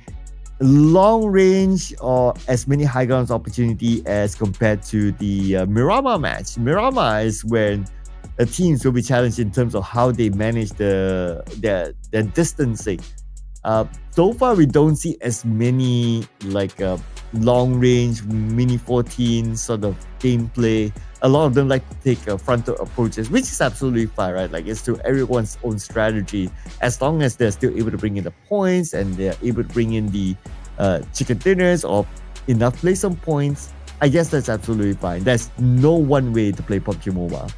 long range or as many high grounds opportunity as compared to the Miramar match. Miramar is when the teams will be challenged in terms of how they manage their distancing. So far, we don't see as many like long range mini 14 sort of gameplay. A lot of them like to take frontal approaches, which is absolutely fine, right? Like, it's to everyone's own strategy. As long as they're still able to bring in the points and they're able to bring in the chicken dinners or enough play some points, I guess that's absolutely fine. There's no one way to play PUBG Mobile.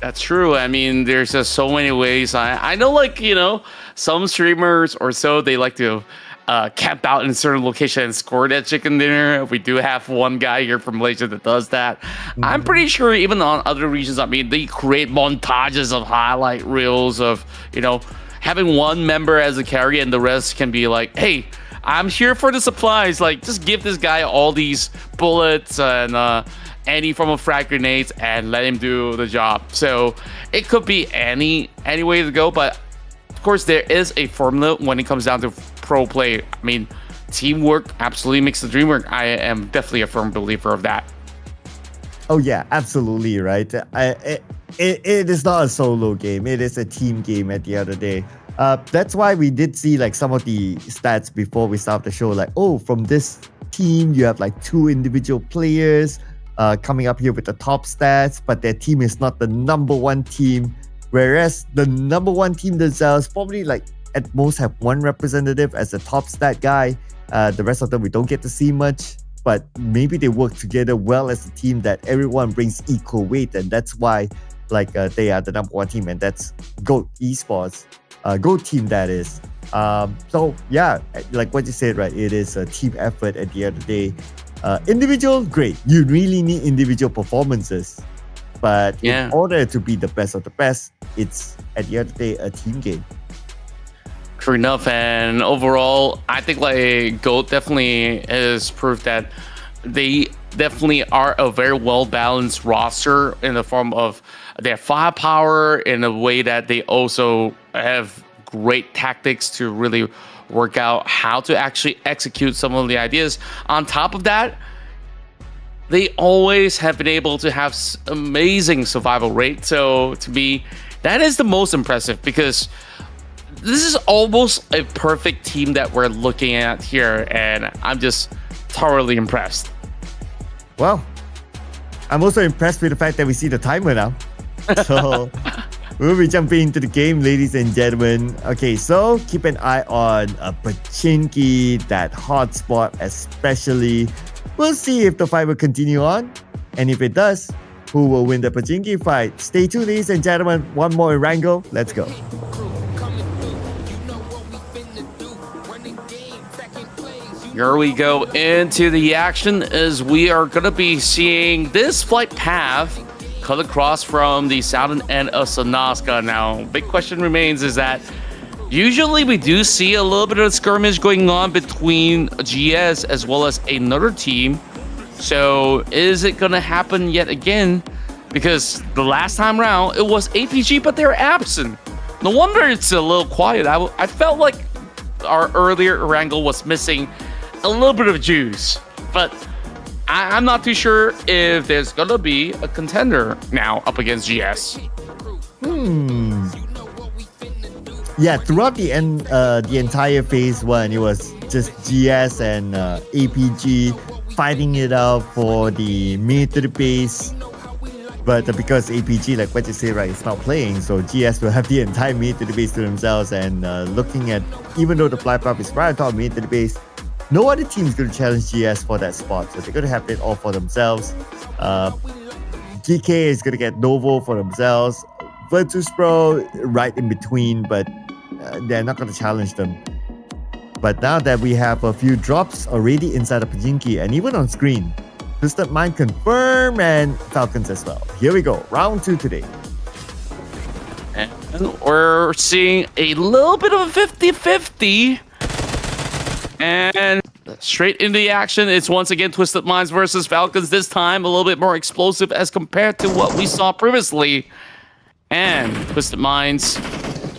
That's true. I mean, there's just so many ways. I know, like, you know, some streamers or so, they like to camp out in a certain location and score that chicken dinner. We do have one guy here from Malaysia that does that. I'm pretty sure even on other regions, I mean, they create montages of highlight reels of, you know, having one member as a carry and the rest can be like, hey, I'm here for the supplies. Like, just give this guy all these bullets and any form of frag grenades and let him do the job. So it could be any way to go, but of course there is a formula when it comes down to pro play. I mean, teamwork absolutely makes the dream work. I am definitely a firm believer of that. Oh yeah, absolutely, right. It is not a solo game. It is a team game at the end of the day. That's why we did see like some of the stats before we start the show. Like, oh, from this team, you have like 2 individual players coming up here with the top stats, but their team is not the number 1 team. Whereas the number 1 team themselves probably like at most have 1 representative as a top stat guy. The rest of them we don't get to see much, but maybe they work together well as a team that everyone brings equal weight, and that's why like they are the number 1 team, and that's GOAT Esports. GOAT team, that is. So yeah, like what you said, right? It is a team effort at the end of the day. Individual, great. You really need individual performances. But in order to be the best of the best, it's at the end of the day a team game. True enough. And overall, I think like GOAT definitely is proof that they definitely are a very well-balanced roster in the form of their firepower, in a way that they also have great tactics to really work out how to actually execute some of the ideas. On top of that, they always have been able to have amazing survival rate. So to me, that is the most impressive, because this is almost a perfect team that we're looking at here, and I'm just thoroughly impressed. Well, I'm also impressed with the fact that we see the timer now. So we'll be jumping into the game, ladies and gentlemen. Okay, so keep an eye on Pachinki, that hotspot especially. We'll see if the fight will continue on, and if it does, who will win the Pachinki fight. Stay tuned, ladies and gentlemen. One more ERANGEL. Let's go. Here we go into the action, as we are going to be seeing this flight path cut across from the southern end of Sanaska. Now, big question remains is that usually we do see a little bit of skirmish going on between GS as well as another team. So is it going to happen yet again? Because the last time around, it was APG, but they're absent. No wonder it's a little quiet. I felt like our earlier ERANGEL was missing a little bit of juice, but I'm not too sure if there's gonna be a contender now up against GS. Yeah, throughout the entire phase 1, it was just GS and APG fighting it out for the military base. But because APG, like what you say, right, it's not playing, so GS will have the entire military base to themselves. And looking at, even though the fly path is right on top of military base, no other team is going to challenge GS for that spot, so they're going to have it all for themselves. GEKAY is going to get Novo for themselves. Virtus Pro right in between, but they're not going to challenge them. But now that we have a few drops already inside of Pachinki and even on screen, Twisted Mind confirm and Falcons as well. Here we go, round 2 today. And we're seeing a little bit of a 50-50. And straight into the action. It's once again Twisted Minds versus Falcons. This time a little bit more explosive as compared to what we saw previously. And Twisted Minds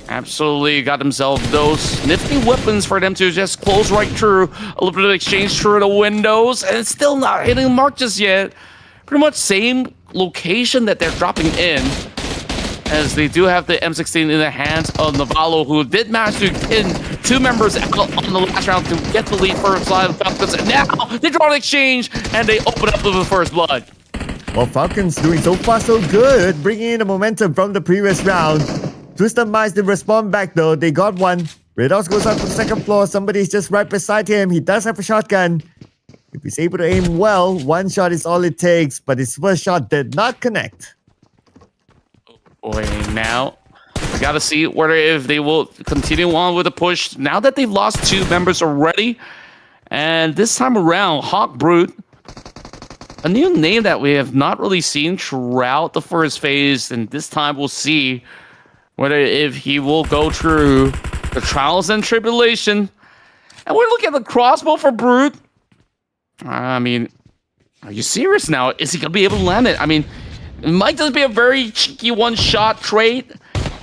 absolutely got themselves those nifty weapons for them to just close right through. A little bit of exchange through the windows, and it's still not hitting the mark just yet. Pretty much same location that they're dropping in, as they do have the M16 in the hands of Navallo, who did manage to pin 2 members out on the last round to get the lead for side of Falcons. And now they draw an exchange, and they open up with the first blood. Well, Falcons doing so far so good, bringing in the momentum from the previous round. Twisted Minds did respond back though. They got one. Redos goes up to the second floor. Somebody's just right beside him. He does have a shotgun. If he's able to aim well, one shot is all it takes, but his first shot did not connect. Boy, now we gotta see whether if they will continue on with the push now that they've lost 2 members already. And this time around, Hawk Brute, a new name that we have not really seen throughout the first phase, and this time we'll see whether if he will go through the trials and tribulation. And we're looking at the crossbow for Brute. I mean, are you serious now? Is he gonna be able to land it? I mean, it might just be a very cheeky one-shot trade.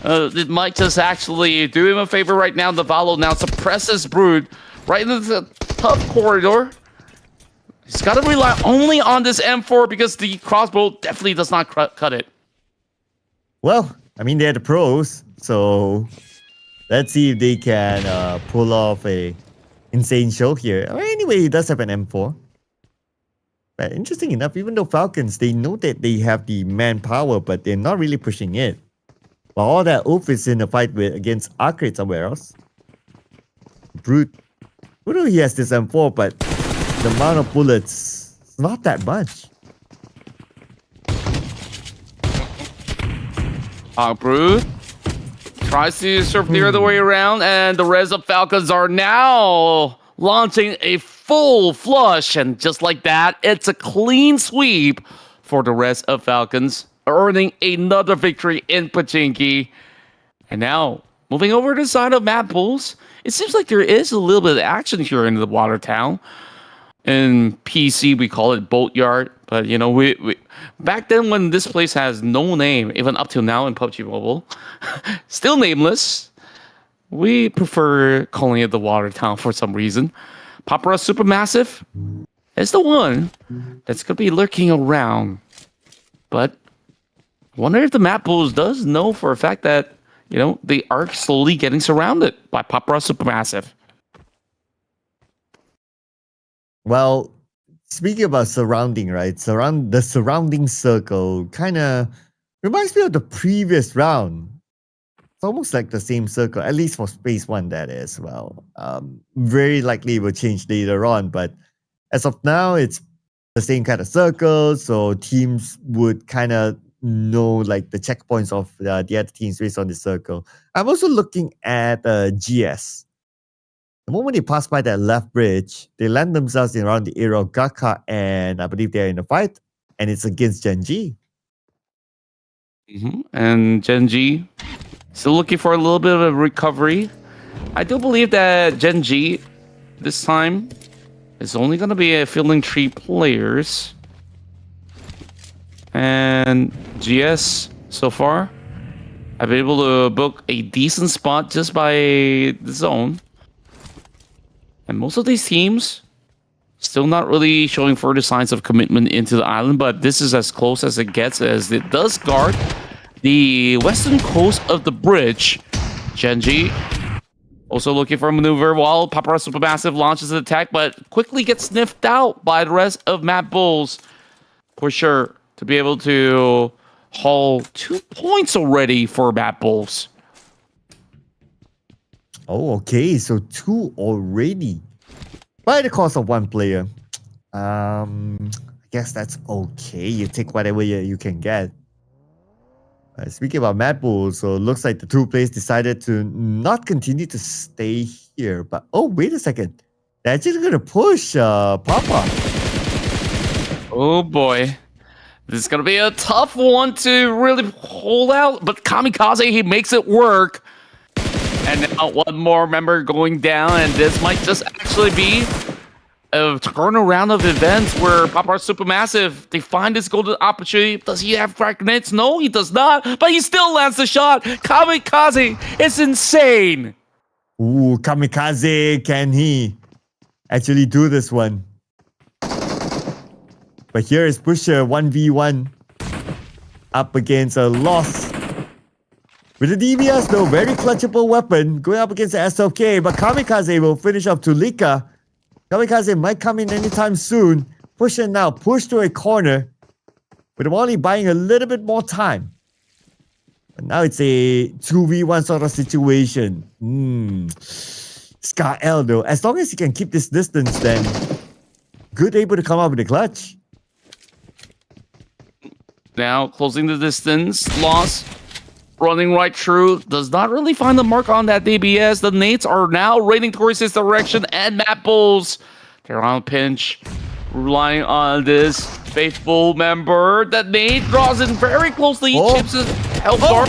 It might just actually do him a favor right now. Navallo now suppresses Brute right into the tough corridor. He's got to rely only on this M4 because the crossbow definitely does not cut it. Well, I mean, they're the pros, so let's see if they can pull off a insane show here. Anyway, he does have an M4. But interesting enough, even though Falcons, they know that they have the manpower, but they're not really pushing it. While all that oof is in a fight against ARCred somewhere else. Brute, who know he has this M4, but the amount of bullets is not that much. Brute tries to surf the other way around, and the rest of Falcons are now launching a full flush, and just like that, it's a clean sweep for the rest of Falcons, earning another victory in Pachinki. And now, moving over to the side of MADBULLS, it seems like there is a little bit of action here in the Water Town. In PC, we call it Boatyard, but you know, we back then when this place has no name, even up till now in PUBG Mobile, still nameless, we prefer calling it the Water Town for some reason. PAPARA Supermassive is the one that's going to be lurking around. But I wonder if the MADBULLS does know for a fact that, you know, they are slowly getting surrounded by PAPARA Supermassive. Well, speaking about surrounding, right? The surrounding circle kind of reminds me of the previous round. It's almost like the same circle, at least for Phase 1, that is. Well, very likely it will change later on, but as of now, it's the same kind of circle, so teams would kind of know like the checkpoints of the other teams based on the circle. I'm also looking at GS. The moment they pass by that left bridge, they land themselves in around the area of Gaka, and I believe they're in a fight, and it's against GEN.G. And GEN.G still looking for a little bit of a recovery. I do believe that GEN.G this time is only going to be fielding 3 players. And GS so far, I've been able to book a decent spot just by the zone. And most of these teams still not really showing further signs of commitment into the island, but this is as close as it gets, as it does guard the western coast of the bridge. GEN.G also looking for a maneuver while PAPARA Supermassive launches an attack, but quickly gets sniffed out by the rest of MADBULLS. For sure, to be able to haul 2 points already for MADBULLS. Oh, okay. So 2 already. By the cost of 1 player. I guess that's okay. You take whatever you can get. Speaking about MADBULLS, so it looks like the 2 players decided to not continue to stay here. But, oh, wait a second. They're actually going to push Papa. Oh, boy. This is going to be a tough one to really hold out. But Kamikaze, he makes it work. And now 1 more member going down, and this might just actually be turnaround of events where PAPARA Supermassive, they find this golden opportunity. Does he have crack grenades? No, he does not. But he still lands the shot. Kamikaze, it's insane. Ooh, Kamikaze, can he actually do this one? But here is Pusher 1v1 up against a loss. With the DBS though, very clutchable weapon going up against the SLK, but Kamikaze will finish up to Lika. Kamikaze might come in anytime soon. Pusher now, push to a corner, with him only buying a little bit more time. But now it's a 2v1 sort of situation. Scar L though, as long as he can keep this distance, then good, able to come up with a clutch. Now closing the distance, loss. Running right through, does not really find the mark on that DBS. The nades are now raining towards his direction, and MADBULLS, they're on a pinch, relying on this faithful member. That nade draws in very closely, chips his health bar,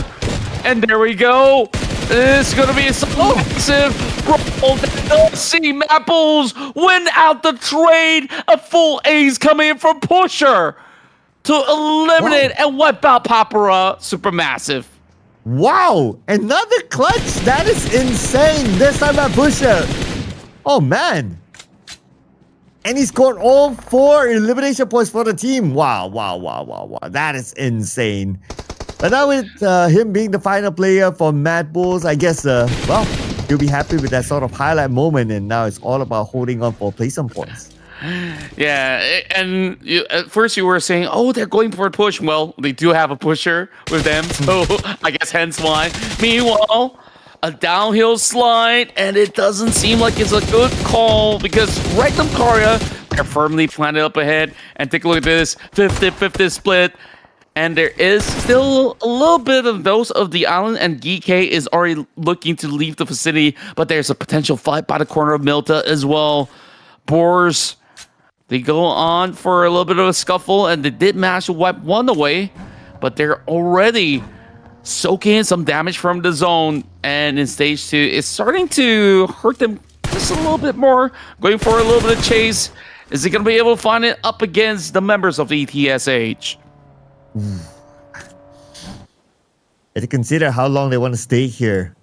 and there we go. This is gonna be a massive roll. Let's see MADBULLS win out the trade. A full ace coming in from Pusher to eliminate and wipe out PAPARA Supermassive. Wow, another clutch? That is insane. This time by Pusher. Oh man. And he scored all 4 elimination points for the team. Wow. That is insane. But now with him being the final player for MADBULLS, I guess, well, he'll be happy with that sort of highlight moment. And now it's all about holding on for placement points. Yeah, and at first you were saying, oh, they're going for a push. Well, they do have a pusher with them, so I guess hence why. Meanwhile, a downhill slide, and it doesn't seem like it's a good call because Rectum Karya, they're firmly planted up ahead. And take a look at this 50-50 split. And there is still a little bit of those of the island, and GEEKAY is already looking to leave the vicinity, but there's a potential fight by the corner of Milta as well. BOARS, they go on for a little bit of a scuffle, and they did manage to wipe one away, but they're already soaking in some damage from the zone, and in stage 2, it's starting to hurt them just a little bit more, going for a little bit of chase. Is he going to be able to find it up against the members of the ETSH? Have to consider how long they want to stay here,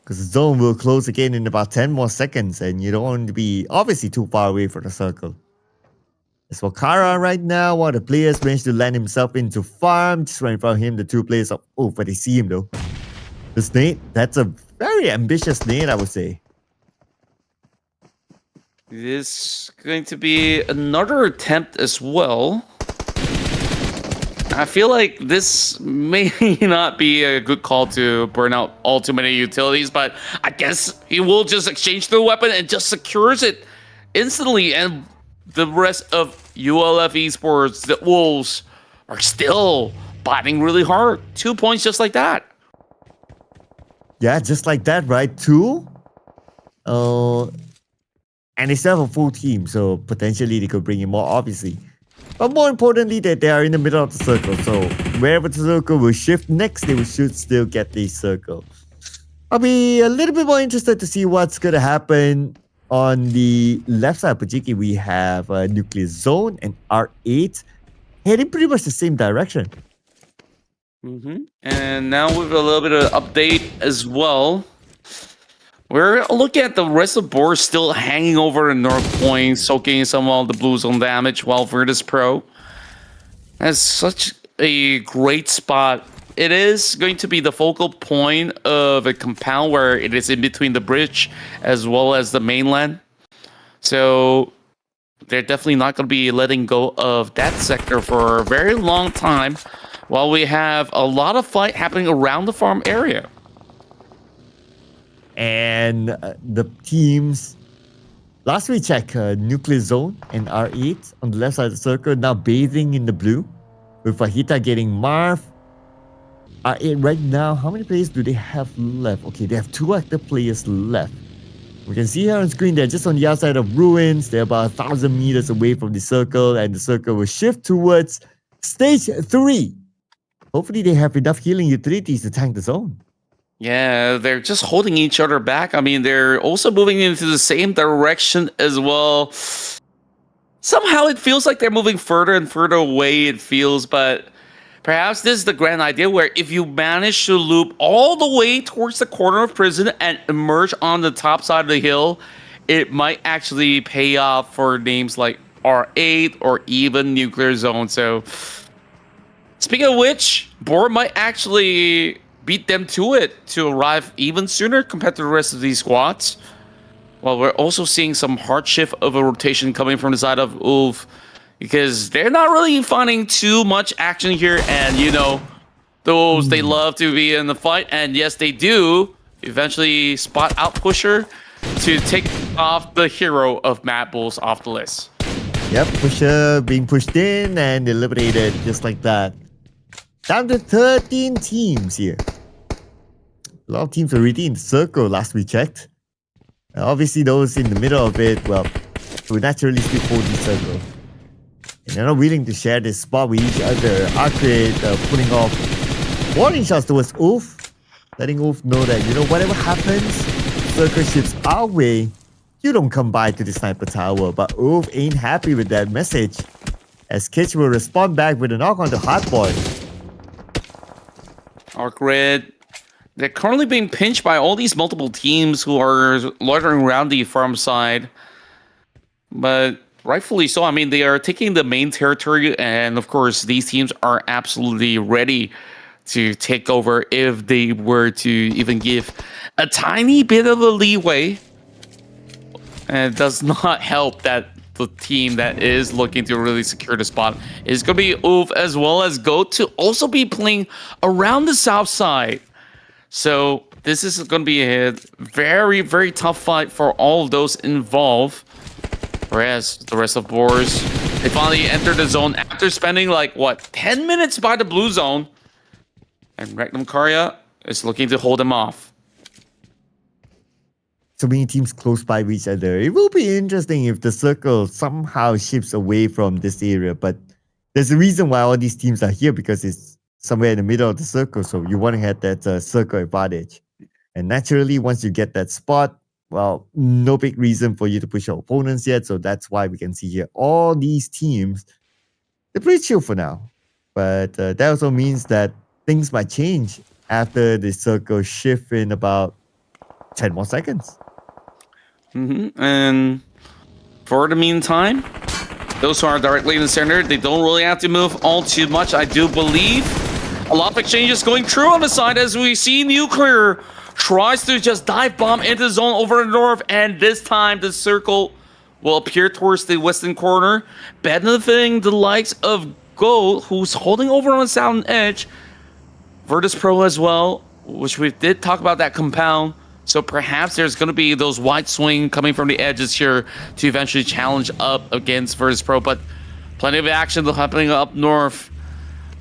because the zone will close again in about 10 more seconds, and you don't want to be obviously too far away from the circle. As for Kara right now, one of the players managed to land himself into farm. Just right in front of him, the 2 players are... Oh, but they see him though. This nade, that's a very ambitious nade, I would say. This is going to be another attempt as well. I feel like this may not be a good call to burn out all too many utilities, but I guess he will just exchange the weapon and just secures it instantly. And the rest of ULF Esports, the Wolves, are still biting really hard. 2 points just like that. Yeah, just like that, right? 2. And they still have a full team, so potentially they could bring in more, obviously. But more importantly, that they are in the middle of the circle. So wherever the circle will shift next, they should still get the circle. I'll be a little bit more interested to see what's going to happen on the left side of Pubg. We have Nuclear Zone and R8 heading pretty much the same direction. And now with a little bit of update as well. We're looking at the rest of BOARS still hanging over in North Point, soaking some of the blue zone damage, while Virtus Pro has such a great spot. It is going to be the focal point of a compound where it is in between the bridge as well as the mainland. So they're definitely not going to be letting go of that sector for a very long time, while we have a lot of fight happening around the farm area. And the teams, last we checked, Nuclear Zone and R8 on the left side of the circle, now bathing in the blue, with Fajita getting Marv. R8 right now, how many players do they have left? Okay, they have 2 active players left. We can see here on screen, they're just on the outside of ruins. They're about 1,000 meters away from the circle, and the circle will shift towards stage 3. Hopefully they have enough healing utilities to tank the zone. Yeah, they're just holding each other back. I mean, they're also moving into the same direction as well. Somehow it feels like they're moving further and further away, it feels, but perhaps this is the grand idea where if you manage to loop all the way towards the corner of prison and emerge on the top side of the hill, it might actually pay off for names like R8 or even Nuclear Zone. So, speaking of which, BOARS might actually beat them to it to arrive even sooner compared to the rest of these squads. Well, we're also seeing some hard shift of a rotation coming from the side of ULF because they're not really finding too much action here. And, you know, those they love to be in the fight. And yes, they do eventually spot out Pusher to take off the hero of MADBULLS off the list. Yep, Pusher being pushed in and eliminated just like that. Down to 13 teams here. A lot of teams are already in the circle last we checked. Obviously, those in the middle of it, well, will naturally still hold the circle. And they're not willing to share this spot with each other. ARCred putting off warning shots towards ULF, letting ULF know that, you know, whatever happens, circle shifts our way, you don't come by to the sniper tower. But ULF ain't happy with that message, as Kitch will respond back with a knock on the hardboy. ARCred, they're currently being pinched by all these multiple teams who are loitering around the farm side. But rightfully so. I mean, they are taking the main territory, and of course, these teams are absolutely ready to take over if they were to even give a tiny bit of a leeway. And it does not help that the team that is looking to really secure the spot is going to be ULF as well as GOAT to also be playing around the south side. So this is going to be a very, very tough fight for all of those involved. Whereas the rest of BOARS, they finally entered the zone after spending like, what, 10 minutes by the blue zone. And Regnum Karya is looking to hold them off. So many teams close by each other. It will be interesting if the circle somehow shifts away from this area. But there's a reason why all these teams are here, because it's somewhere in the middle of the circle. So you want to have that circle advantage. And naturally, once you get that spot, well, no big reason for you to push your opponents yet. So that's why we can see here all these teams, they're pretty chill for now. But that also means that things might change after the circle shift in about 10 more seconds. And for the meantime, those who are directly in the center, they don't really have to move all too much, I do believe. A lot of exchanges going through on the side as we see Nuclear tries to just dive bomb into the zone over the north, and this time the circle will appear towards the western corner, benefiting the likes of GOAT, who's holding over on the southern edge. Virtus Pro as well, which we did talk about that compound. So perhaps there's going to be those wide swing coming from the edges here to eventually challenge up against Virtus Pro. But plenty of action happening up north.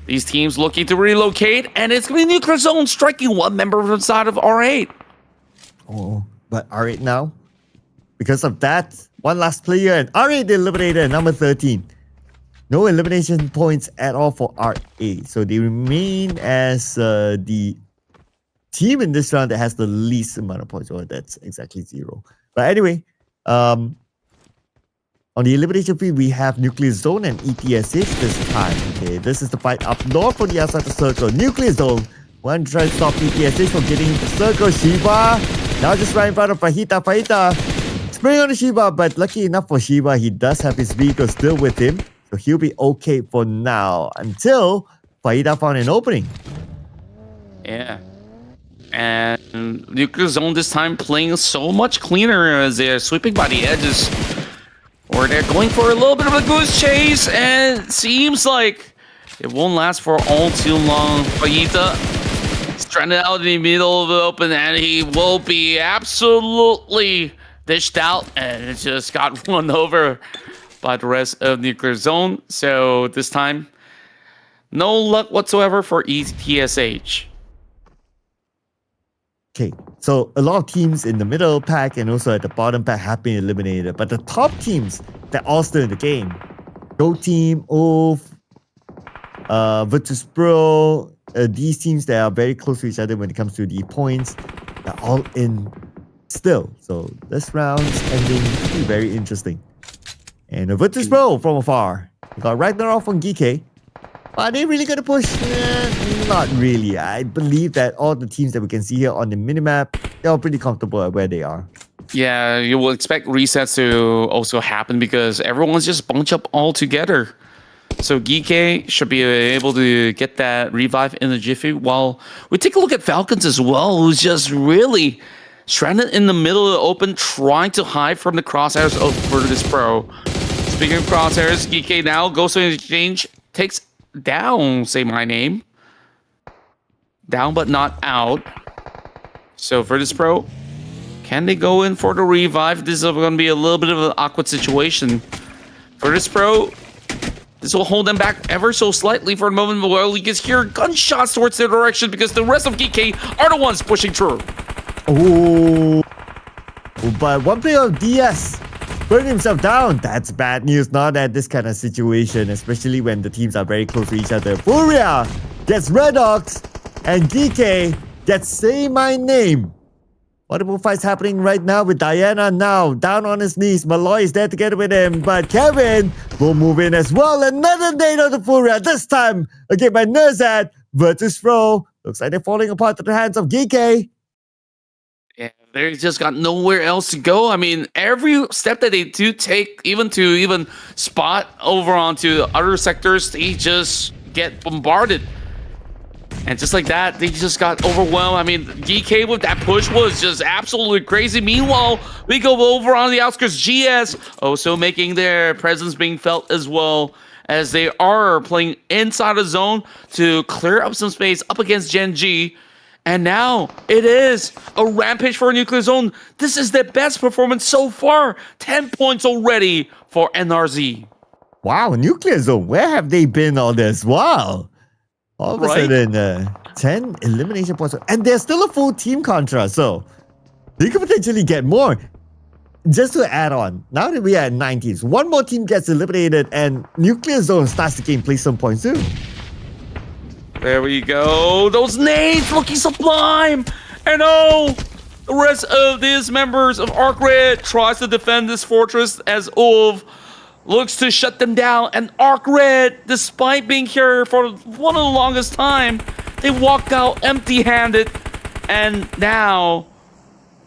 These teams looking to relocate, and it's going to be Nuclear Zone striking one member from the side of R8. Oh, but R8 now, because of that, one last player, and R8 eliminated number 13. No elimination points at all for R8. So they remain as the team in this round that has the least amount of points. Oh, that's exactly 0. But anyway, on the elimination field, we have Nuclear Zone and ETSH this time. Okay, this is the fight up north for the outside of the circle. Nuclear Zone want to try to stop ETSH from getting into the circle. Shiva now just right in front of Fajita. Fajita spraying on the Shiva, but lucky enough for Shiva, he does have his vehicle still with him. So he'll be okay for now until Fajita found an opening. Yeah. And Nuclear Zone this time playing so much cleaner as they're sweeping by the edges. Or they're going for a little bit of a goose chase, and it seems like it won't last for all too long. Fajita stranded out in the middle of the open, and he will be absolutely dished out, and it just got run over by the rest of Nuclear Zone. So this time, no luck whatsoever for ETSH. Okay, so a lot of teams in the middle pack and also at the bottom pack have been eliminated, but the top teams, they're all still in the game. GOAT Team, ULF, Virtus Pro, these teams that are very close to each other when it comes to the points are all in still. So this round's ending to be very interesting. And a Virtus Pro from afar. We got Ragnarok from GEEKAY. Are they really going to push? Not really. I believe that all the teams that we can see here on the minimap, they're all pretty comfortable at where they are. Yeah, you will expect resets to also happen because everyone's just bunched up all together. So GEEKAY should be able to get that revive in the jiffy. While we take a look at FALCONS as well, who's just really stranded in the middle of the open, trying to hide from the crosshairs of Virtus Pro. Speaking of crosshairs, GEEKAY now goes to exchange, takes down, say my name. Down but not out. So Virtus Pro, can they go in for the revive? This is going to be a little bit of an awkward situation. Virtus Pro, this will hold them back ever so slightly for a moment, while we can hear gunshots towards their direction because the rest of GEEKAY are the ones pushing through. Oh, but one player of DS burned himself down. That's bad news, not at this kind of situation, especially when the teams are very close to each other. Furia gets Redox, and GEEKAY gets Say My Name. Multiple fights happening right now with Diana now down on his knees. Malloy is there together with him, but Kevin will move in as well. Another nade on the Furia, this time again by Nerzad. Virtus Pro looks like they're falling apart at the hands of GEEKAY. Yeah, they just got nowhere else to go. I mean, every step that they do take, even spot over onto other sectors, they just get bombarded. And just like that, they just got overwhelmed. I mean, GEEKAY with that push was just absolutely crazy. Meanwhile, we go over on the outskirts. GS also making their presence being felt as well, as they are playing inside the zone to clear up some space up against GEN.G. And now it is a rampage for Nuclear Zone. This is their best performance so far. 10 points already for NRZ. Wow, Nuclear Zone, where have they been all this? Wow. All of a sudden, 10 elimination points. And there's still a full team contra, so they could potentially get more. Just to add on, now that we are at 9 teams, one more team gets eliminated and Nuclear Zone starts to gain place some points too. There we go. Those nades looking sublime. And oh, the rest of these members of ARCred tries to defend this fortress as Ulv looks to shut them down. And ARCred, despite being here for one of the longest time, they walked out empty-handed. And now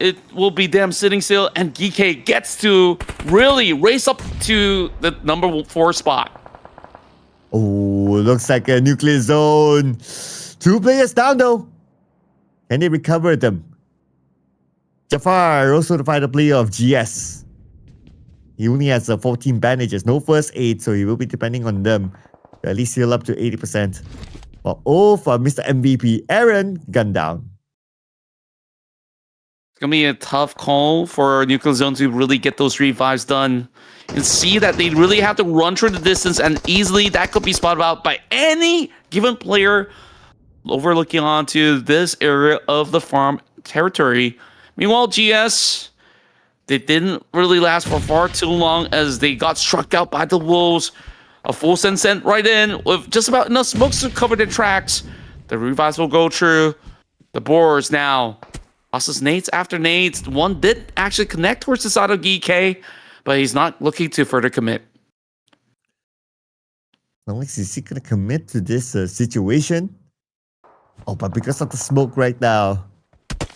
it will be them sitting still, and GEEKAY gets to really race up to the number 4 spot. Oh, looks like a Nuclear Zone. 2 players down though. Can they recover them? Jafar also the final player of GS. He only has 14 bandages, no first aid, so he will be depending on them to at least heal up to 80%. But oh, for Mr. MVP, Aaron, gun down. It's going to be a tough call for Nuclear Zone to really get those revives done. You can see that they really have to run through the distance, and easily that could be spotted out by any given player overlooking onto this area of the farm territory. Meanwhile, GS, they didn't really last for far too long as they got struck out by the wolves. A full sent right in with just about enough smokes to cover their tracks. The revives will go through. The BOARS now tosses nades after nades. One did actually connect towards the side of GEEKAY, but he's not looking to further commit. Alex, is he going to commit to this situation? Oh, but because of the smoke right now,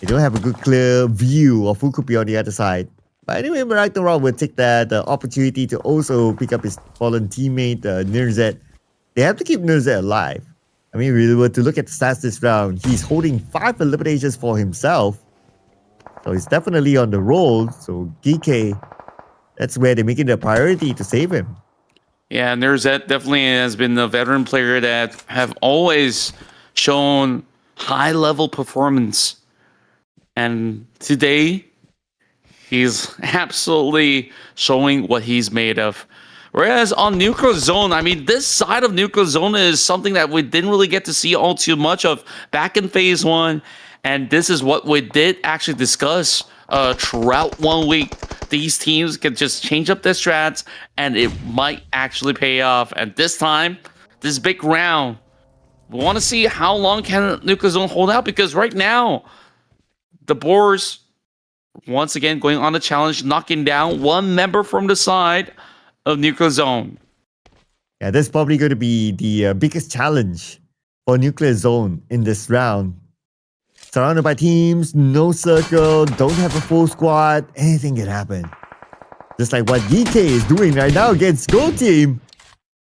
they don't have a good clear view of who could be on the other side. But anyway, Ragnarok will take that opportunity to also pick up his fallen teammate, Nerzad. They have to keep Nerzad alive. I mean, we were to look at the stats this round, he's holding 5 eliminations for himself. So he's definitely on the roll. So GEEKAY, that's where they make it a priority to save him. Yeah, Nerzad definitely has been a veteran player that have always shown high-level performance. And today, he's absolutely showing what he's made of. Whereas on Nuclear Zone, I mean, this side of Nuclear Zone is something that we didn't really get to see all too much of back in Phase 1. And this is what we did actually discuss throughout 1 week. These teams can just change up their strats, and it might actually pay off. And this time, this big round, We want to see how long can Nuclear Zone hold out, because right now, the BOARS, once again, going on a challenge, knocking down one member from the side of Nuclear Zone. Yeah, that's probably going to be the biggest challenge for Nuclear Zone in this round. Surrounded by teams, no circle, don't have a full squad, anything can happen. Just like what GEEKAY is doing right now against Gold Team.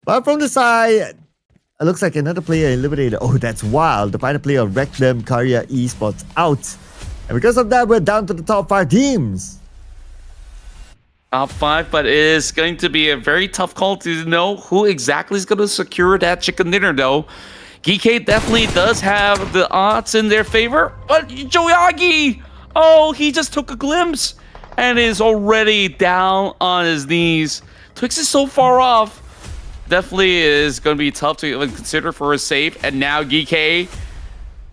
But from the side, it looks like another player eliminated. Oh, that's wild. The final player of Wreck Them, Korea Esports out. And because of that, we're down to the top 5 teams. Top 5, but it is going to be a very tough call to know who exactly is going to secure that chicken dinner, though. GEEKAY definitely does have the odds in their favor, but Joyagi, oh, he just took a glimpse and is already down on his knees. Twix is so far off. Definitely is going to be tough to even consider for a save. And now GEEKAY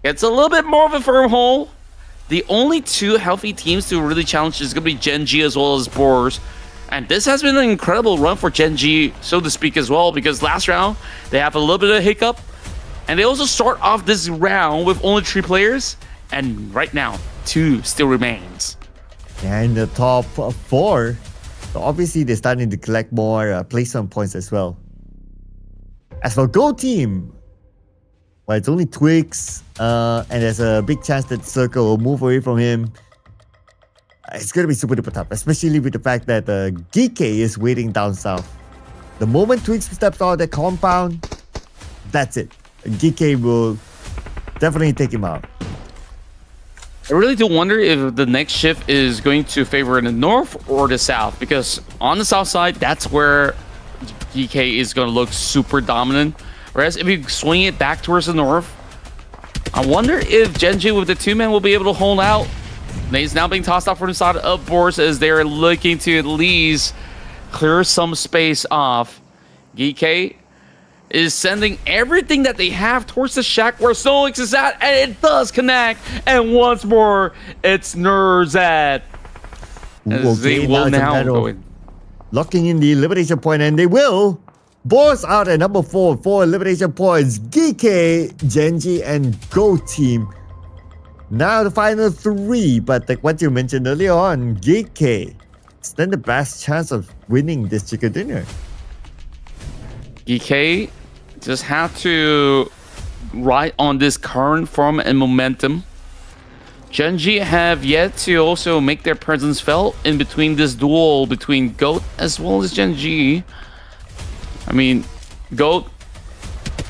gets a little bit more of a firm hold. The only 2 healthy teams to really challenge is going to be GEN.G as well as BOARS. And this has been an incredible run for GEN.G, so to speak, as well, because last round they have a little bit of a hiccup. And they also start off this round with only 3 players. And right now, 2 still remains. And the top 4, so obviously they're starting to collect more placement points as well. As for Gold Team, well, it's only Twix, and there's a big chance that Circle will move away from him. It's going to be super duper tough, especially with the fact that GEEKAY is waiting down south. The moment Twix steps out of the compound, that's it. GEEKAY will definitely take him out. I really do wonder if the next shift is going to favor the north or the south, because on the south side, that's where GEEKAY is going to look super dominant. Whereas if you swing it back towards the north, I wonder if GEN.G with the 2 men will be able to hold out. He's now being tossed out from the side of BOARS as they're looking to at least clear some space off. GEEKAY is sending everything that they have towards the shack where Solix is at, and it does connect. And once more, it's Nurzad. As they will now go in. Locking in the elimination point, and they will. BOARS out at number 4, 4 elimination points. GEEKAY, GEN.G, and Gold Team. Now the final 3, but like what you mentioned earlier on, GEEKAY stand the best chance of winning this chicken dinner. GEEKAY just have to ride on this current form and momentum. GEN.G have yet to also make their presence felt in between this duel between GOAT as well as GEN.G. I mean, GOAT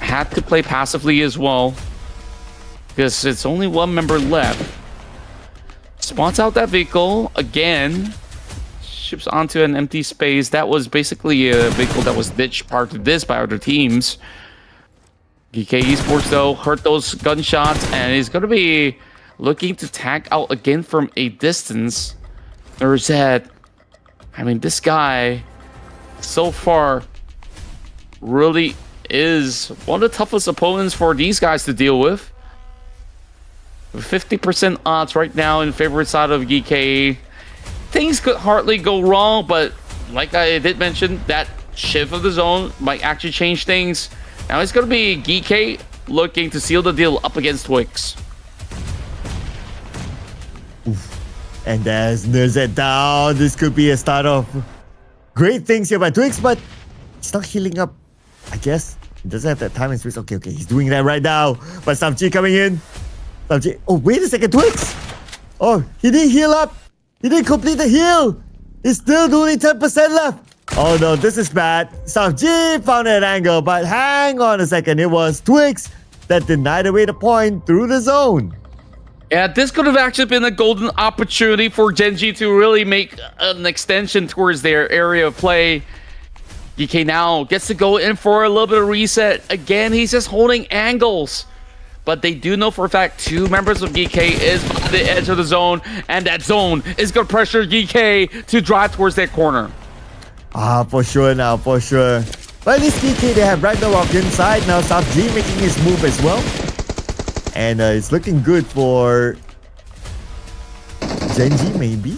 had to play passively as well, because it's only 1 member left. Spots out that vehicle again. Ships onto an empty space. That was basically a vehicle that was ditched prior to this by other teams. GEEKAY Esports, though, heard those gunshots and is going to be looking to tag out again from a distance. Nurzad, I mean, this guy so far really is one of the toughest opponents for these guys to deal with. 50% odds right now in favorite side of GEEKAY. Things could hardly go wrong, but like I did mention, that shift of the zone might actually change things. Now it's going to be GEEKAY looking to seal the deal up against Twix. Oof. And as Nurzad down, this could be a start of great things here by Twix, but it's not healing up, I guess. He doesn't have that time and space. Okay, he's doing that right now. But SUPERMASSIVE coming in. SUPERMASSIVE. Oh, wait a second, Twix. Oh, he didn't heal up. He didn't complete the heal. He's still only 10% left. Oh no, this is bad. SUPERMASSIVE found an angle, but hang on a second. It was Twix that denied away the point through the zone. Yeah, this could have actually been a golden opportunity for GEN.G to really make an extension towards their area of play. GEEKAY now gets to go in for a little bit of reset. Again, he's just holding angles. But they do know for a fact 2 members of GEEKAY is on the edge of the zone, and that zone is going to pressure GEEKAY to drive towards their corner. For sure now, for sure. But at least GEEKAY, they have Ragnarok inside now. SUPERMASSIVE making his move as well. And it's looking good for GEN.G maybe.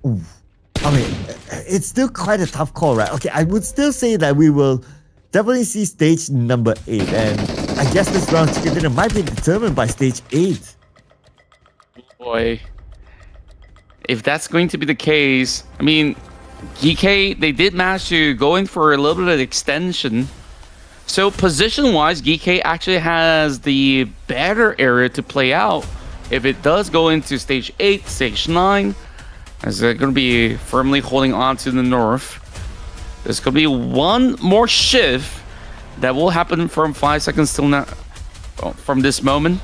Ooh. I mean, it's still quite a tough call, right? Okay, I would still say that we will definitely see stage number 8. And I guess this round's chicken dinner might be determined by stage 8. Boy. If that's going to be the case, I mean, GEEKAY, they did manage to go in for a little bit of extension. So position-wise, GEEKAY actually has the better area to play out. If it does go into stage 8, stage 9, as they're going to be firmly holding on to the north. There's going to be one more shift that will happen from 5 seconds till now, from this moment.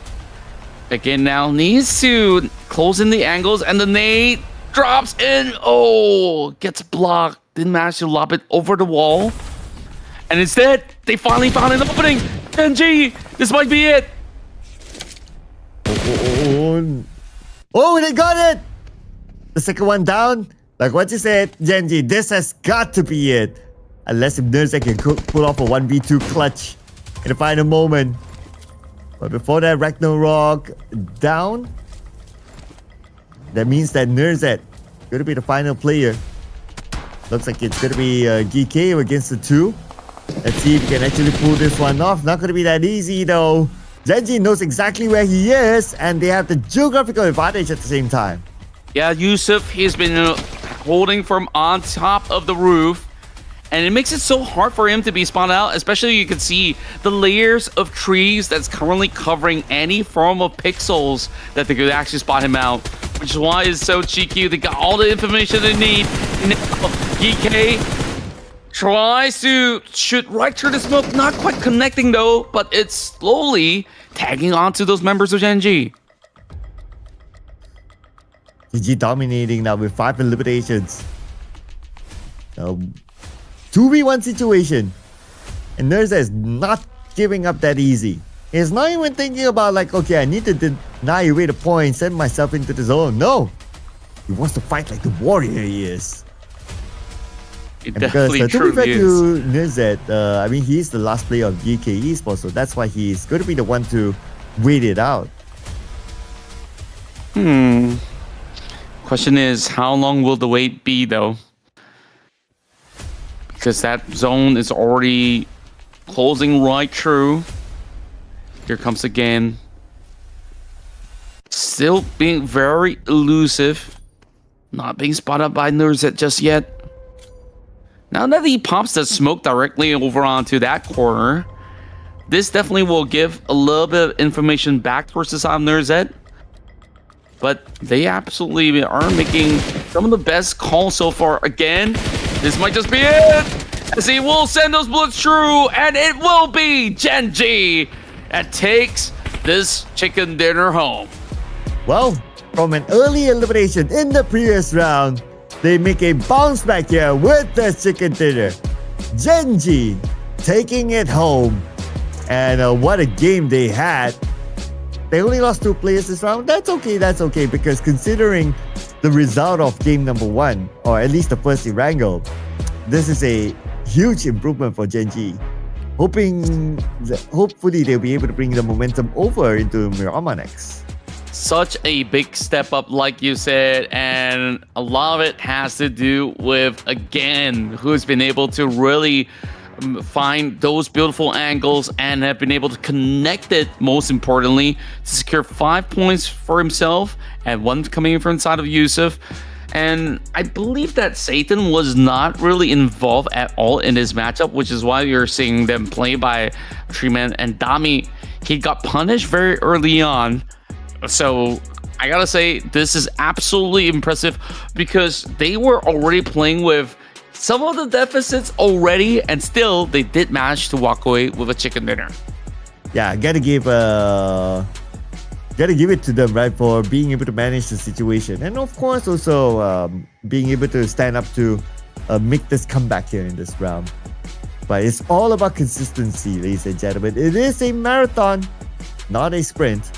Again, now needs to close in the angles, and the nade drops in. Oh, gets blocked. Didn't manage to lob it over the wall. And instead, they finally found an opening. GEN.G, this might be it. Oh, they got it! The second one down. Like what you said, GEN.G, this has got to be it. Unless if Nerze can pull off a 1v2 clutch in the final moment. But before that, Ragnarok down. That means that Nerze going to be the final player. Looks like it's going to be GEEKAY against the 2. Let's see if we can actually pull this one off. Not going to be that easy though. GEN.G knows exactly where he is, and they have the geographical advantage at the same time. Yeah, Yusuf, he's been holding from on top of the roof, and it makes it so hard for him to be spotted out, especially you can see the layers of trees that's currently covering any form of pixels that they could actually spot him out, which is why it's so cheeky. They got all the information they need. Now, GEEKAY tries to shoot right through the smoke, not quite connecting though, but it's slowly tagging onto those members of GEN.G. GG dominating now with 5 eliminations. 2v1 situation. And Nerze is not giving up that easy. He's not even thinking about like, okay, I need to deny away the point, send myself into the zone. No. He wants to fight like the warrior he is. It And definitely because, to be fair truly is. to Nerze, I mean, he's the last player of GEEKAY Esports, so that's why he's going to be the one to wait it out. Question is, how long will the wait be though? Because that zone is already closing right through. Here comes again. Still being very elusive. Not being spotted by Nerze just yet. Now that he pops the smoke directly over onto that corner, this definitely will give a little bit of information back towards the side of Nerze. But they absolutely are making some of the best calls so far. Again, this might just be it, as he will send those bullets through, and it will be GEN.G that takes this chicken dinner home. Well, from an early elimination in the previous round, they make a bounce back here with the chicken dinner. GEN.G taking it home. And what a game they had. They only lost 2 players this round. That's okay, because considering the result of game number 1, or at least the first ERANGEL, this is a huge improvement for GEN.G. Hopefully they'll be able to bring the momentum over into MIRAMAR next. Such a big step up, like you said, and a lot of it has to do with, again, who's been able to really find those beautiful angles and have been able to connect it, most importantly, to secure 5 points for himself and 1 coming in from inside of Yusuf. And I believe that Satan was not really involved at all in this matchup, which is why you're seeing them play by Treeman and Dami. He got punished very early on. So I gotta say, this is absolutely impressive because they were already playing with some of the deficits already, and still they did manage to walk away with a chicken dinner. Yeah, gotta give it to them, right, for being able to manage the situation, and of course also being able to stand up to make this comeback here in this round. But it's all about consistency, ladies and gentlemen. It is a marathon, not a sprint.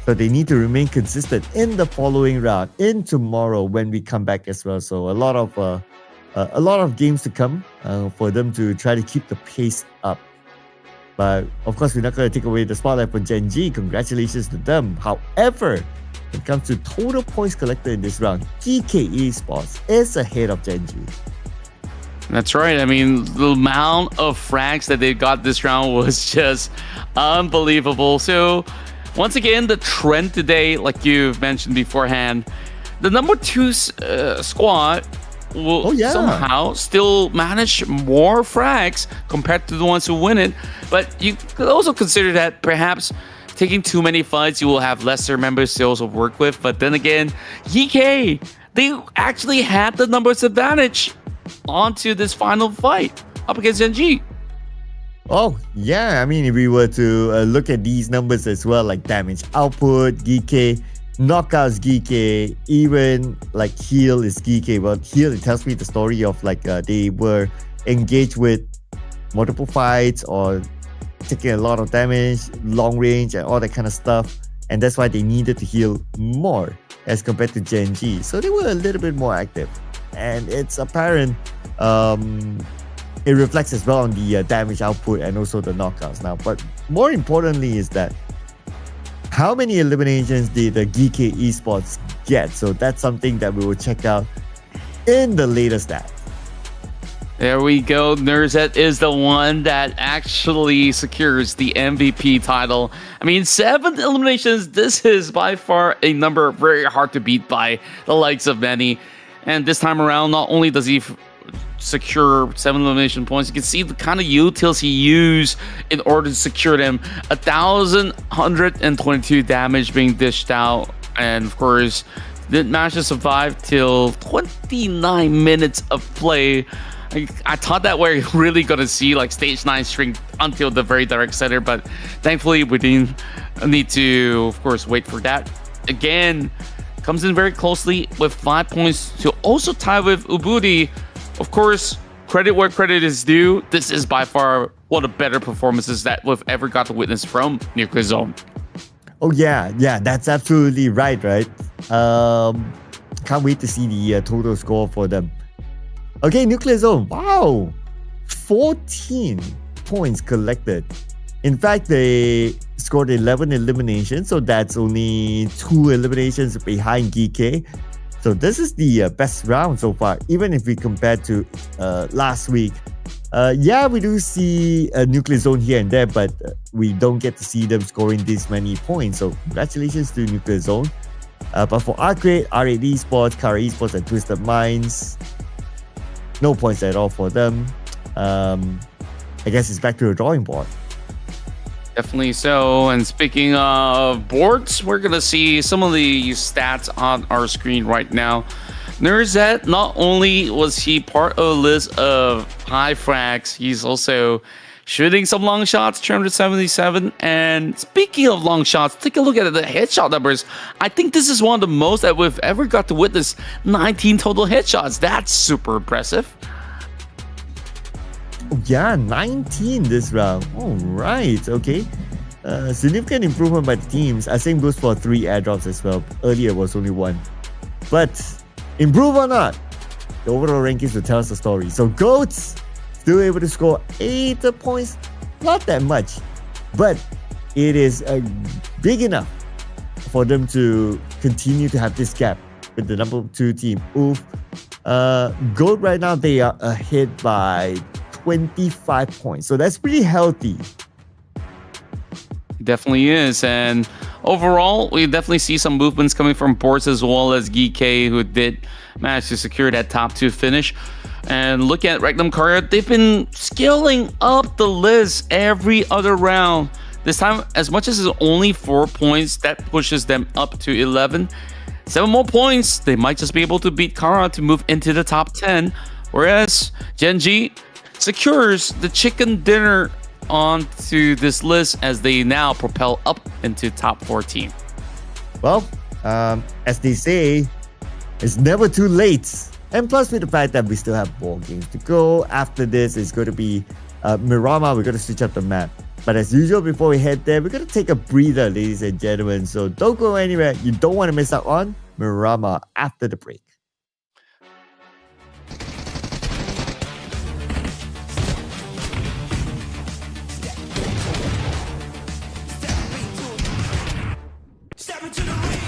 So they need to remain consistent in the following round, in tomorrow when we come back as well. So a lot of games to come for them to try to keep the pace up. But of course, we're not going to take away the spotlight for GEN.G. Congratulations to them. However, when it comes to total points collected in this round, GEEKAY Esports is ahead of GEN.G. That's right. I mean, the amount of frags that they got this round was just unbelievable. So, once again, the trend today, like you've mentioned beforehand, the number 2 squad will somehow still manage more frags compared to the ones who win it. But you could also consider that perhaps taking too many fights, you will have lesser members to also work with. But then again, GEEKAY, they actually had the numbers advantage onto this final fight up against GEN.G. Oh, yeah. I mean, if we were to look at these numbers as well, like damage output, GEEKAY, knockouts, GEEKAY, even like heal is GEEKAY. Well, heal, it tells me the story of like they were engaged with multiple fights or taking a lot of damage, long range, and all that kind of stuff. And that's why they needed to heal more as compared to GEN.G. So they were a little bit more active. And it's apparent it reflects as well on the damage output and also the knockouts now. But more importantly is that how many eliminations did the GEEKAY Esports get? So that's something that we will check out in the later stats. There we go. Nurzet is the one that actually secures the MVP title. I mean, 7 eliminations. This is by far a number very hard to beat by the likes of many. And this time around, not only does he secure 7 elimination points, you can see the kind of utils he used in order to secure them. 1,122 damage being dished out, and of course, didn't manage to survive till 29 minutes of play. I thought that we're really gonna see like stage 9 shrink until the very direct center, but thankfully we didn't need to, of course, wait for that. Again, comes in very closely with 5 points to also tie with Ubudi. Of course, credit where credit is due. This is by far one of the better performances that we've ever got to witness from Nuclear Zone. Oh yeah, that's absolutely right. Can't wait to see the total score for them. Okay, Nuclear Zone. Wow, 14 points collected. In fact, they scored 11 eliminations, so that's only 2 eliminations behind GEEKAY. So this is the best round so far, even if we compare to last week. Yeah, we do see a Nuclear Zone here and there, but we don't get to see them scoring this many points. So congratulations to Nuclear Zone. But for ARCred, R8 Esports, Kara Esports, and Twisted Minds, no points at all for them. I guess it's back to the drawing board. Definitely so. And speaking of boards, we're going to see some of the stats on our screen right now. Nurzet, not only was he part of a list of high frags, he's also shooting some long shots, 377. And speaking of long shots, take a look at the headshot numbers. I think this is one of the most that we've ever got to witness. 19 total headshots. That's super impressive. Oh, yeah, 19 this round. All right, okay. Significant improvement by the teams. Same goes for 3 airdrops as well. Earlier was only 1. But improve or not, the overall rankings will tell us the story. So GOATs still able to score 8 points. Not that much, but it is big enough for them to continue to have this gap with the number 2 team. Oof. GOAT right now, they are ahead by 25 points. So that's pretty healthy. Definitely is. And overall, we definitely see some movements coming from BOARS as well as GEEKAY, who did manage to secure that top 2 finish. And look at Regnum Carrier, they've been scaling up the list every other round. This time, as much as it's only 4 points, that pushes them up to 11. 7 more points, they might just be able to beat Kara to move into the top 10. Whereas GEN.G secures the chicken dinner onto this list as they now propel up into top 14. Well, as they say, it's never too late. And plus with the fact that we still have more games to go. After this, it's going to be Miramar. We're going to switch up the map. But as usual, before we head there, we're going to take a breather, ladies and gentlemen. So don't go anywhere. You don't want to miss out on Miramar after the break. Step into the ring.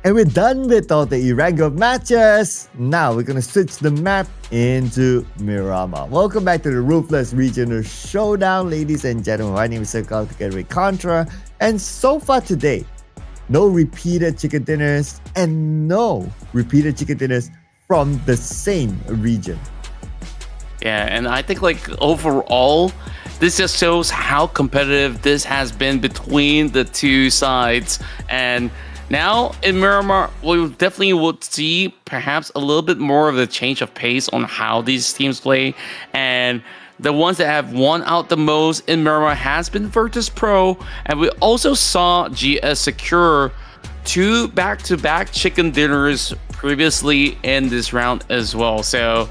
And we're done with all the ERANGEL matches. Now we're gonna switch the map into Miramar. Welcome back to the Ruthless Regional Showdown, ladies and gentlemen. My name is Circle together with Contra. And so far today, no repeated chicken dinners and no repeated chicken dinners from the same region. Yeah, and I think like overall, this just shows how competitive this has been between the two sides. And now in Miramar, we definitely would see perhaps a little bit more of the change of pace on how these teams play. And the ones that have won out the most in Miramar has been Virtus Pro. And we also saw GS secure 2 back-to-back chicken dinners previously in this round as well. So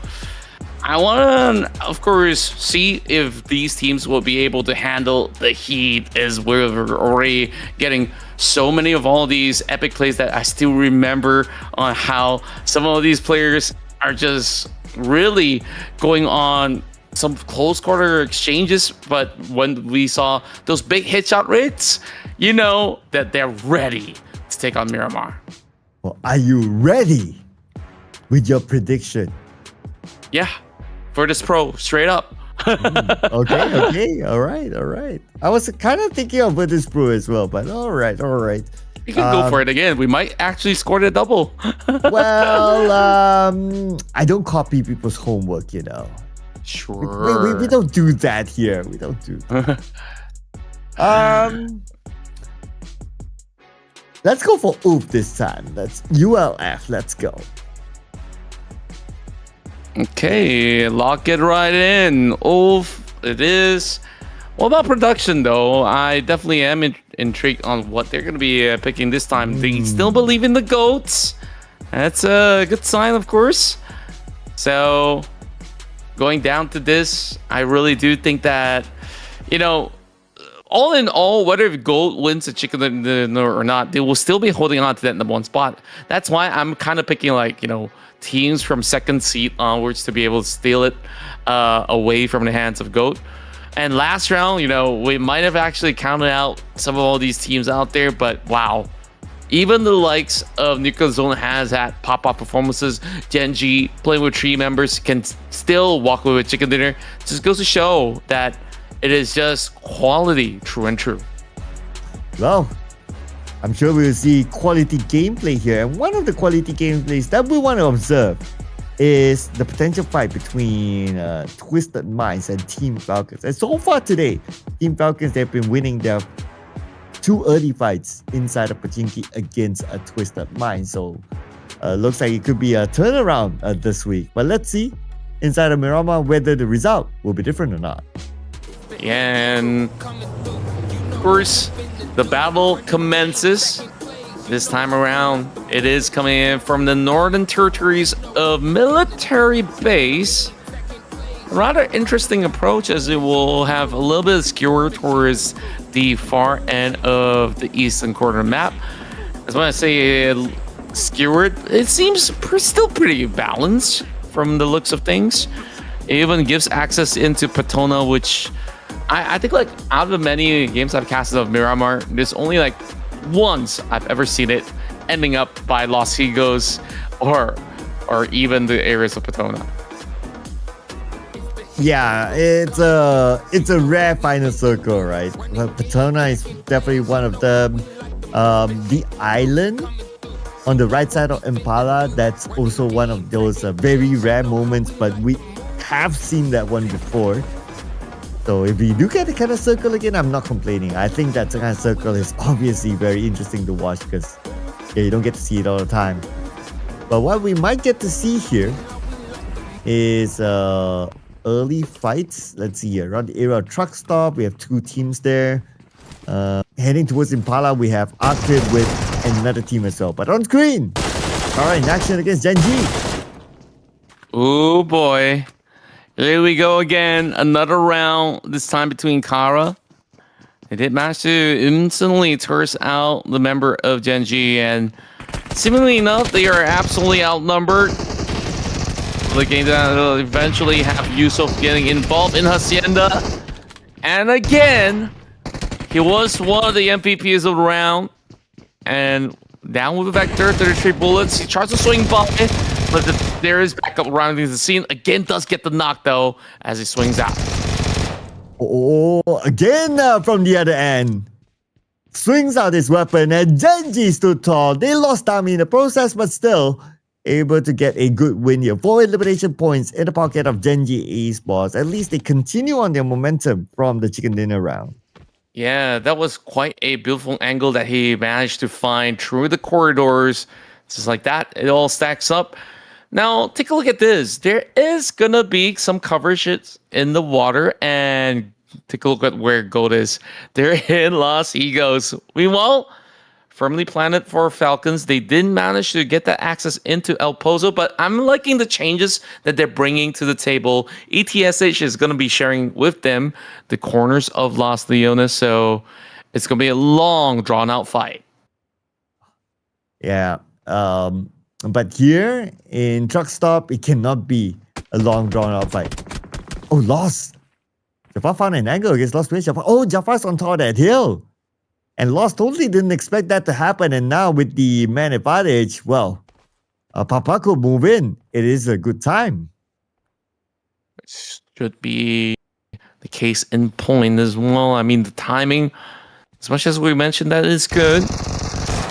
I want to, of course, see if these teams will be able to handle the heat, as we're already getting so many of all these epic plays that I still remember on how some of these players are just really going on some close quarter exchanges. But when we saw those big headshot rates, you know that they're ready to take on Miramar. Well, are you ready with your prediction? Yeah, Virtus Pro, straight up. Okay, all right. I was kind of thinking of Virtus Pro as well, but all right. You can go for it again. We might actually score the double. Well, I don't copy people's homework, you know. Sure. We don't do that here. We don't do that. Let's go for OOF this time. That's ULF. Let's go. Okay, lock it right in. Oof, it is. What about production, though? I definitely am intrigued on what they're going to be picking this time. They still believe in the GOATs. That's a good sign, of course. So, going down to this, I really do think that, you know, all in all, whether if GOAT wins the chicken dinner or not, they will still be holding on to that #1 spot. That's why I'm kind of picking, like, you know, teams from second seed onwards to be able to steal it away from the hands of GOAT. And last round, you know, we might have actually counted out some of all these teams out there, but wow. Even the likes of Nuclear Zone has had pop-up performances. GEN.G playing with 3 members can still walk away with chicken dinner. Just goes to show that it is just quality, true and true. Well, I'm sure we'll see quality gameplay here. And one of the quality gameplays that we want to observe is the potential fight between Twisted Minds and Team Falcons. And so far today, Team Falcons, they've been winning their 2 early fights inside of Pachinki against a Twisted Minds. So looks like it could be a turnaround this week. But let's see inside of Miramar whether the result will be different or not. And of course, the battle commences. This time around, it is coming in from the northern territories of military base. A rather interesting approach, as it will have a little bit of skewer towards the far end of the eastern corner map. As when I say skewered, it seems still pretty balanced from the looks of things. It even gives access into Patona, which I think, like, out of the many games I've casted of Miramar, there's only like once I've ever seen it ending up by Los Higos or even the areas of Patona. Yeah, it's a rare final circle, right? Well, Patona is definitely one of them. The island on the right side of Impala, that's also one of those very rare moments, but we have seen that one before. So if we do get the kind of circle again, I'm not complaining. I think that kind of circle is obviously very interesting to watch because you don't get to see it all the time. But what we might get to see here is early fights. Let's see here. Around the area of truck stop, we have 2 teams there. Heading towards Impala, we have ARCred with another team as well. But on screen, all right, in action against GEN.G. Oh boy. Here we go again. Another round, this time between Kara. They did manage to instantly curse out the member of GEN.G, and seemingly enough, they are absolutely outnumbered. The game that will eventually have Yusuf getting involved in Hacienda. And again, he was one of the MVPs of the round. And down with a Vector, 33 bullets. He tries to swing by, but there is backup surrounding the scene. Again, does get the knock though as he swings out. Oh, again from the other end. Swings out his weapon and Gen.G stood tall. They lost time in the process, but still able to get a good win here. 4 elimination points in the pocket of Gen.G Esports. At least they continue on their momentum from the chicken dinner round. Yeah, that was quite a beautiful angle that he managed to find through the corridors. Just like that, it all stacks up. Now, take a look at this. There is going to be some coverage in the water, and take a look at where Gold is. They're in Los Egos. Meanwhile, firmly planted for Falcons. They didn't manage to get that access into El Pozo, but I'm liking the changes that they're bringing to the table. ETSH is going to be sharing with them the corners of Los Leones, so it's going to be a long, drawn-out fight. Yeah, but here in Truck Stop, it cannot be a long, drawn-out fight. Oh, lost. Jafar found an angle against Lost Witch. Oh, Jafar's on top of that hill. And Lost totally didn't expect that to happen. And now with the man advantage, well, PAPARA could move in. It is a good time. Should be the case in point as well. I mean, the timing, as much as we mentioned, that is good.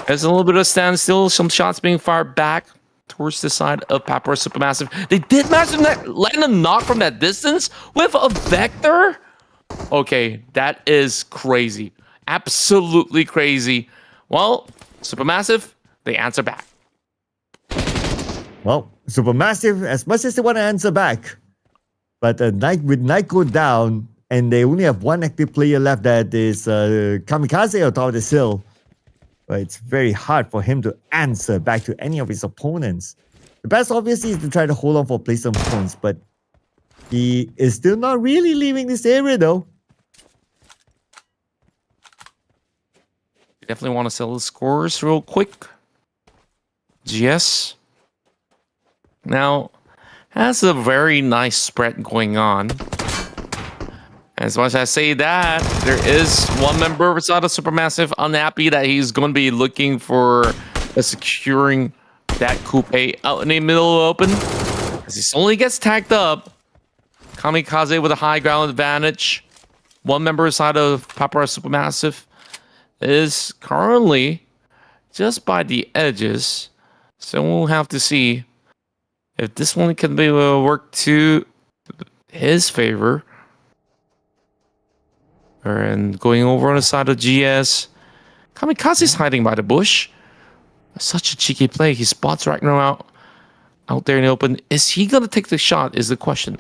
There's a little bit of standstill. Some shots being fired back towards the side of PAPARA Supermassive. They did manage to land a knock from that distance with a Vector. Okay, that is crazy. Absolutely crazy. Well, Supermassive, they answer back. Well, Supermassive, as much as they want to answer back, but with Nyko down, and they only have one active player left, that is Kamikaze on top of the hill. But it's very hard for him to answer back to any of his opponents. The best, obviously, is to try to hold on for placement points, but he is still not really leaving this area, though. Definitely want to sell the scores real quick. GS now has a very nice spread going on. As much as I say that, there is one member beside of Supermassive unhappy that he's going to be looking for securing that coupe out in the middle of open. As he slowly gets tagged up. Kamikaze with a high ground advantage. One member beside of PAPARA Supermassive is currently just by the edges. So we'll have to see if this one can be work to his favor. And going over on the side of GS. Kamikaze's hiding by the bush. Such a cheeky play. He spots Ragnar out there in the open. Is he going to take the shot is the question.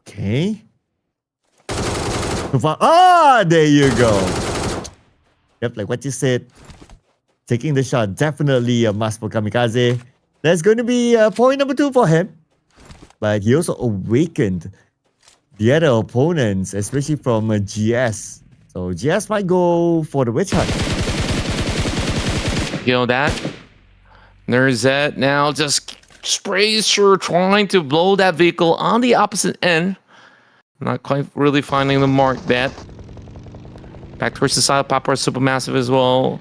Okay. Ah, there you go. Yep, like what you said. Taking the shot, definitely a must for Kamikaze. That's going to be point number 2 for him. But he also awakened the other opponents, especially from GS. So GS might go for the witch hunt. You know that? There's that now just sprays through trying to blow that vehicle on the opposite end. Not quite really finding the mark that. Back towards the side of PAPARA Supermassive as well.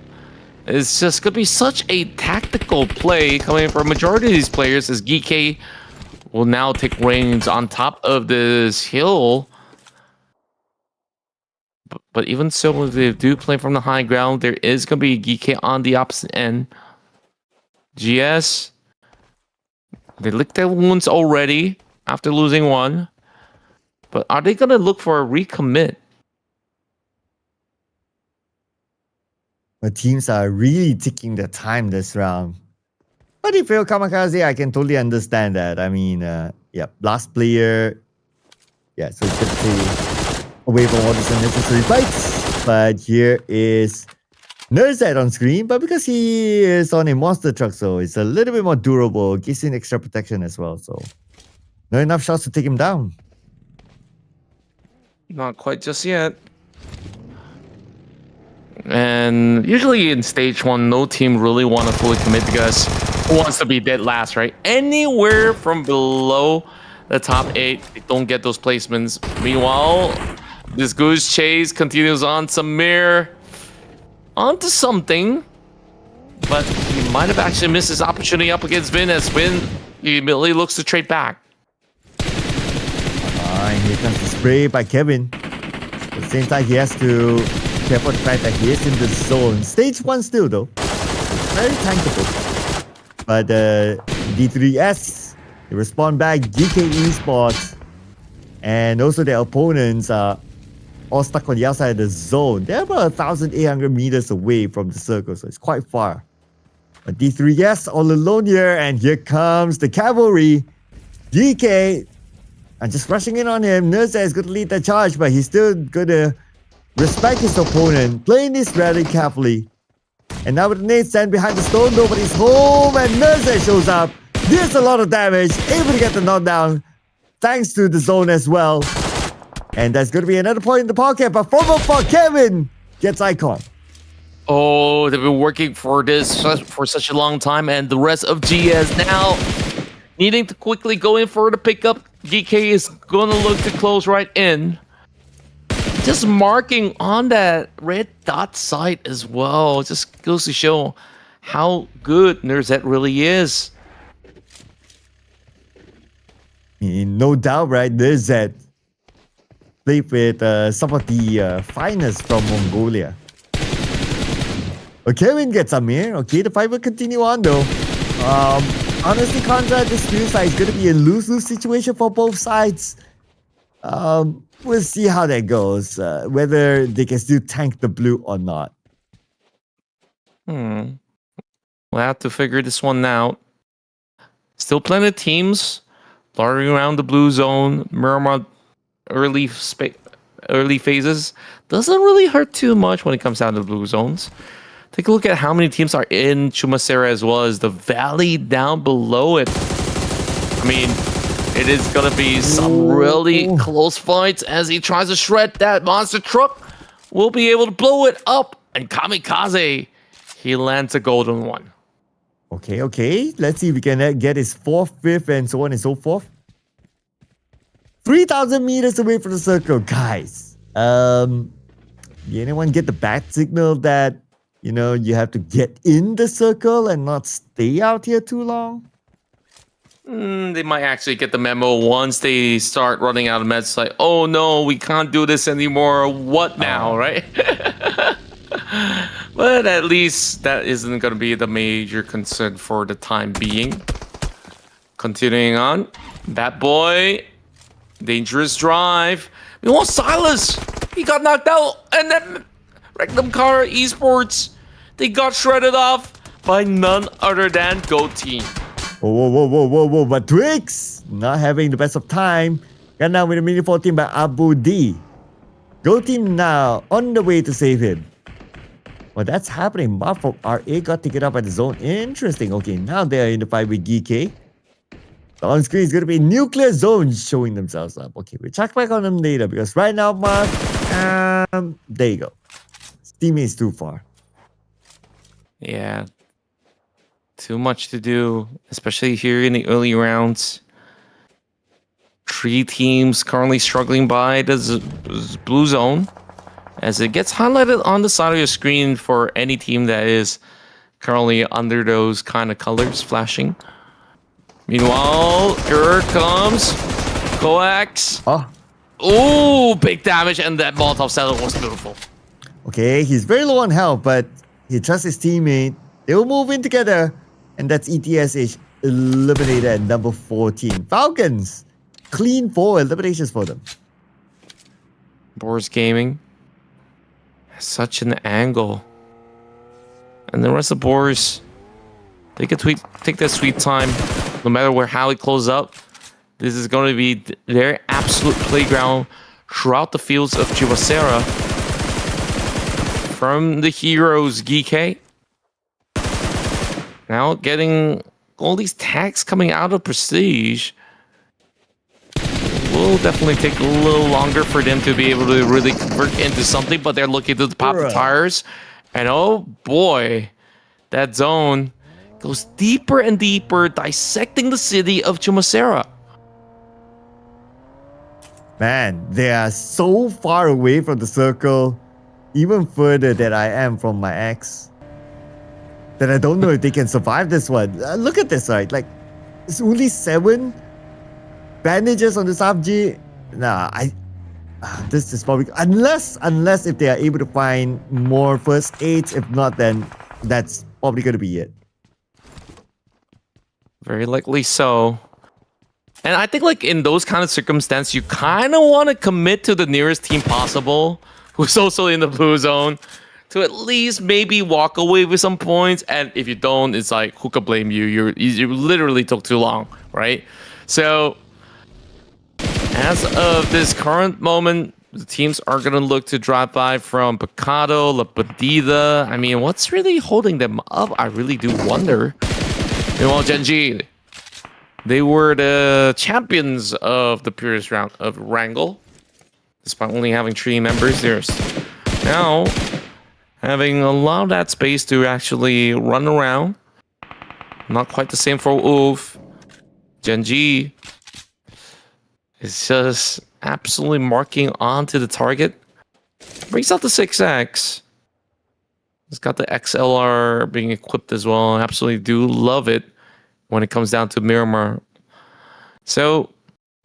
It's just going to be such a tactical play coming from a majority of these players as GEEKAY will now take reins on top of this hill. But even so, if they do play from the high ground, there is going to be GEEKAY on the opposite end. GS, they licked their wounds already after losing one. But are they going to look for a recommit? The teams are really taking their time this round. But if you're Kamikaze, I can totally understand that. I mean, yeah, last player. Yeah, so it's going to play away from all these unnecessary fights. But here is Nerzad on screen. But because he is on a monster truck, so it's a little bit more durable. Gives him extra protection as well. So not enough shots to take him down. Not quite just yet. And usually in stage 1, no team really want to fully commit because who wants to be dead last, right? Anywhere from below the top 8, they don't get those placements. Meanwhile, this goose chase continues on. Samir onto something. but he might have actually missed his opportunity up against Vin, as Vin immediately looks to trade back. And here comes the spray by Kevin. At the same time, he has to be careful the fact that he is in the zone. Stage 1 still, though. Very tankable. But D3S, they respond back. GEEKAY Esports. And also their opponents are all stuck on the outside of the zone. They're about 1,800 meters away from the circle, so it's quite far. But D3S all alone here, and here comes the cavalry. GEEKAY, and just rushing in on him. Nurza is going to lead the charge, but he's still going to respect his opponent, playing this rally carefully. And now with the nade stand behind the stone, nobody's home, and Nurza shows up. Deals a lot of damage, able to get the knockdown, thanks to the zone as well. And that's going to be another point in the pocket, but for Kevin gets icon. Oh, they've been working for this for such a long time, and the rest of GS now needing to quickly go in for the pickup. GEEKAY is going to look to close right in. Just marking on that red dot site as well. Just goes to show how good Nerzet really is. No doubt, right? Nerzet played with some of the finest from Mongolia. Kevin gets Amir. Okay, the fight will continue on though. Honestly, Conrad, this feels like it's going to be a lose-lose situation for both sides. We'll see how that goes. Whether they can still tank the blue or not. We'll have to figure this one out. Still plenty of teams darting around the blue zone. Miramar early phases doesn't really hurt too much when it comes down to the blue zones. Take a look at how many teams are in Chumacera as well as the valley down below it. I mean, it is going to be some really close fights as he tries to shred that monster truck. Will be able to blow it up. And Kamikaze, he lands a golden one. Okay. Let's see if we can get his 4th, 5th, and so on and so forth. 3,000 meters away from the circle, guys. Did anyone get the bad signal that, you know, you have to get in the circle and not stay out here too long? They might actually get the memo once they start running out of meds. It's like, oh no, we can't do this anymore. What now, right? But at least that isn't going to be the major concern for the time being. Continuing on. That boy. Dangerous drive. Meanwhile, Silas, he got knocked out. And then Rectum Car Esports, they got shredded off by none other than Go Team. Whoa. But Twix, not having the best of time. Got down with a mini 14 by Abu D. Go Team now on the way to save him. Well, that's happening. Mark from RA got taken up by the zone. Interesting. Okay, now they are in the fight with GEEKAY. On screen is going to be nuclear zones showing themselves up. Okay, we'll check back on them later because right now, Mark, there you go. Steam is too far. Yeah. Too much to do, especially here in the early rounds. 3 teams currently struggling by the blue zone as it gets highlighted on the side of your screen for any team that is currently under those kind of colors flashing. Meanwhile, here comes Coax. Oh, big damage, and that Molotov setup was beautiful. Okay, he's very low on health, but he trusts his teammate. They will move in together, and that's ETSH eliminated at number 14. Falcons, clean 4 eliminations for them. BOARS Gaming has such an angle. And the rest of BOARS, they can take their sweet time. No matter how it closes up, this is going to be their absolute playground throughout the fields of Chumacera. From the heroes GEEKAY. Now getting all these tags coming out of Prestige. Will definitely take a little longer for them to be able to really convert into something, but they're looking to pop the tires. And oh boy, that zone goes deeper and deeper, dissecting the city of Chumacera. Man, they are so far away from the circle, even further than I am from my ex. that I don't know if they can survive this one. Look at this, right? Like, it's only 7 bandages on this PUBG. Nah, this is probably unless if they are able to find more first aids. If not, then that's probably gonna be it. Very likely so. And I think like in those kind of circumstances, you kind of want to commit to the nearest team possible, who's also in the blue zone, to at least maybe walk away with some points. And if you don't, it's like, who can blame you? You literally took too long, right? So as of this current moment, the teams are going to look to drop by from Picado, La Bandida. I mean, what's really holding them up? I really do wonder. Meanwhile, GEN.G, they were the champions of the previous round of ERANGEL, despite only having 3 members. There's now having a lot of that space to actually run around. Not quite the same for Oof. GEN.G is just absolutely marking onto the target. Brings out the 6X. It's got the XLR being equipped as well. I absolutely do love it when it comes down to Miramar. So,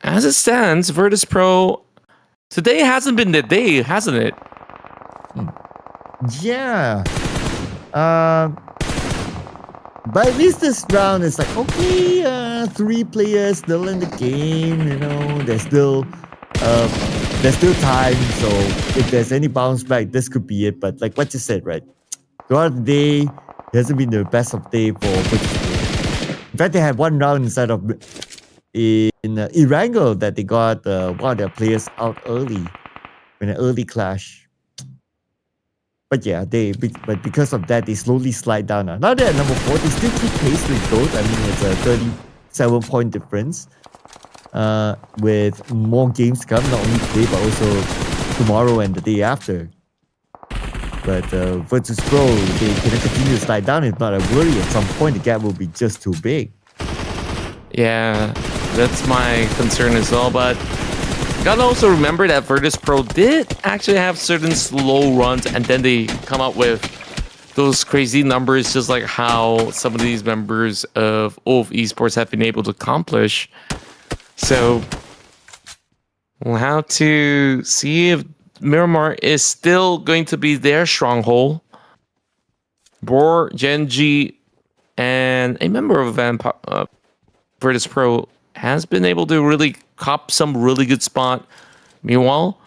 as it stands, Virtus Pro, today hasn't been the day, hasn't it? Yeah. But at least this round is like, okay, 3 players still in the game, you know, there's still time, so if there's any bounce back, this could be it. But like what you said, right? Throughout the day, it hasn't been the best of day for Virtus Pro. In fact, they had 1 round inside of in ERANGEL that they got one of their players out early in an early clash. But yeah, but because of that, they slowly slide down. Now they're at number 4, they still keep pace with both. I mean, it's a 37-point difference. With more games to come, not only today, but also tomorrow and the day after. But Virtus Pro, they can continue to slide down. If not, I worry at some point the gap will be just too big. Yeah, that's my concern as well. But gotta also remember that Virtus Pro did actually have certain slow runs, and then they come out with those crazy numbers, just like how some of these members of Esports have been able to accomplish. So we'll have to see if Miramar is still going to be their stronghold. BOARS, GEN.G, and a member of Virtus Pro has been able to really cop some really good spot. Meanwhile,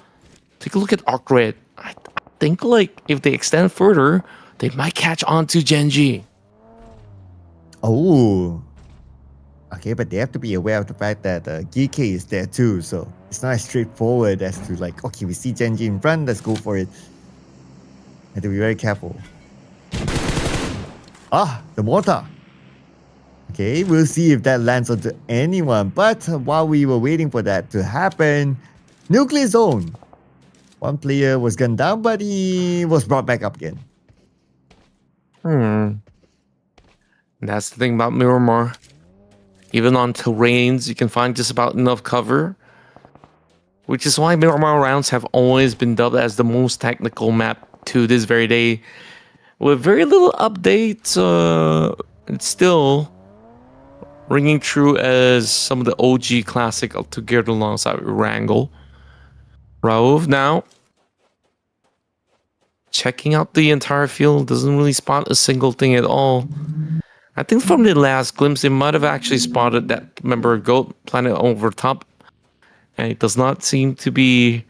take a look at ARCred. I think like if they extend further, they might catch on to GEN.G. Oh. Okay, but they have to be aware of the fact that GEEKAY is there too, so it's not as straightforward as to like, okay, we see GEN.G in front, let's go for it. Have to be very careful. Ah, the mortar. Okay, we'll see if that lands onto anyone. But while we were waiting for that to happen, Nuclear Zone. 1 player was gunned down, but he was brought back up again. That's the thing about Miramar. Even on terrains, you can find just about enough cover. Which is why Miramar rounds have always been dubbed as the most technical map to this very day. With very little updates, it's still ringing true as some of the OG classic together alongside ERANGEL. Raouf now checking out the entire field, doesn't really spot a single thing at all. I think from the last glimpse, they might have actually spotted that member of Goat Planet over top. And it does not seem to be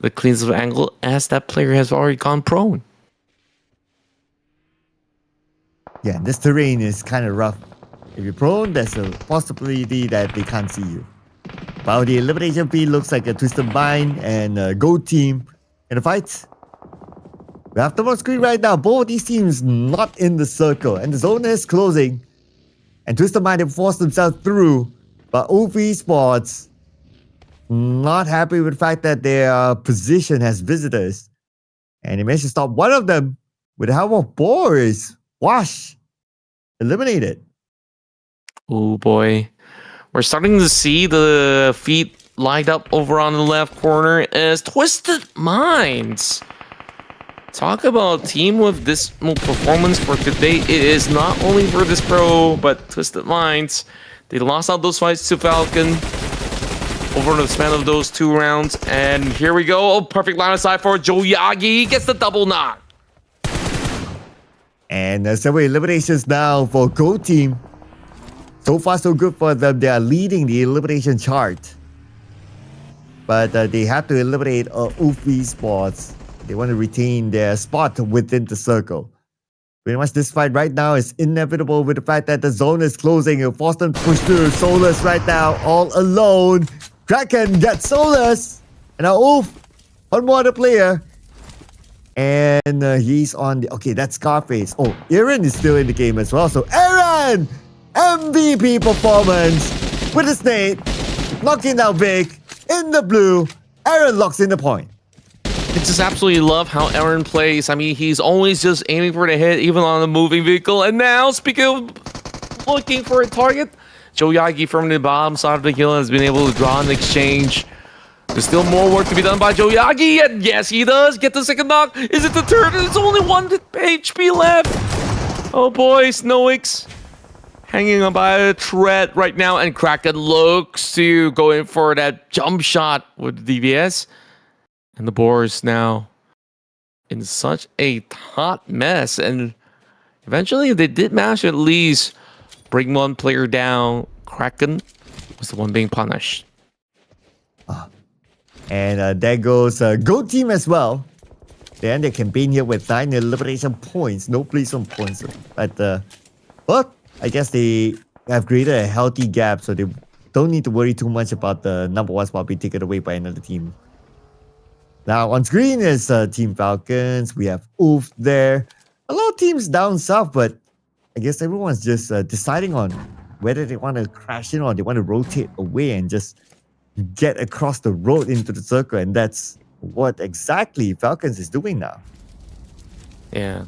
the cleanest of angle, as that player has already gone prone. Yeah, this terrain is kind of rough. If you're prone, there's a possibility that they can't see you. While the elimination feed looks like a Twisted Mind and a Goat team in a fight. We have them on screen right now. Both these teams not in the circle, and the zone is closing. And Twisted Mind have forced themselves through, but Esports not happy with the fact that their position has visitors. And they managed to stop one of them with the help of BOARS. Wash. Eliminated. Oh boy. We're starting to see the feet lined up over on the left corner as Twisted Minds Talk about a team with this performance for today. It is not only Virtus Pro, but Twisted Minds. They lost out those fights to Falcon over the span of those 2 rounds. And here we go. Oh, perfect line of sight for Joyagi. Gets the double knock. And several eliminations now for Gold Team. So far, so good for them. They are leading the elimination chart. But they have to eliminate Esports. They want to retain their spot within the circle. Pretty much this fight right now is inevitable with the fact that the zone is closing. It'll force them to push through. Solus right now, all alone. Kraken gets Solus. And now Oof, one more other player. And he's on the... Okay, that's Scarface. Oh, Aaron is still in the game as well. So Aaron, MVP performance with a snake. Knocking down Vic in the blue. Aaron locks in the point. I just absolutely love how Aaron plays. I mean, he's always just aiming for the hit, even on a moving vehicle. And now, speaking of looking for a target, Joyagi from the bottom side of the hill has been able to draw an exchange. There's still more work to be done by Joyagi, and yes, he does get the second knock. Is it the third? There's only 1 HP left. Oh boy, Snowix hanging on by a thread right now, and Kraken looks to go in for that jump shot with the DVS. And the BOARS now in such a hot mess. And eventually they did manage to at least bring 1 player down. Kraken was the one being punished. And there goes Gold Team as well. They end their campaign here with 9 elimination points. No placement points. But, well, I guess they have created a healthy gap. So they don't need to worry too much about the number 1 spot being taken away by another team. Now on screen is Team Falcons. We have Oof there. A lot of teams down south, but I guess everyone's just deciding on whether they want to crash in or they want to rotate away and just get across the road into the circle. And that's what exactly Falcons is doing now. Yeah.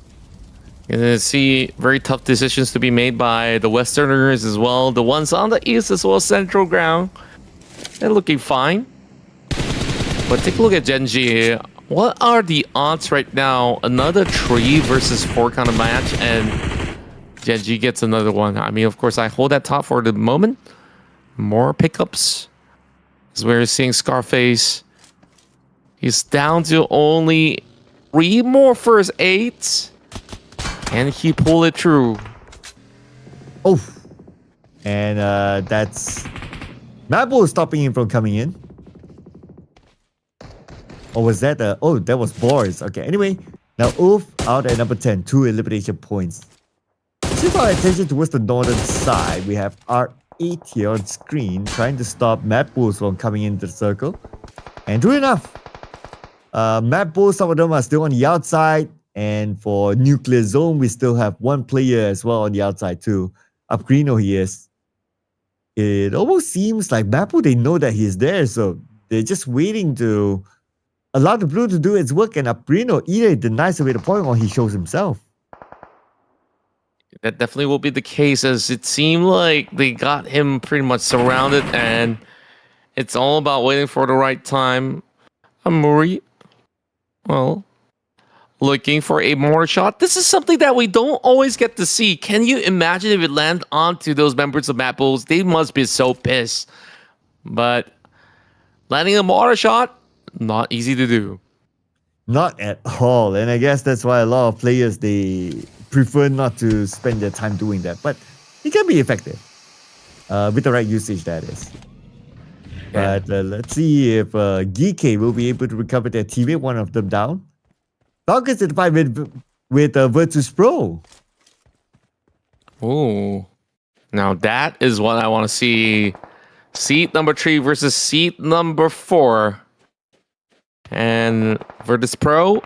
You're going to see very tough decisions to be made by the Westerners as well. The ones on the east as well as central ground. They're looking fine. But take a look at GEN.G. What are the odds right now? Another 3 versus 4 kind of match, and GEN.G gets another one. I mean, of course, I hold that top for the moment. More pickups. As we're seeing Scarface. He's down to only 3 more first 8. Can he pull it through? Oh. And that's MADBULLS stopping him from coming in. Or was that oh, that was BOARS. Okay, anyway. Now Oof out at number 10. 2 elimination points. Shift our attention towards the northern side. We have R8 here on screen trying to stop MADBULLS from coming into the circle. And true enough. MADBULLS, some of them are still on the outside. And for Nuclear Zone, we still have 1 player as well on the outside too. Upgrino he is. It almost seems like MADBULLS, they know that he's there. So they're just waiting to allow the blue to do its work, and Upgrino either denies away the point or he shows himself. That definitely will be the case, as it seemed like they got him pretty much surrounded, and it's all about waiting for the right time. Amuri, well, looking for a mortar shot. This is something that we don't always get to see. Can you imagine if it landed onto those members of MADBULLS? They must be so pissed. But landing a mortar shot, not easy to do. Not at all. And I guess that's why a lot of players, they prefer not to spend their time doing that. But it can be effective. With the right usage, that is. Yeah. But let's see if GEEKAY will be able to recover their teammate, one of them down. Falcons in the fight with Virtus Pro. Oh, now that is what I want to see. Seat number 3 versus seat number 4. And Virtus Pro,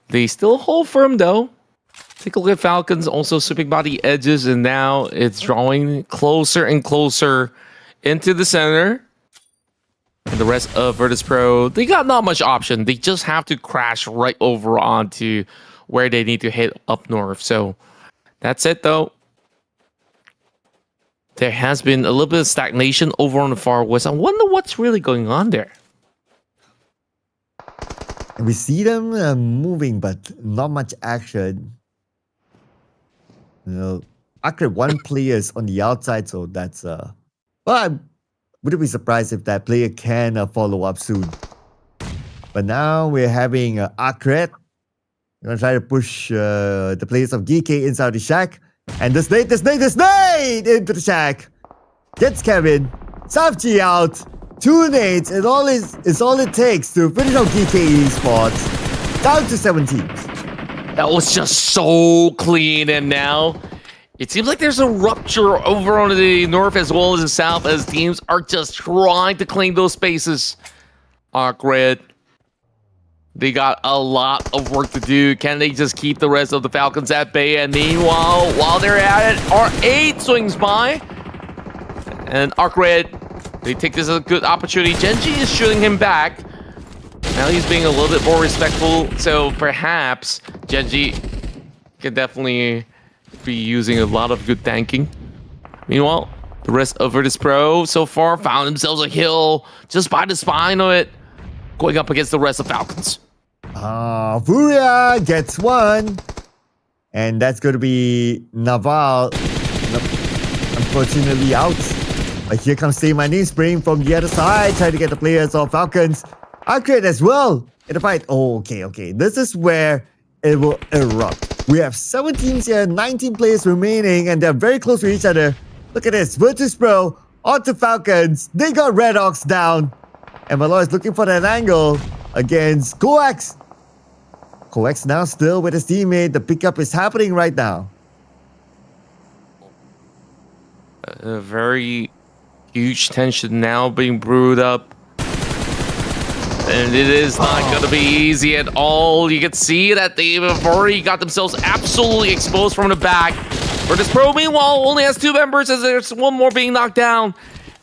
they still hold firm though. Take a look at Falcons also sweeping by the edges, and now it's drawing closer and closer into the center. And the rest of Virtus Pro, they got not much option. They just have to crash right over onto where they need to hit up north. So that's it though. There has been a little bit of stagnation over on the far west. I wonder what's really going on there. And we see them moving, but not much action. You know, ARCred one players on the outside, so that's well, I wouldn't be surprised if that player can follow up soon. But now we're having ARCred. We're gonna try to push the players of GEEKAY inside the shack. And the snake into the shack. Gets Kevin. Safji out. 2 nades. And it's all it takes to finish off GEEKAY Esports. Down to 7 teams. That was just so clean, and now it seems like there's a rupture over on the north as well as the south as teams are just trying to claim those spaces. ARCred, they got a lot of work to do. Can they just keep the rest of the Falcons at bay? And meanwhile, while they're at it, R8 swings by. And ARCred, they take this as a good opportunity. GEN.G is shooting him back. Now he's being a little bit more respectful, so perhaps GEN.G can definitely be using a lot of good tanking. Meanwhile, the rest of Virtus Pro so far found themselves a hill just by the spine of it, going up against the rest of Falcons. Furia gets 1. And that's going to be Naval. Unfortunately out. But here comes Say My Name spraying from the other side, trying to get the players of Falcons. ARCred as well in the fight. Oh, okay. This is where it will erupt. We have 7 teams here, 19 players remaining, and they're very close to each other. Look at this. Virtus Pro onto Falcons. They got Red Ox down. And Malloy is looking for that angle against Coax. Coax now still with his teammate. The pickup is happening right now. A very huge tension now being brewed up. And it is not going to be easy at all. You can see that they've already got themselves absolutely exposed from the back. Virtus Pro, meanwhile, only has 2 members as there's one more being knocked down.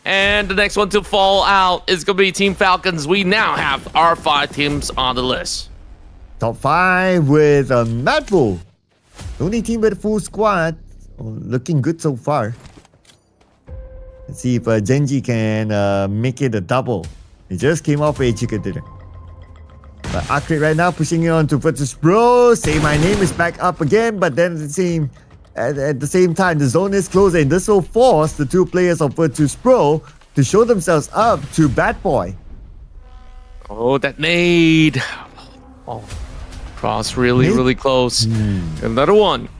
And the next one to fall out is going to be Team Falcons. We now have our 5 teams on the list. Top 5 with MADBULLS. The only team with a full squad. Looking good so far. Let's see if GEN.G can make it a double. He just came off a chicken dinner. But ARCred right now pushing it on to Virtus Pro. Say My Name is back up again, but then at the same time, the zone is closing. This will force the 2 players of Virtus Pro to show themselves up to Bad Boy. Oh, that nade. Oh, cross really close. Another one.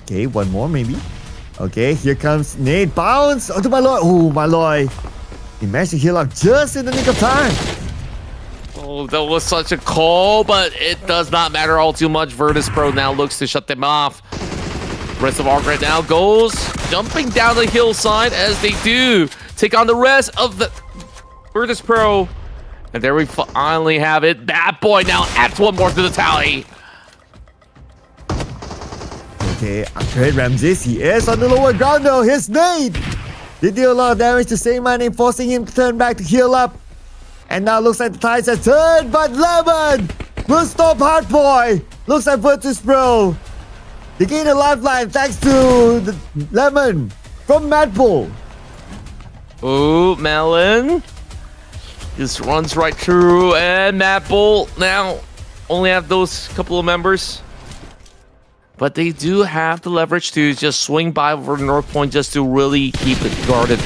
Okay, one more maybe. Okay, here comes nade. Bounce onto Malloy. Oh, Malloy. He managed to heal up just in the nick of time. Oh, that was such a call, but it does not matter all too much. Virtus Pro now looks to shut them off. The rest of ARCred now goes jumping down the hillside as they do take on the rest of the Virtus Pro. And there we finally have it. Bad Boy now adds 1 more to the tally. Okay, ARCred Ramses, he is on the lower ground though. His nade did deal a lot of damage to Say My Name, forcing him to turn back to heal up. And now looks like the tides have turned, but Lemon will stop Hard Boy. Looks like Virtus Pro. They gain a lifeline thanks to the Lemon from MADBULLS. Oh, Melon just runs right through, and MADBULLS now only have those couple of members. But they do have the leverage to just swing by over the North Point just to really keep it guarded.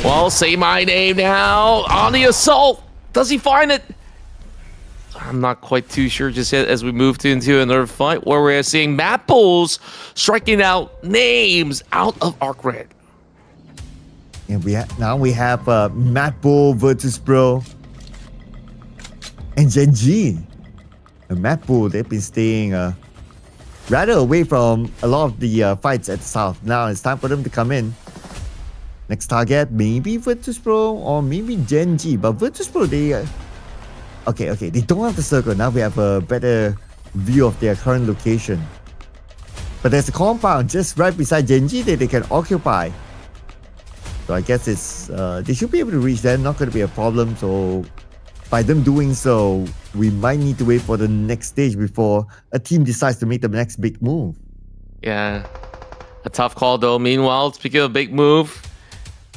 Well, Say My Name now on the assault. Does he find it? I'm not quite too sure just yet as we move into another fight where we're seeing MADBULLS striking out names out of ARCred. And now we have MADBULLS, Virtus Pro, and GEN.G. And MADBULLS, they've been staying rather away from a lot of the fights at the south. Now it's time for them to come in. Next target, maybe Virtus Pro or maybe GEN.G. But Virtus Pro, they... Okay, they don't have the circle. Now we have a better view of their current location. But there's a compound just right beside GEN.G that they can occupy. So I guess it's... they should be able to reach that. Not going to be a problem. So by them doing so, we might need to wait for the next stage before a team decides to make the next big move. Yeah, a tough call though. Meanwhile, speaking of a big move,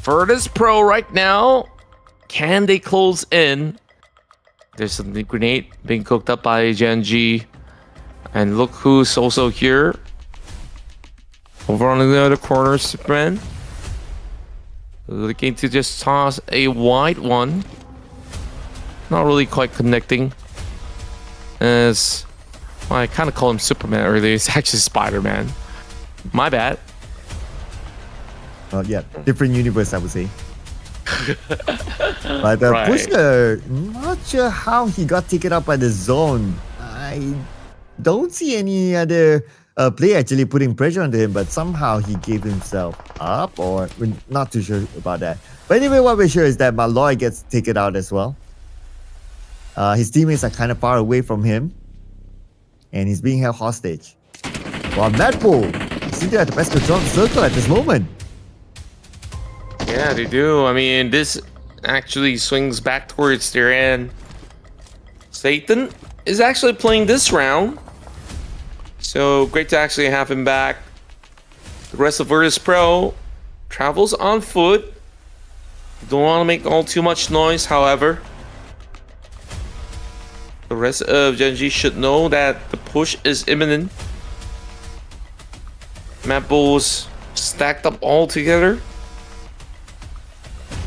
Virtus Pro right now, can they close in There's a grenade being cooked up by GEN.G. And look who's also here. Over on the other corner, Superman. Looking to just toss a wide one. Not really quite connecting. As well, I kind of call him Superman earlier. It's actually Spider-Man. My bad. Yeah, different universe, I would say. But Right. Pusher, not sure how he got taken up by the zone. I don't see any other player actually putting pressure onto him, but somehow he gave himself up, or we're not too sure about that. But anyway, what we're sure is that Malloy gets taken out as well. His teammates are kind of far away from him, and he's being held hostage. While MADBULLS seem to have the best control of the circle at this moment. Yeah, they do. I mean, this actually swings back towards their end. Satan is actually playing this round. So great to actually have him back. The rest of Virtus Pro travels on foot. Don't want to make all too much noise, however. The rest of GEN.G should know that the push is imminent. MADBULLS stacked up all together.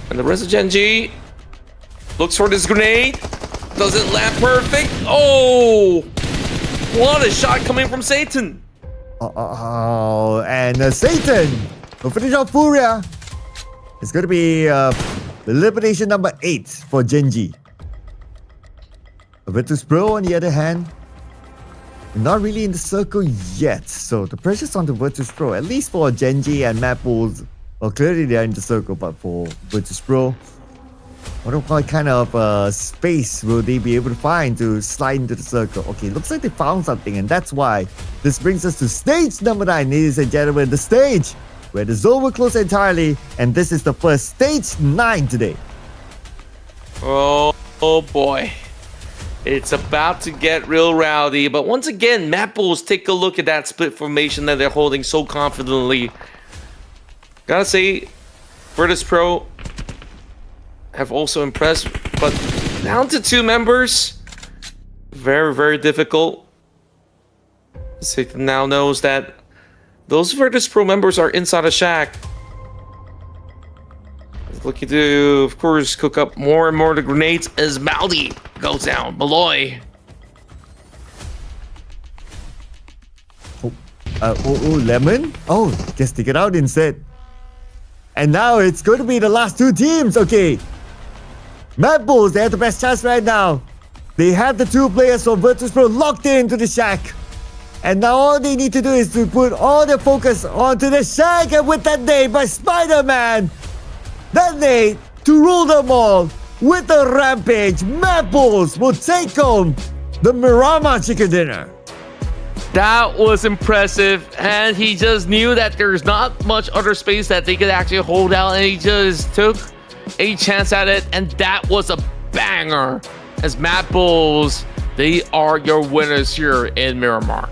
And the rest of GEN.G looks for this grenade. Doesn't land perfect. Oh! What a shot coming from Satan. Oh, and Satan will finish off Furia. It's going to be elimination number 8 for GEN.G. Virtus Pro, on the other hand, not really in the circle yet. So the pressure's on the Virtus Pro, at least for GEN.G and MADBULLS. Well, clearly they're in the circle, but for Virtus Pro, what kind of space will they be able to find to slide into the circle? Okay, looks like they found something, and that's why this brings us to stage number 9, ladies and gentlemen. The stage where the zone will close entirely, and this is the first stage 9 today. Oh boy. It's about to get real rowdy, but once again, MADBULLS, take a look at that split formation that they're holding so confidently. Gotta say, Virtus Pro have also impressed, but down to 2 members, very, very difficult. Satan now knows that those Virtus Pro members are inside a shack. Looking to, of course, cook up more and more of the grenades as Maldi goes down. Malloy. Lemon? Oh, just take it out instead. And now it's going to be the last 2 teams. Okay. MADBULLS, they have the best chance right now. They have the 2 players from Virtus Pro locked into the shack. And now all they need to do is to put all their focus onto the shack. And with that nade by Spider-Man, that nade to rule them all with a rampage, MADBULLS will take home the Miramar chicken dinner. That was impressive, and he just knew that there's not much other space that they could actually hold out, and he just took a chance at it, and that was a banger. As MADBULLS, they are your winners here in Miramar.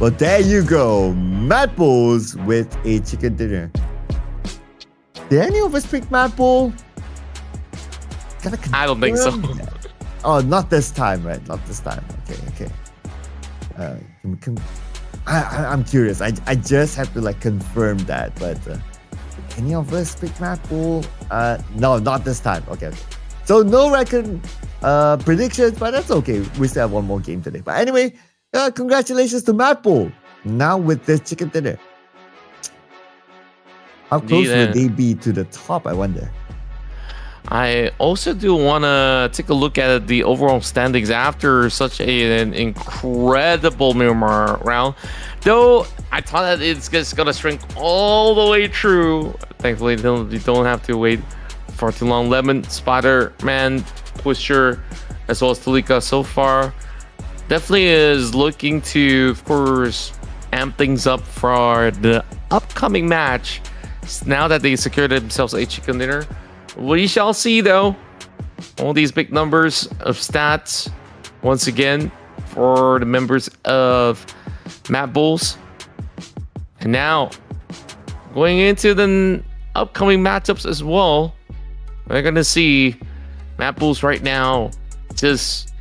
Well, there you go, MADBULLS with a chicken dinner. Did any of us pick MADBULL? I don't think so. Oh, not this time, right? Not this time. Okay. I'm curious. I just have to confirm that. But any of us pick MADBULL? No, not this time. Okay. So no record predictions, but that's okay. We still have one more game today. But anyway, congratulations to MADBULL. Now with this chicken dinner. How close will they be to the top, I wonder? I also do want to take a look at the overall standings after such an incredible Miramar round. Though I thought that it's just going to shrink all the way through. Thankfully, you don't have to wait for too long. Lemon, Spider-Man, Pusher, as well as Tulika so far definitely is looking to, of course, amp things up for the upcoming match. Now that they secured themselves a chicken dinner. We shall see, though. All these big numbers of stats once again for the members of MADBULLS. And now, going into the upcoming matchups as well, we're going to see MADBULLS right now just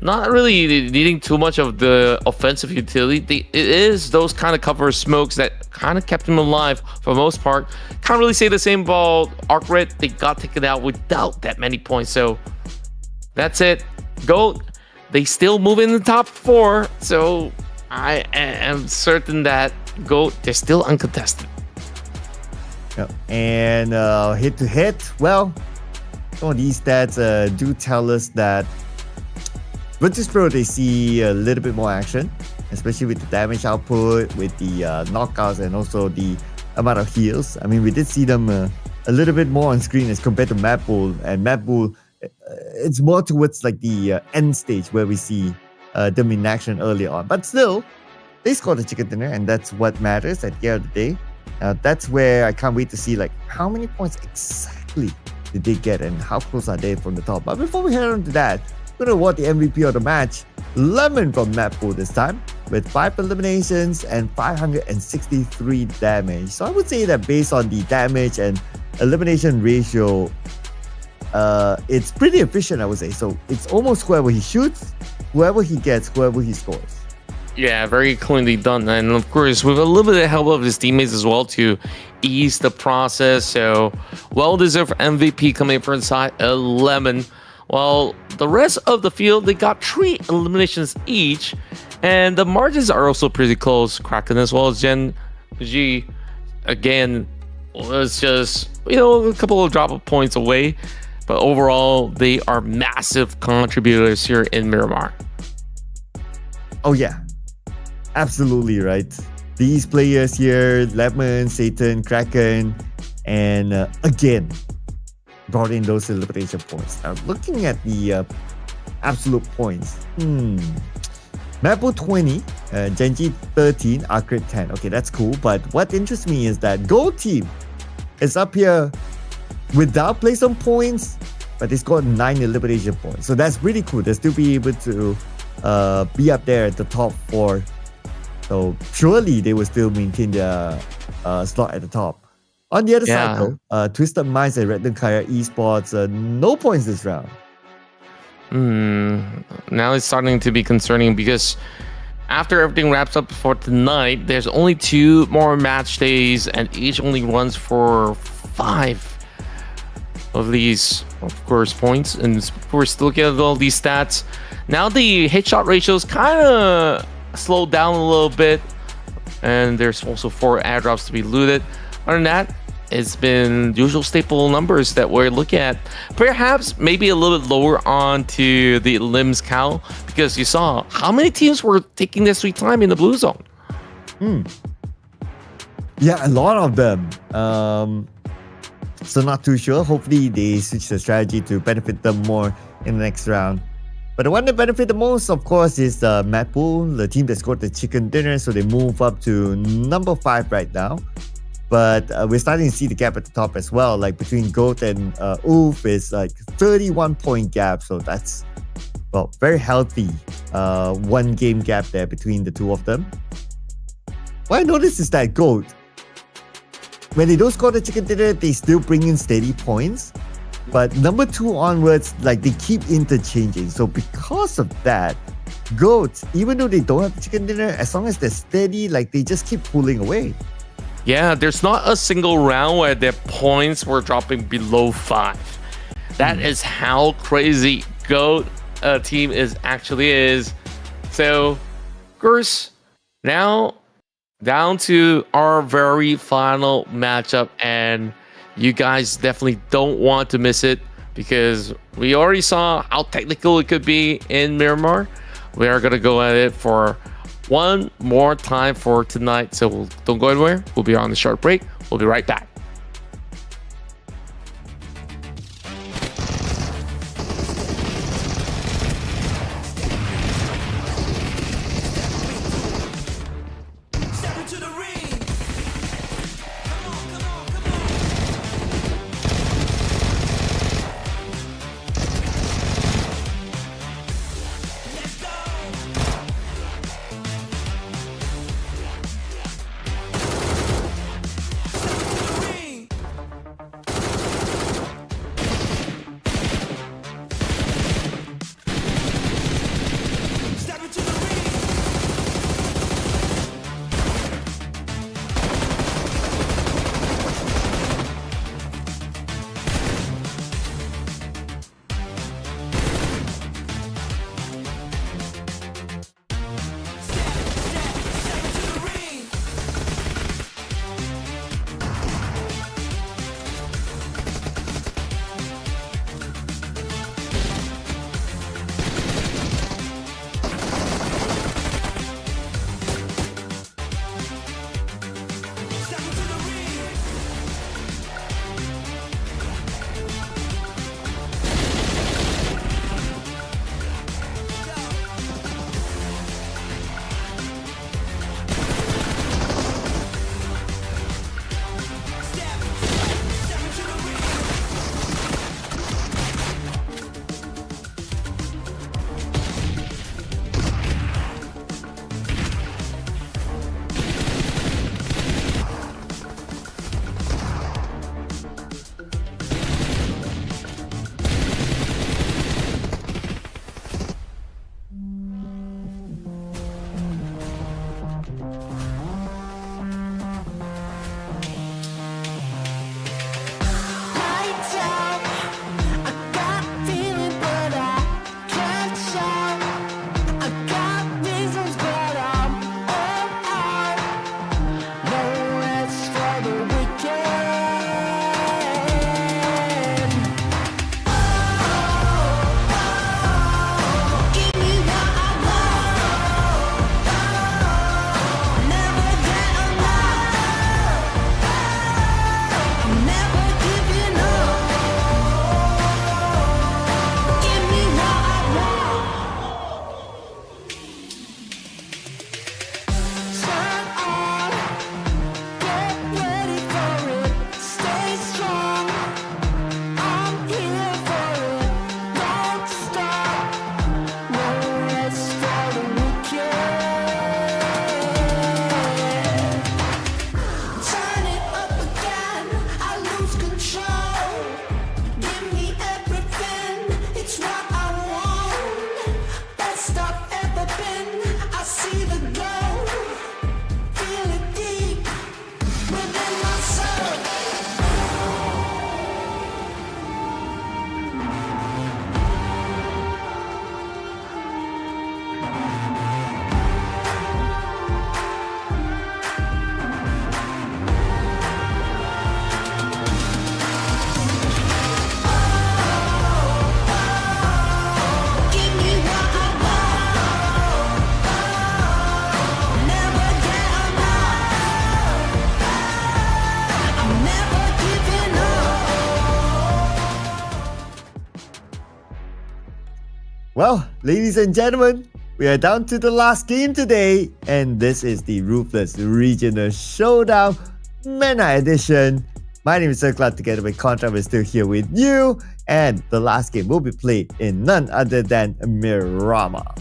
not really needing too much of the offensive utility. It is those kind of cover smokes that kind of kept them alive for the most part. Can't really say the same about ARCred. They got taken out without that many points. So that's it. GOAT, they still move in the top 4. So I am certain that GOAT, they're still uncontested. Yep. And head to head, well, some of these stats do tell us that Virtus Pro, they see a little bit more action, especially with the damage output, with the knockouts, and also the amount of heals. I mean, we did see them a little bit more on screen as compared to MADBULL. And MADBULL, it's more towards like the end stage where we see them in action early on. But still, they scored a chicken dinner, and that's what matters at the end of the day. That's where I can't wait to see like how many points exactly did they get and how close are they from the top. But before we head on to that, we're going to award the MVP of the match, Lemon from MADBULL this time, with 5 eliminations and 563 damage. So I would say that based on the damage and elimination ratio, it's pretty efficient, I would say. So it's almost whoever he shoots, whoever he gets, whoever he scores. Yeah, very cleanly done. And of course, with a little bit of help of his teammates as well to ease the process. So well-deserved MVP coming from inside Lemon. While the rest of the field, they got 3 eliminations each. And the margins are also pretty close. Kraken as well as GEN.G. Again, was just, a couple of drop of points away. But overall, they are massive contributors here in Miramar. Oh yeah, absolutely right. These players here, Lemon, Satan, Kraken, and again, brought in those elimination points. Now, looking at the absolute points, MADBULL 20, GEN.G 13, ARCred 10. Okay, that's cool. But what interests me is that Gold Team is up here without placement points, but they scored 9 elimination points. So that's pretty cool. They'll still be able to be up there at the top 4. So surely they will still maintain their slot at the top. On the other side though, Twisted Minds and Red Kaya Esports, no points this round. Now it's starting to be concerning because after everything wraps up for tonight, there's only 2 more match days and each only runs for 5 of these, of course, points. And we're still looking at all these stats. Now the headshot ratios kind of slowed down a little bit. And there's also 4 airdrops to be looted. Other than that, it's been usual staple numbers that we're looking at. Perhaps maybe a little bit lower on to the limbs count because you saw how many teams were taking their sweet time in the blue zone. Yeah, a lot of them. So not too sure. Hopefully they switch the strategy to benefit them more in the next round. But the one that benefit the most, of course, is MADBULL, the team that scored the chicken dinner. So they move up to number 5 right now. But we're starting to see the gap at the top as well. Like between GOAT and Oof is like 31 point gap. So that's, well, very healthy 1 game gap there between the 2 of them. What I noticed is that GOAT, when they don't score the chicken dinner, they still bring in steady points. But number 2 onwards, like they keep interchanging. So because of that, GOAT, even though they don't have the chicken dinner, as long as they're steady, like they just keep pulling away. Yeah, there's not a single round where their points were dropping below 5. That is how crazy GOAT team actually is. So, of course, now down to our very final matchup, and you guys definitely don't want to miss it because we already saw how technical it could be in Miramar. We are going to go at it for one more time for tonight, so don't go anywhere. We'll be on the short break. We'll be right back. Step into the ring. Come on, come on, come on. Let's go. Step into the ring. Well, ladies and gentlemen, we are down to the last game today, and this is the Ruthless Regional Showdown MENA Edition. My name is Circlat, together with Contra. We're still here with you, and the last game will be played in none other than Miramar.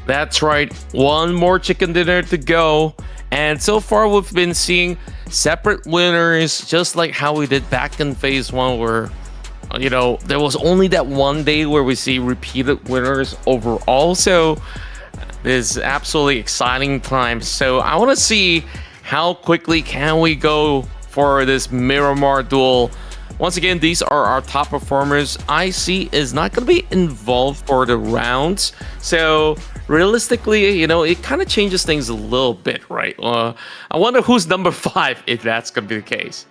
That's right. One more chicken dinner to go. And so far, we've been seeing separate winners, just like how we did back in phase one, where, you know, there was only that one day where we see repeated winners overall. So this is absolutely exciting time. So I want to see how quickly can we go for this Miramar duel. Once again, these are our top performers. IC is not going to be involved for the rounds. So realistically, you know, it kind of changes things a little bit, right? I wonder who's number 5 if that's going to be the case.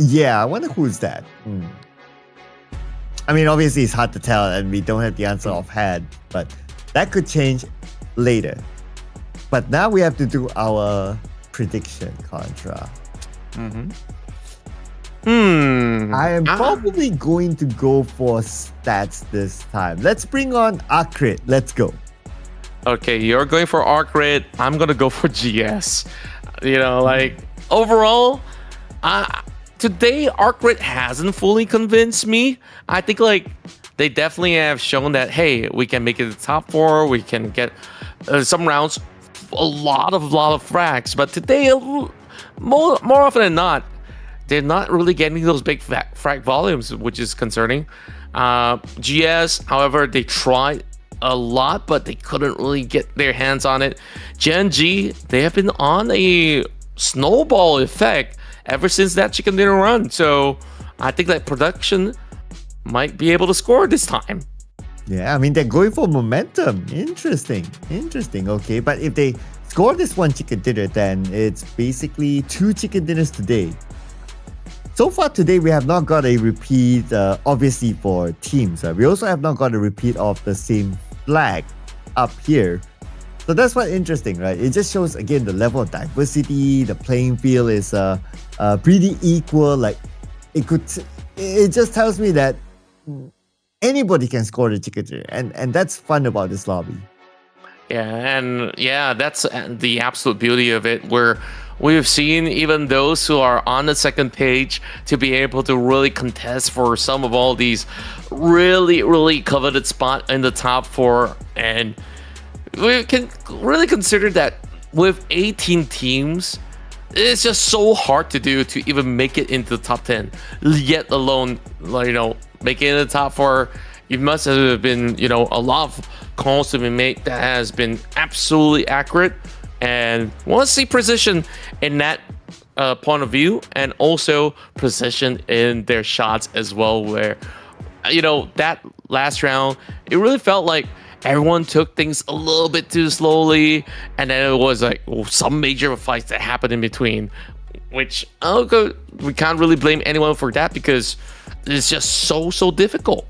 Yeah, I wonder who's that. I mean, obviously it's hard to tell and we don't have the answer offhand, but that could change later. But now we have to do our prediction, Contra. I am probably going to go for stats this time. Let's bring on ARCred. Let's go. Okay, you're going for ARCred. I'm going to go for GS. You know, like, overall, today, ARCred hasn't fully convinced me. I think, like, they definitely have shown that, hey, we can make it the top 4. We can get some rounds, a lot of frags. But today, more often than not, they're not really getting those big frag volumes, which is concerning. GS, however, they tried a lot, but they couldn't really get their hands on it. GEN.G, they have been on a snowball effect ever since that chicken dinner run. So I think that production might be able to score this time. Yeah, I mean, they're going for momentum. Interesting. Okay, but if they score this one chicken dinner, then it's basically 2 chicken dinners today. So far today, we have not got a repeat, obviously, for teams. We also have not got a repeat of the same flag up here. So that's what's interesting, right? It just shows, again, the level of diversity. The playing field is pretty equal. Like, it just tells me that anybody can score the chicken dinner. And that's fun about this lobby. Yeah, and yeah, that's the absolute beauty of it, where we've seen even those who are on the second page to be able to really contest for some of all these really coveted spot in the top 4. And we can really consider that with 18 teams, it's just so hard to do to even make it into the top 10, yet alone, you know, make it in the top 4. It must have been, you know, a lot of calls to be made that has been absolutely accurate. And want to see precision in that point of view, and also precision in their shots as well, where, you know, that last round, it really felt like everyone took things a little bit too slowly, and then it was like some major fights that happened in between, which we can't really blame anyone for that, because it's just so difficult.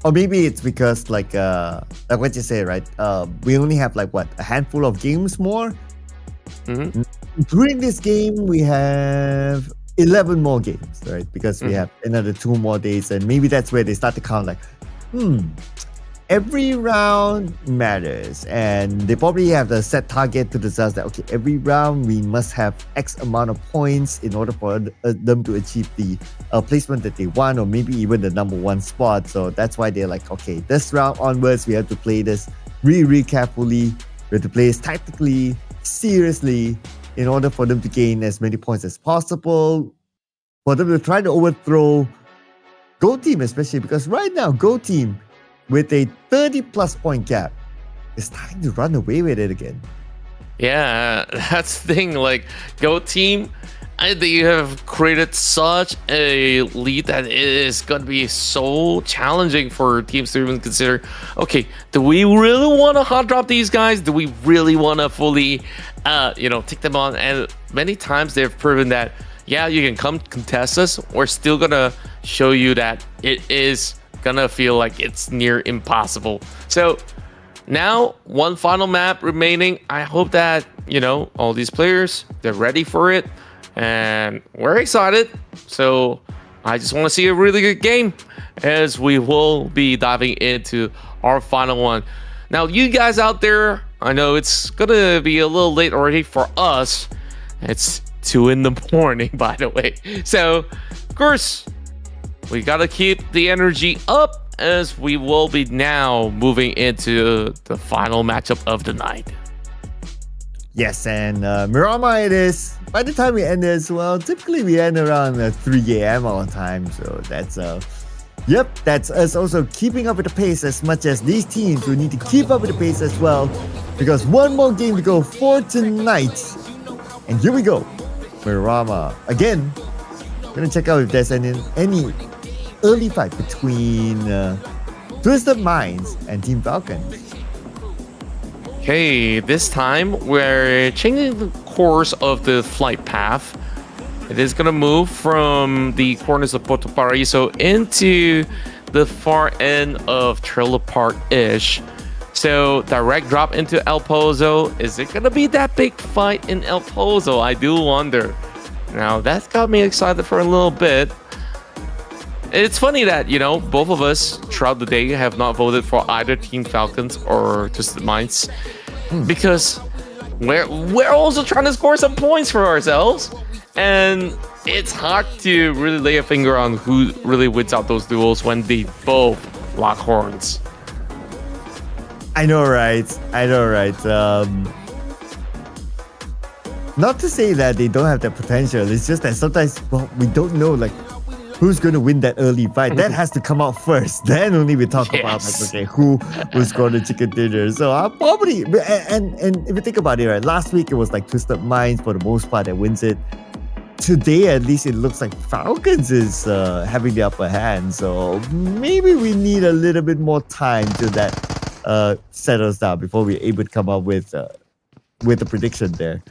Or maybe it's because, like what you say, right? We only have like a handful of games more. During this game, we have 11 more games, right? Because we have another 2 more days, and maybe that's where they start to count. Like, every round matters, and they probably have the set target to themselves that, okay, every round we must have X amount of points in order for them to achieve the placement that they want, or maybe even the number 1 spot. So that's why they're like, okay, this round onwards, we have to play this really carefully. We have to play this tactically, seriously, in order for them to gain as many points as possible, for them to try to overthrow Go Team, especially because right now, Go Team, with a 30+ point gap, is starting to run away with it again. Yeah, that's the thing. Like, Go Team, they have created such a lead that it is going to be so challenging for teams to even consider, okay, do we really want to hot drop these guys? Do we really want to fully, you know, take them on? And many times they've proven that, yeah, you can come contest us. We're still going to show you that it is gonna feel like it's near impossible. So now, one final map remaining. I hope that, you know, all these players, they're ready for it, and we're excited. So I just want to see a really good game as we will be diving into our final one. Now, you guys out there, I know it's gonna be a little late already for us. It's 2 in the morning, by the way. So, of course, we gotta keep the energy up as we will be now moving into the final matchup of the night. Yes, and Miramar it is. By the time we end as well, typically we end around 3 a.m. our time. So that's yep, that's us also keeping up with the pace as much as these teams will need to keep up with the pace as well. Because one more game to go for tonight. And here we go. Miramar. Again, gonna check out if there's any early fight between Twisted Minds and Team Falcons. Okay, this time we're changing the course of the flight path. It is going to move from the corners of Puerto Paraíso into the far end of Trailer Park-ish. So, direct drop into El Pozo. Is it going to be that big fight in El Pozo? I do wonder. Now, that's got me excited for a little bit. It's funny that, you know, both of us throughout the day have not voted for either Team Falcons or Twisted Minds because we're also trying to score some points for ourselves, and it's hard to really lay a finger on who really wins out those duels when they both lock horns. I know, right? Not to say that they don't have that potential. It's just that sometimes, well, we don't know, like, who's going to win that early fight. That has to come out first. Then only we talk about, like, okay, who will score the chicken dinner. So I'll probably, and if you think about it, right, last week it was like Twisted Minds for the most part that wins it. Today, at least, it looks like Falcons is having the upper hand. So maybe we need a little bit more time till that settles down before we're able to come up with a prediction there.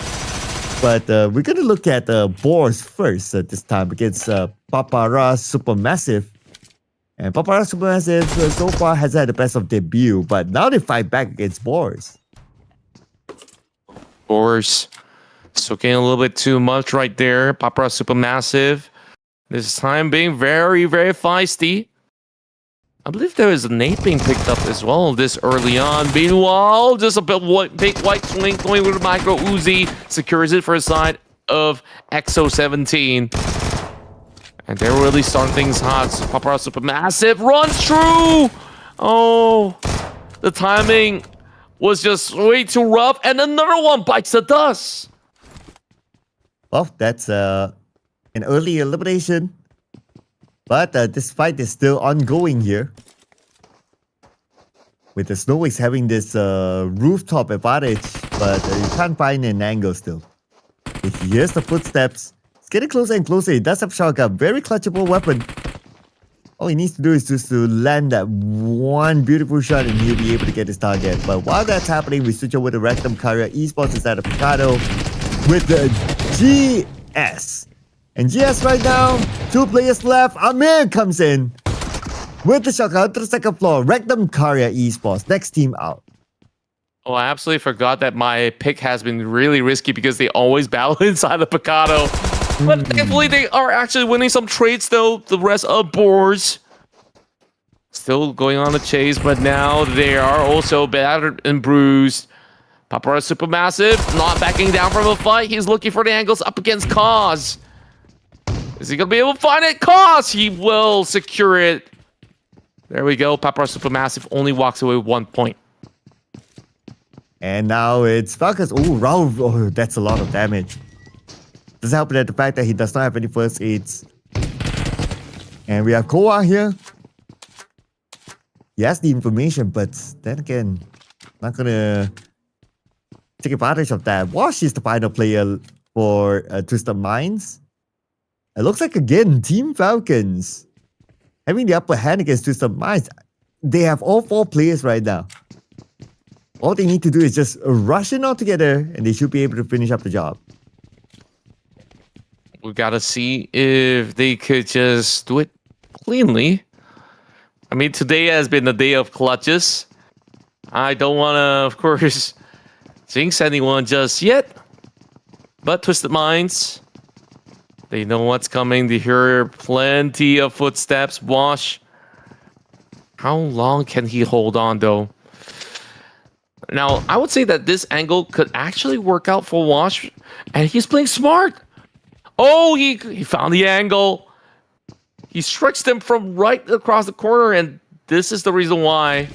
But we're going to look at BOARS first this time against PAPARA Supermassive. And PAPARA Supermassive so far has had the best of debut, but now they fight back against BOARS. BOARS soaking a little bit too much right there. PAPARA Supermassive this time being very, very feisty. I believe there is a nade being picked up as well this early on. Meanwhile, just a big white swing going with a micro Uzi. Secures it for a side of XO17. And they're really starting things hot. So PAPARA Supermassive runs through. Oh, the timing was just way too rough. And another one bites the dust. Well, that's an early elimination. But this fight is still ongoing here. With the Snowwicks having this rooftop advantage, but you can't find an angle still. He hears the footsteps. It's getting closer and closer. He does have shotgun. Very clutchable weapon. All he needs to do is just to land that one beautiful shot and he'll be able to get his target. But while that's happening, we switch over to Rectum Carrier Esports instead of Picado with the GS. And GS right now, 2 players left. Amir comes in with the shotgun to the second floor. Rectum Carrier Esports, next team out. Oh, I absolutely forgot that my pick has been really risky because they always battle inside the Picado. But thankfully, they are actually winning some trades though. The rest of BOARS still going on the chase, but now they are also battered and bruised. PAPARA Supermassive not backing down from a fight. He's looking for the angles up against Cause. Is he going to be able to find it? Cause! He will secure it. There we go. PAPARA Supermassive only walks away with 1 point. And now it's Falcons. Oh, Ralph. Oh, that's a lot of damage. Doesn't help that the fact that he does not have any first aids. And we have Koa here. He has the information, but then again, not going to take advantage of that. Wash is the final player for Twisted Minds. It looks like, again, Team Falcons having the upper hand against Twisted Minds. They have all 4 players right now. All they need to do is just rush in all together and they should be able to finish up the job. We got to see if they could just do it cleanly. I mean, today has been a day of clutches. I don't want to, of course, jinx anyone just yet. But Twisted Minds They know what's coming. They hear plenty of footsteps. Wash. How long can he hold on, though? Now, I would say that this angle could actually work out for Wash, and he's playing smart. Oh, he found the angle. He strikes them from right across the corner, and this is the reason why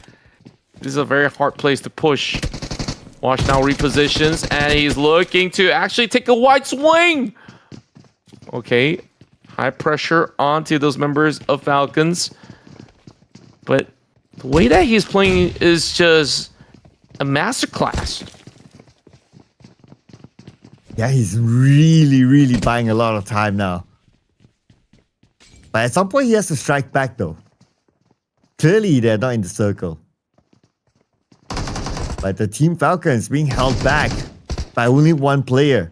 this is a very hard place to push. Wash now repositions, and he's looking to actually take a wide swing. Okay, high pressure onto those members of Falcons. But the way that he's playing is just a masterclass. Yeah, he's really buying a lot of time now. But at some point, he has to strike back, though. Clearly, they're not in the circle. But the Team Falcons being held back by only one player.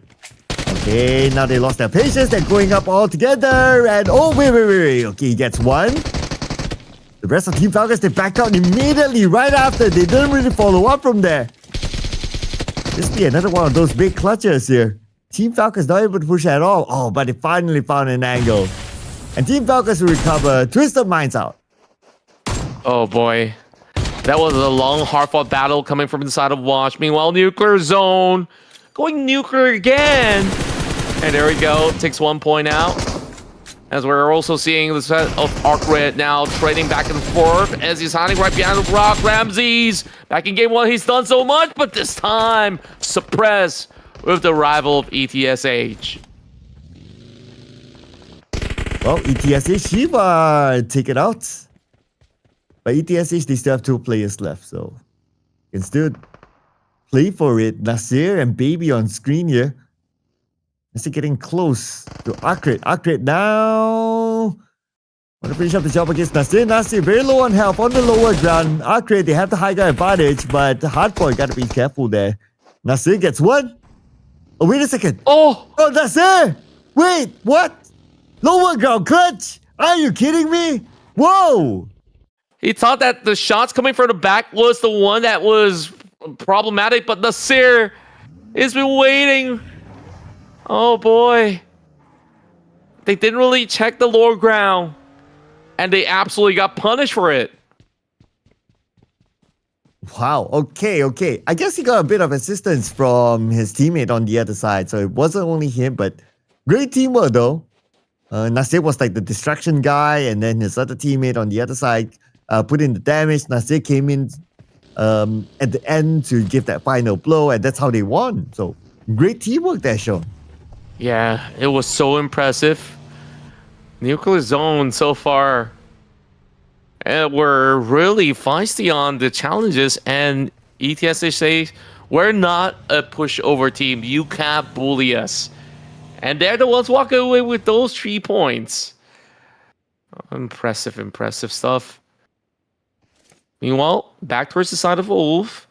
Okay, now they lost their patience. They're going up all together. And oh, wait. Okay, he gets one. The rest of Team Falcons, they back out immediately right after. They didn't really follow up from there. This be another one of those big clutches here. Team Falcons not able to push at all. Oh, but they finally found an angle. And Team Falcons will recover. Twisted Minds out. Oh boy. That was a long, hard-fought battle coming from inside of Wash. Meanwhile, Nuclear Zone going nuclear again. And there we go. Takes 1 point out. As we're also seeing the set of ARCred now trading back and forth as he's hiding right behind the rock. Ramses back in game one. He's done so much, but this time suppressed with the arrival of ETSH. Well, ETSH Shiva take it out. But ETSH, they still have 2 players left, so can still play for it. Nasir and Baby on screen here. Nasir getting close to ARCred. ARCred now want to finish up the job against Nasir. Nasir very low on health on the lower ground. ARCred, they have the high ground advantage, but Hardpoint got to be careful there. Nasir gets one. Oh, wait a second. Oh, Nasir! Wait, what? Lower ground clutch? Are you kidding me? Whoa! he thought that the shots coming from the back was the one that was problematic, but Nasir has been waiting. Oh boy. They didn't really check the lower ground, and they absolutely got punished for it. Wow, okay. I guess he got a bit of assistance from his teammate on the other side, so it wasn't only him, but great teamwork though. Nasir was like the distraction guy, and then his other teammate on the other side put in the damage. Nasir came in at the end to give that final blow, and that's how they won. So great teamwork there, Sean. Yeah, it was so impressive. Nuclear Zone so far were really feisty on the challenges, and ETSH say, we're not a pushover team. You can't bully us. And they're the ones walking away with those 3 points. Impressive stuff. Meanwhile, back towards the side of Wolf.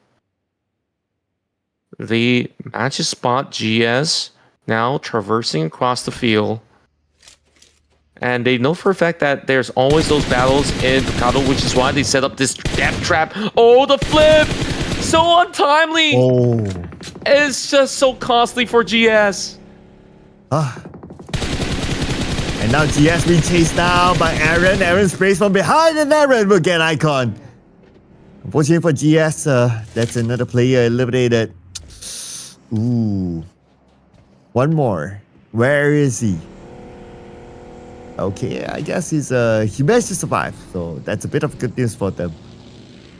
The matches spot GS now traversing across the field. And they know for a fact that there's always those battles in Picado, which is why they set up this death trap. Oh, the flip! So untimely! Oh. It's just so costly for GS. And now GS being chased down by Aaron. Aaron sprays from behind, and Aaron will get icon. Unfortunately for GS, that's another player eliminated. Ooh. One more. Where is he? Okay, I guess he managed to survive. So that's a bit of good news for them.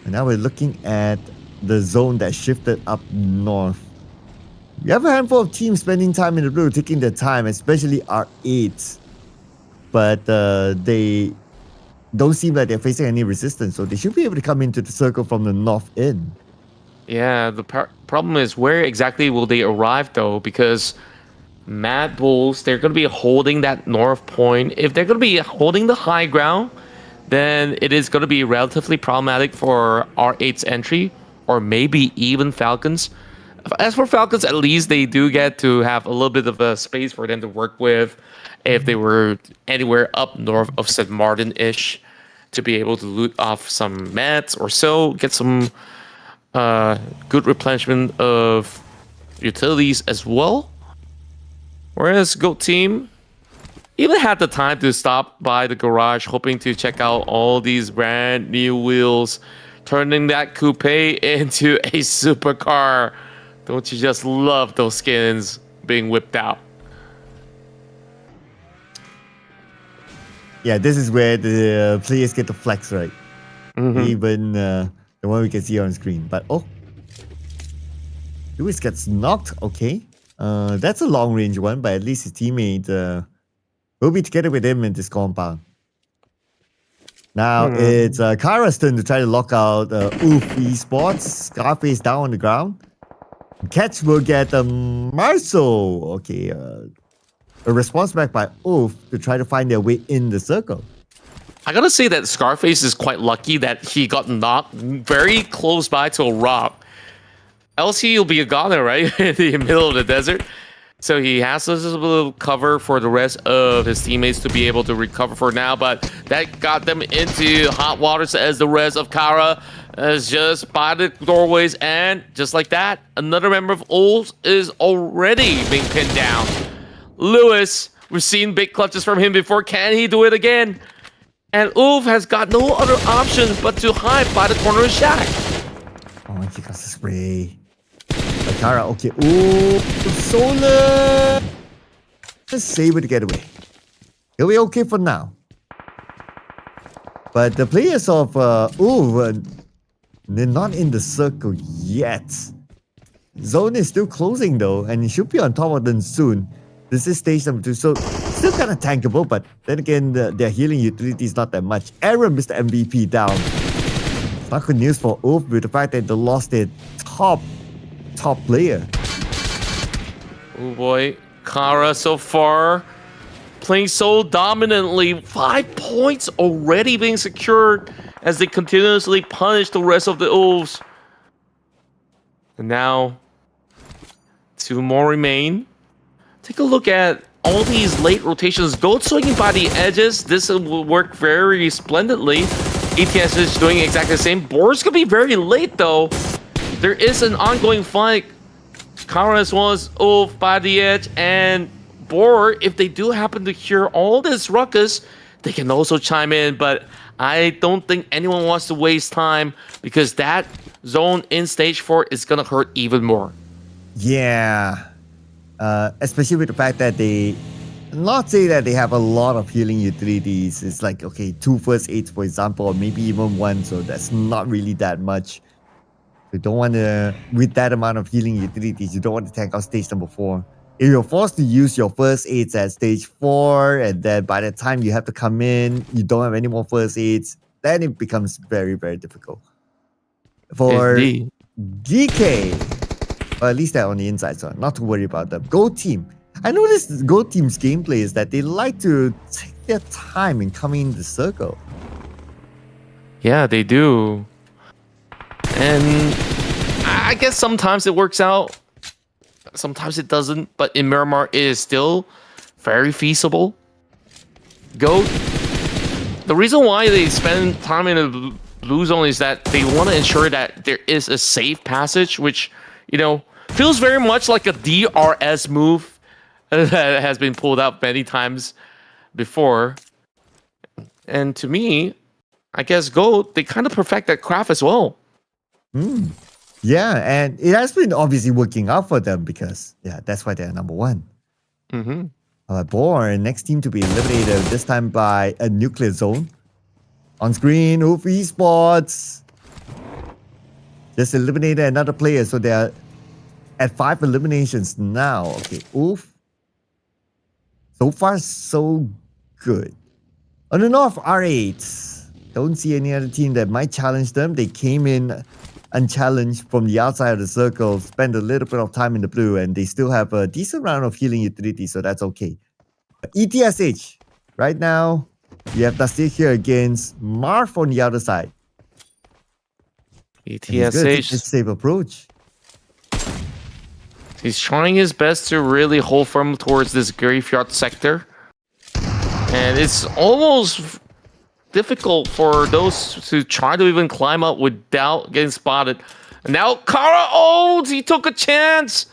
And now we're looking at the zone that shifted up north. We have a handful of teams spending time in the blue, taking their time, especially R8. But they don't seem like they're facing any resistance, so they should be able to come into the circle from the north end. Yeah, the problem is where exactly will they arrive though? Because MADBULLS, they're going to be holding that north point. If they're going to be holding the high ground, then it is going to be relatively problematic for R8's entry, or maybe even Falcons. As for Falcons, at least they do get to have a little bit of a space for them to work with if they were anywhere up north of St. Martin-ish, to be able to loot off some mats or so, get some good replenishment of utilities as well. Whereas GOAT team, even had the time to stop by the garage, hoping to check out all these brand new wheels, turning that coupe into a supercar. Don't you just love those skins being whipped out? Yeah, this is where the players get to flex, right? Mhm. Even the one we can see on screen. But oh, Lewis gets knocked. Okay, that's a long range one, but at least his teammate will be together with him in this compound. Now it's Kara's turn to try to lock out Oof Esports. Scarface down on the ground. Catch will get Marcel. Okay, a response back by Oof to try to find their way in the circle. I gotta say that Scarface is quite lucky that he got knocked very close by to a rock. Else he'll be a goner, right? In the middle of the desert. So he has this little cover for the rest of his teammates to be able to recover for now, but that got them into hot waters as the rest of Kara is just by the doorways, and just like that, another member of Ols is already being pinned down. Lewis, we've seen big clutches from him before. Can he do it again? And Ulf has got no other option but to hide by the corner of Shack. Oh, he got the spray. But Kara, okay. Ooh, Solar. Just save it to get away. He'll be okay for now. But the players of they're not in the circle yet. Zone is still closing though, and he should be on top of them soon. This is stage number 2, so still kind of tankable, but then again, their healing utility is not that much. Aaron, Mr. MVP, down. It's not good news for Ulf with the fact that they lost their top player. Oh boy, Kara so far playing so dominantly. 5 points already being secured as they continuously punish the rest of the Wolves. And now 2 more remain. Take a look at all these late rotations. Gold swinging by the edges. This will work very splendidly. ETSH is doing exactly the same. BOARS could be very late though. There is an ongoing fight. Kara as well as Ulf by the edge, and BOAR, if they do happen to hear all this ruckus, they can also chime in, but I don't think anyone wants to waste time because that zone in stage 4 is gonna hurt even more. Yeah. Especially with the fact that they not say that they have a lot of healing utilities. It's like, okay, 2 first aids, for example, or maybe even 1, so that's not really that much. You don't want to, with that amount of healing utilities, you don't want to tank out stage number 4. If you're forced to use your first aids at stage 4, and then by the time you have to come in, you don't have any more first aids, then it becomes very, very difficult. For Indeed. GEEKAY, or at least they're on the inside, so not to worry about them. Go Team. I noticed Go Team's gameplay is that they like to take their time in coming in the circle. Yeah, they do. And I guess sometimes it works out, sometimes it doesn't, but in Miramar it is still very feasible. Go. The reason why they spend time in the blue zone is that they want to ensure that there is a safe passage, which, you know, feels very much like a DRS move that has been pulled out many times before. And to me, I guess Go, they kind of perfect that craft as well. Yeah, and it has been obviously working out for them because, yeah, that's why they're number 1. BOARS, next team to be eliminated, this time by a nuclear zone. On screen, Oof Esports just eliminated another player, so they're at 5 eliminations now. Okay, Oof. So far, so good. On the north, R8. Don't see any other team that might challenge them. They came in unchallenged from the outside of the circle, spend a little bit of time in the blue, and they still have a decent round of healing utility, so that's okay. ETSH, right now, you have Dusty here against Marv on the other side. ETSH, safe approach. He's trying his best to really hold firm towards this graveyard sector. And it's almost difficult for those to try to even climb up without getting spotted. And now Kara, oh, he took a chance.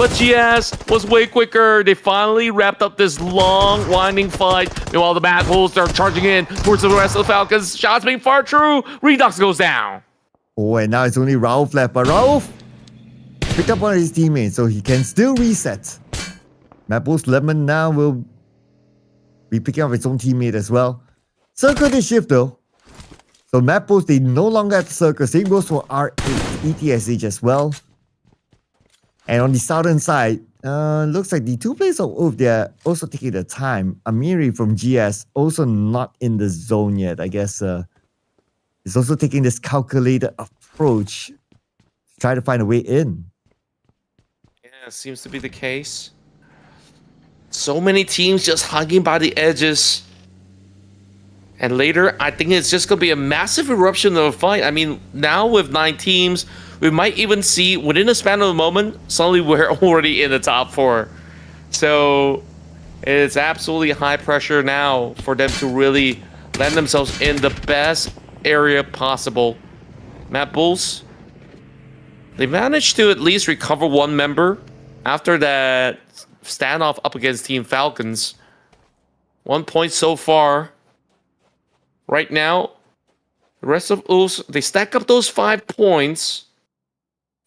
but GS was way quicker. They finally wrapped up this long, winding fight. Meanwhile, the MADBULLS are charging in towards the rest of the Falcons. Shots being far true. Redux goes down. Oh, and now it's only Rauf left, but Rauf picked up one of his teammates, so he can still reset. MADBULLS Lemon now will be picking up its own teammate as well. Circle this shift though. So MADBULLS, they no longer have the circle. Same goes for ETSH as well. And on the southern side, looks like the two players of Wolf, they're also taking their time. Amiri from GS also not in the zone yet. I guess is also taking this calculated approach to try to find a way in. Yeah, seems to be the case. So many teams just hugging by the edges. And later, I think it's just going to be a massive eruption of a fight. I mean, now with 9 teams, we might even see, within a span of a moment, suddenly we're already in the top 4. So, it's absolutely high pressure now for them to really land themselves in the best area possible. MADBULLS, they managed to at least recover 1 member after that standoff up against Team Falcons. 1 point so far. Right now, the rest of us, they stack up those 5 points.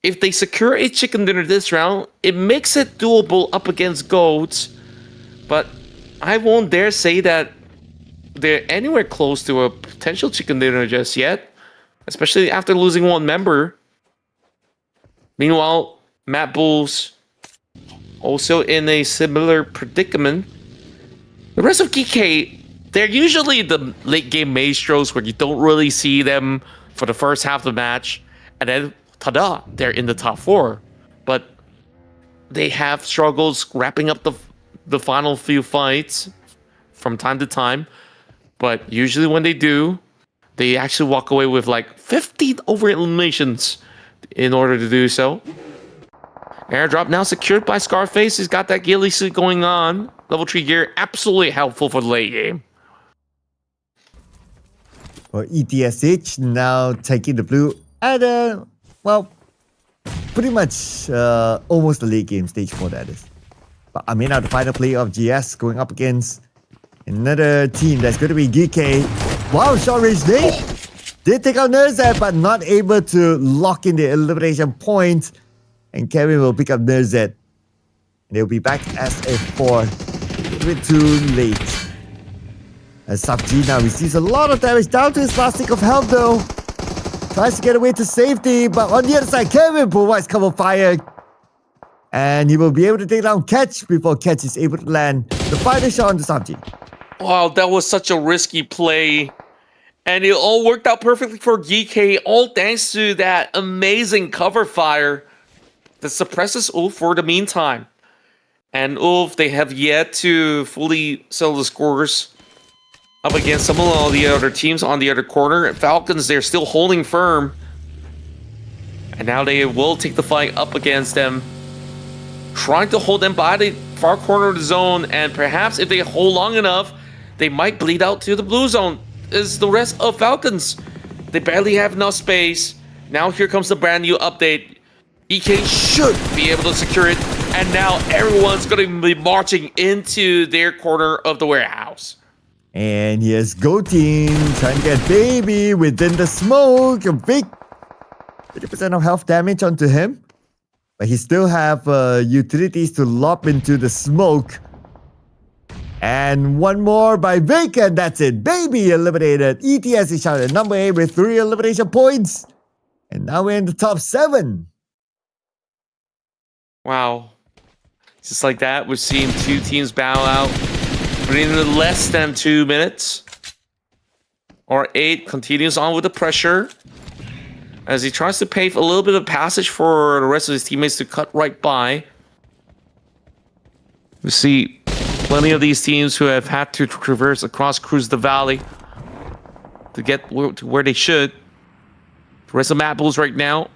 If they secure a chicken dinner this round, it makes it doable up against GOATs. But I won't dare say that they're anywhere close to a potential chicken dinner just yet, especially after losing 1 member. Meanwhile, MADBULLS also in a similar predicament. The rest of GEEKAY, they're usually the late game maestros where you don't really see them for the first half of the match, and then ta-da, they're in the top 4. But they have struggles wrapping up the final few fights from time to time. But usually when they do, they actually walk away with like 15 over eliminations in order to do so. Airdrop now secured by Scarface. He's got that ghillie suit going on. Level 3 gear, absolutely helpful for the late game. Well, ETSH now taking the blue at well, pretty much almost the late game stage 4, that is. But I mean, now the final play of GS going up against another team that's going to be GEEKAY. Wow, short range nade. Did take out Nerzet, but not able to lock in the elimination point. And Kevin will pick up Nerzet. They'll be back as a 4. A bit too late. As SUPERMASSIVE now receives a lot of damage down to his last stick of health though. Tries to get away to safety, but on the other side, Kevin provides cover fire. And he will be able to take down Catch before Catch is able to land the final shot on the SUPERMASSIVE. Wow, that was such a risky play. And it all worked out perfectly for GEEKAY, all thanks to that amazing cover fire that suppresses Ulf for the meantime. And Ulf, they have yet to fully settle the scores up against some of all the other teams on the other corner. Falcons, they're still holding firm. And now they will take the fight up against them, trying to hold them by the far corner of the zone. And perhaps if they hold long enough, they might bleed out to the blue zone. Is the rest of Falcons. They barely have enough space. Now here comes the brand new update. EK should be able to secure it. And now everyone's going to be marching into their corner of the warehouse. And here's Go Team trying to get Baby within the smoke. A big 30% of health damage onto him. But he still have utilities to lob into the smoke. And one more by Vic, and that's it. Baby eliminated. ETS is out at number 8 with 3 elimination points. And now we're in the top 7. Wow. Just like that, we've seen 2 teams bow out within less than 2 minutes. R8 continues on with the pressure as he tries to pave a little bit of passage for the rest of his teammates to cut right by. We see plenty of these teams who have had to traverse across Cruise the Valley to get to where they should. The rest of MADBULLS right now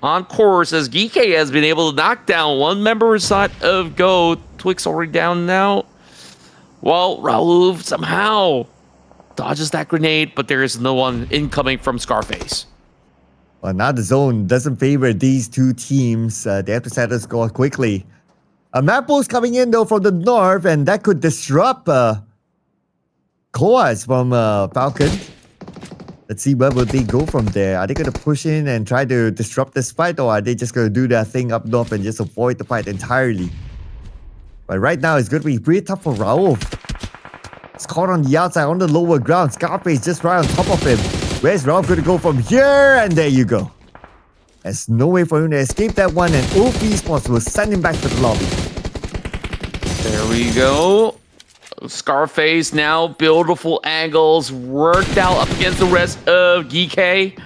on course as GEEKAY has been able to knock down 1 member side of Go. Twix already down now. Well, Raouf somehow dodges that grenade, but there is no one incoming from Scarface. Well, now the zone doesn't favor these two teams. They have to set a score quickly. MADBULLS coming in though from the north, and that could disrupt Coas from Falcon. Let's see where will they go from there. Are they going to push in and try to disrupt this fight, or are they just going to do their thing up north and just avoid the fight entirely? But right now, it's going to be pretty tough for Raul. It's caught on the outside, on the lower ground. Scarface just right on top of him. Where's Raul going to go from here? And there you go. There's no way for him to escape that one, and OP Esports will send him back to the lobby. There we go. Scarface now, beautiful angles, worked out up against the rest of GEEKAY.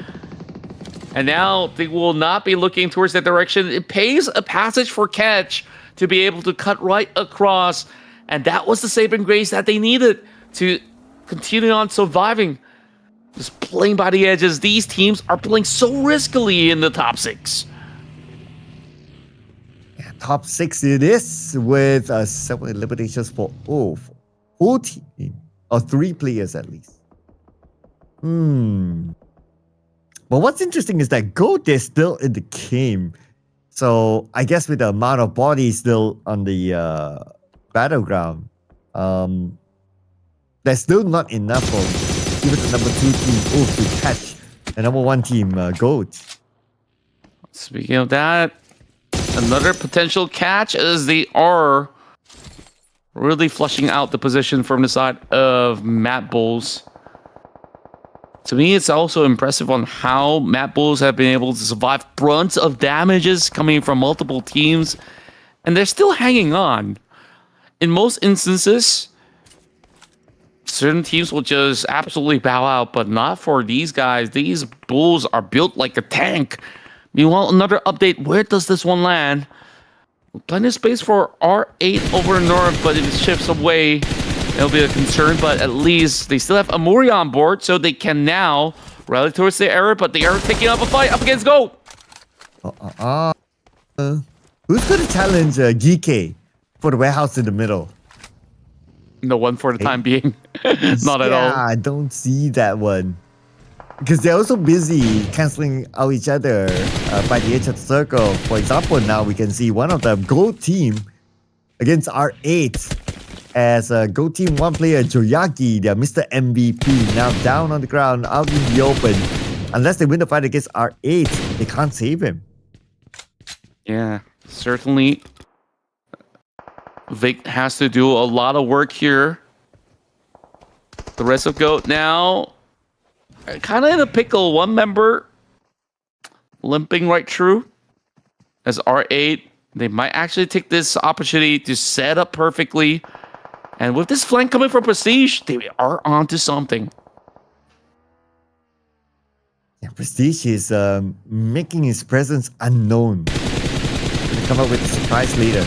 And now they will not be looking towards that direction. It pays a passage for Catch to be able to cut right across. And that was the saving grace that they needed to continue on surviving. Just playing by the edges. These teams are playing so riskily in the top 6. Yeah, top 6 it is, with 7 eliminations for 14 or 3 players at least. But what's interesting is that GOAT is still in the game. So I guess with the amount of bodies still on the battleground, there's still not enough for even the number 2 team to catch the number 1 team, GOAT. Speaking of that, another potential catch as they are really flushing out the position from the side of MADBULLS. To me, it's also impressive on how MADBULLS have been able to survive brunt of damages coming from multiple teams, and they're still hanging on. In most instances, certain teams will just absolutely bow out, but not for these guys. These Bulls are built like a tank. Meanwhile, another update. Where does this one land? Plenty of space for R8 over north, but if it shifts away, it'll be a concern. But at least they still have Amuri on board, so they can now rally towards the error, but they are taking up a fight up against GOAT. Who's going to challenge GEEKAY for the warehouse in the middle? No one for the time being. Not at all. Yeah, I don't see that one. Because they're also busy cancelling out each other by the edge of the circle. For example, now we can see one of them, GOAT team, against R8. As GOAT team 1 player, Joyaki, their Mr. MVP, now down on the ground, out in the open. Unless they win the fight against R8, they can't save him. Yeah, certainly. Vic has to do a lot of work here. The rest of GOAT now, kind of in a pickle. One member limping right through as R8. They might actually take this opportunity to set up perfectly. And with this flank coming from Prestige, they are onto something. Yeah, Prestige is making his presence unknown. Gonna come up with a surprise later.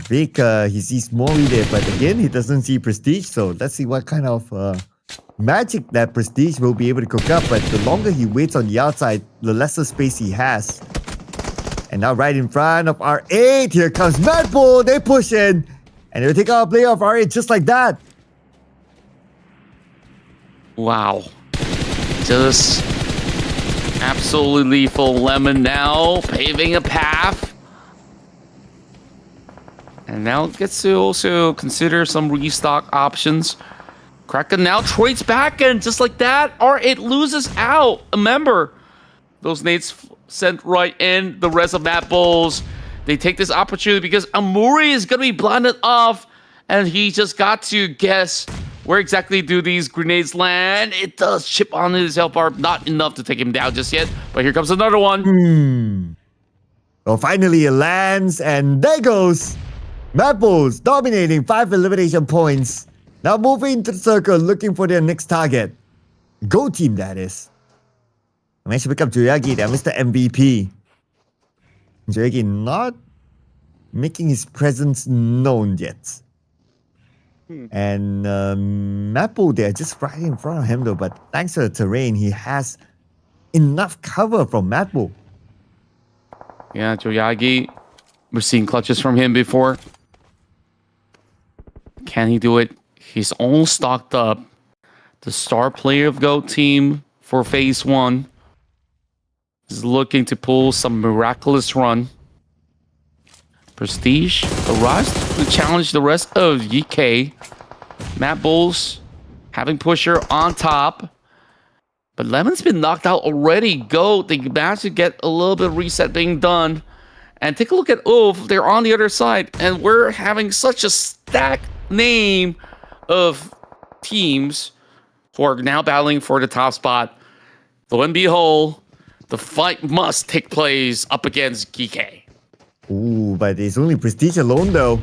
Vic, he sees Mori there, but again, he doesn't see Prestige, so let's see what kind of magic that Prestige will be able to cook up. But the longer he waits on the outside, the lesser space he has. And now right in front of R8, here comes MADBULLS, they push in, and they'll take out a player of R8 just like that. Wow. Just absolutely lethal. Lemon now paving a path. And now gets to also consider some restock options. Kraken now trades back, and just like that, R8 loses out. Remember, those nades sent right in. The rest of MADBULLS, they take this opportunity because Amuri is going to be blinded off, and he just got to guess where exactly do these grenades land. It does chip on his health bar, not enough to take him down just yet, but here comes another one. Well, finally it lands, and there goes MADBULLS, dominating 5 elimination points. Now moving into the circle, looking for their next target. GOAT team, that is. Managed to pick up Joyaki, their Mr. MVP. Joyaki not making his presence known yet. And MADBULLS, they're just right in front of him though, but thanks to the terrain, he has enough cover from MADBULLS. Yeah, Joyagi, we've seen clutches from him before. Can he do it? He's all stocked up. The star player of GOAT team for phase 1. is looking to pull some miraculous run. Prestige arrives to challenge the rest of GEEKAY. MADBULLS having Pusher on top. But Lemon's been knocked out already. Go, they managed to get a little bit of reset being done. And take a look at Oof, they're on the other side. And we're having such a stacked name of teams who are now battling for the top spot. Lo and behold, the fight must take place up against GEEKAY. Ooh, but it's only Prestige alone though.